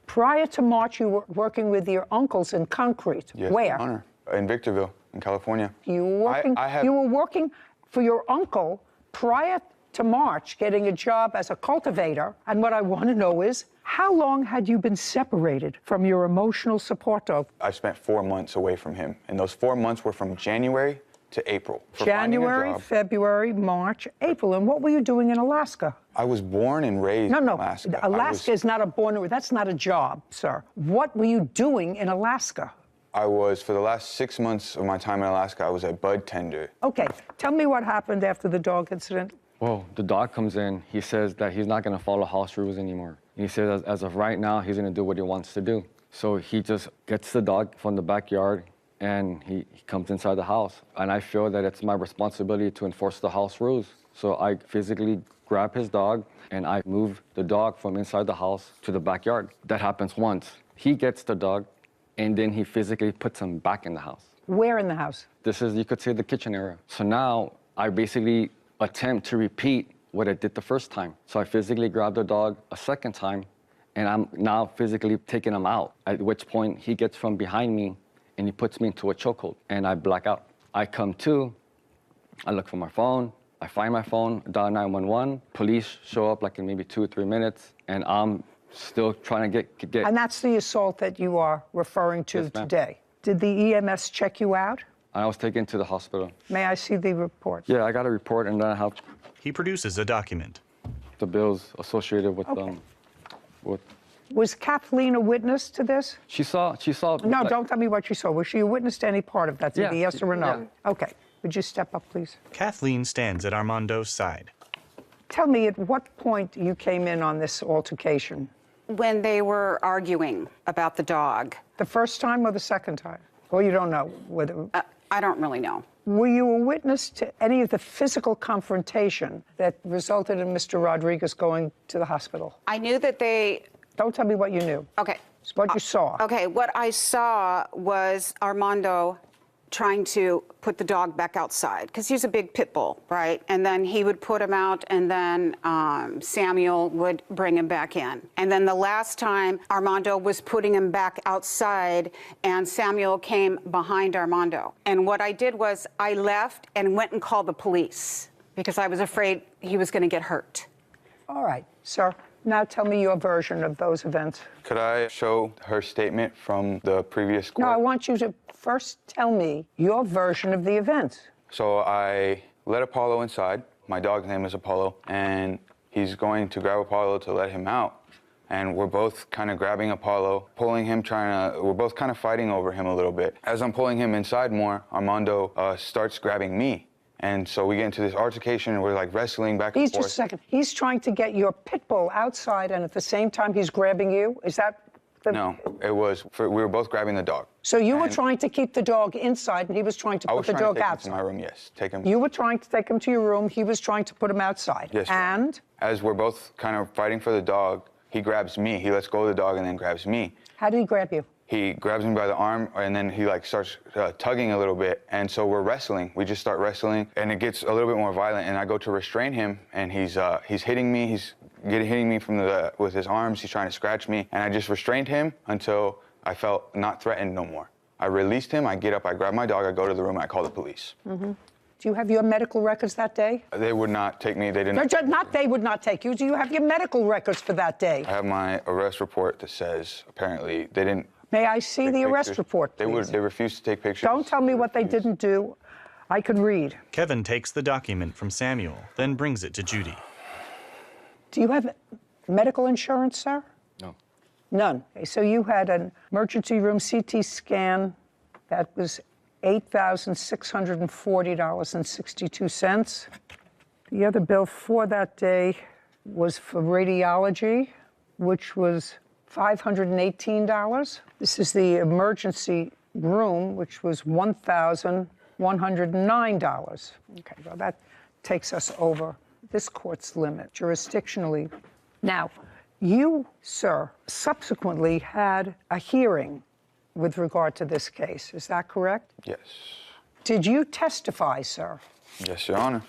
Prior to March, you were working with your uncles in concrete. Yes, Where? Your Honor. In Victorville, in California. You were working, you were working for your uncle prior to March, getting a job as a cultivator. And what I want to know is, how long had you been separated from your emotional support dog? I spent 4 months away from him, and those 4 months were from January to April. For finding a January, job. February, March, April. And what were you doing in Alaska? I was born and raised in Alaska. Alaska is not a that's not a job, sir. What were you doing in Alaska? I was, for the last 6 months of my time in Alaska, I was a bud tender. Okay, tell me what happened after the dog incident. Well, the dog comes in. He says that he's not going to follow house rules anymore. And he says as of right now, he's going to do what he wants to do. So he just gets the dog from the backyard and he comes inside the house. And I feel that it's my responsibility to enforce the house rules. So I physically grab his dog and I move the dog from inside the house to the backyard. That happens once. He gets the dog and then he physically puts him back in the house. Where in the house? This is, you could say, the kitchen area. So now I basically attempt to repeat what I did the first time. So I physically grab the dog a second time and I'm now physically taking him out, at which point he gets from behind me and he puts me into a chokehold and I black out. I come to, I look for my phone, I find my phone, dial 911, police show up like in maybe 2 or 3 minutes and I'm still trying to get. And that's the assault that you are referring to today. Did the EMS check you out? I was taken to the hospital. May I see the report? Yeah, I got a report and then I have. He produces a document. The bills associated with Was Kathleen a witness to this? She saw. No, don't tell me what she saw. Was she a witness to any part of that? Yeah, Yes or no? yeah. Okay. Would you step up, please? Kathleen stands at Armando's side. Tell me at what point you came in on this altercation? When they were arguing about the dog. The first time or the second time? Well, you don't know whether... I don't really know. Were you a witness to any of the physical confrontation that resulted in Mr. Rodriguez going to the hospital? I knew that they... Don't tell me what you knew. Okay. It's what you saw. Okay, what I saw was Armando trying to put the dog back outside, because he's a big pit bull, right? And then he would put him out, and then Samuel would bring him back in. And then the last time, Armando was putting him back outside, and Samuel came behind Armando. And what I did was I left and went and called the police, because I was afraid he was going to get hurt. All right, sir. Now tell me your version of those events. Could I show her statement from the previous court? No, I want you to first tell me your version of the events. So I let Apollo inside. My dog's name is Apollo, and he's going to grab Apollo to let him out. And we're both kind of grabbing Apollo, pulling him, we're both kind of fighting over him a little bit. As I'm pulling him inside more, Armando starts grabbing me. And so we get into this altercation, and we're like wrestling back and forth. Just a second. He's trying to get your pit bull outside, and at the same time he's grabbing you? Is that the... No, it was, we were both grabbing the dog. So you were trying to keep the dog inside, and he was trying to put the dog outside? I was trying to take him to my room, yes. Take him. You were trying to take him to your room. He was trying to put him outside. Yes. And? As we're both kind of fighting for the dog, he grabs me. He lets go of the dog and then grabs me. How did he grab you? He grabs me by the arm, and then he like starts tugging a little bit, and so we're wrestling. We just start wrestling, and it gets a little bit more violent. And I go to restrain him, and he's hitting me. He's hitting me from with his arms. He's trying to scratch me, and I just restrained him until I felt not threatened no more. I released him. I get up. I grab my dog. I go to the room. I call the police. Mm-hmm. Do you have your medical records that day? They would not take me. They didn't. Not they would not take you. Do you have your medical records for that day? I have my arrest report that says apparently they didn't. May I see the arrest report, please? They refused to take pictures. Don't tell me what they didn't do. I can read. Kevin takes the document from Samuel, then brings it to Judy. Do you have medical insurance, sir? No. None. Okay, so you had an emergency room CT scan that was $8,640.62. The other bill for that day was for radiology, which was $518. This is the emergency room, which was $1,109. Okay, well, that takes us over this court's limit jurisdictionally. Now, you, sir, subsequently had a hearing with regard to this case. Is that correct? Yes. Did you testify, sir? Yes, Your Honor.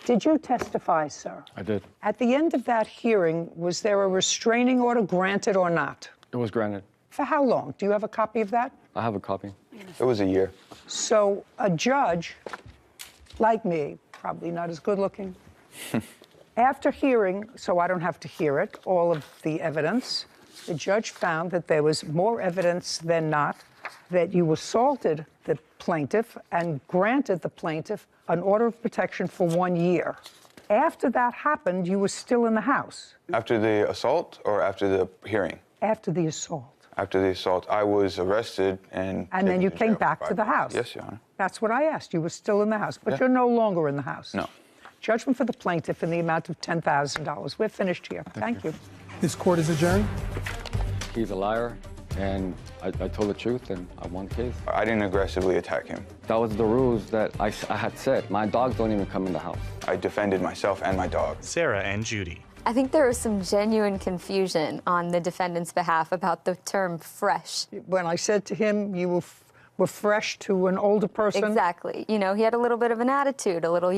Did you testify, sir? I did. At the end of that hearing, was there a restraining order granted or not? It was granted. For how long? Do you have a copy of that? I have a copy. It was a year. So a judge, like me, probably not as good looking, after hearing, so I don't have to hear it, all of the evidence, the judge found that there was more evidence than not that you assaulted the plaintiff and granted the plaintiff an order of protection for 1 year. After that happened, you were still in the house. After the assault or after the hearing? After the assault. After the assault, I was arrested and then you came back to the house. Yes, Your Honor. That's what I asked. You were still in the house, but you're no longer in the house. No. Judgment for the plaintiff in the amount of $10,000. We're finished here. Thank you. This court is adjourned. He's a liar, and I told the truth, and I won the case. I didn't aggressively attack him. That was the rules that I had set. My dogs don't even come in the house. I defended myself and my dog. Sarah and Judy. I think there was some genuine confusion on the defendant's behalf about the term fresh. When I said to him, you were fresh to an older person? Exactly. You know, he had a little bit of an attitude, a little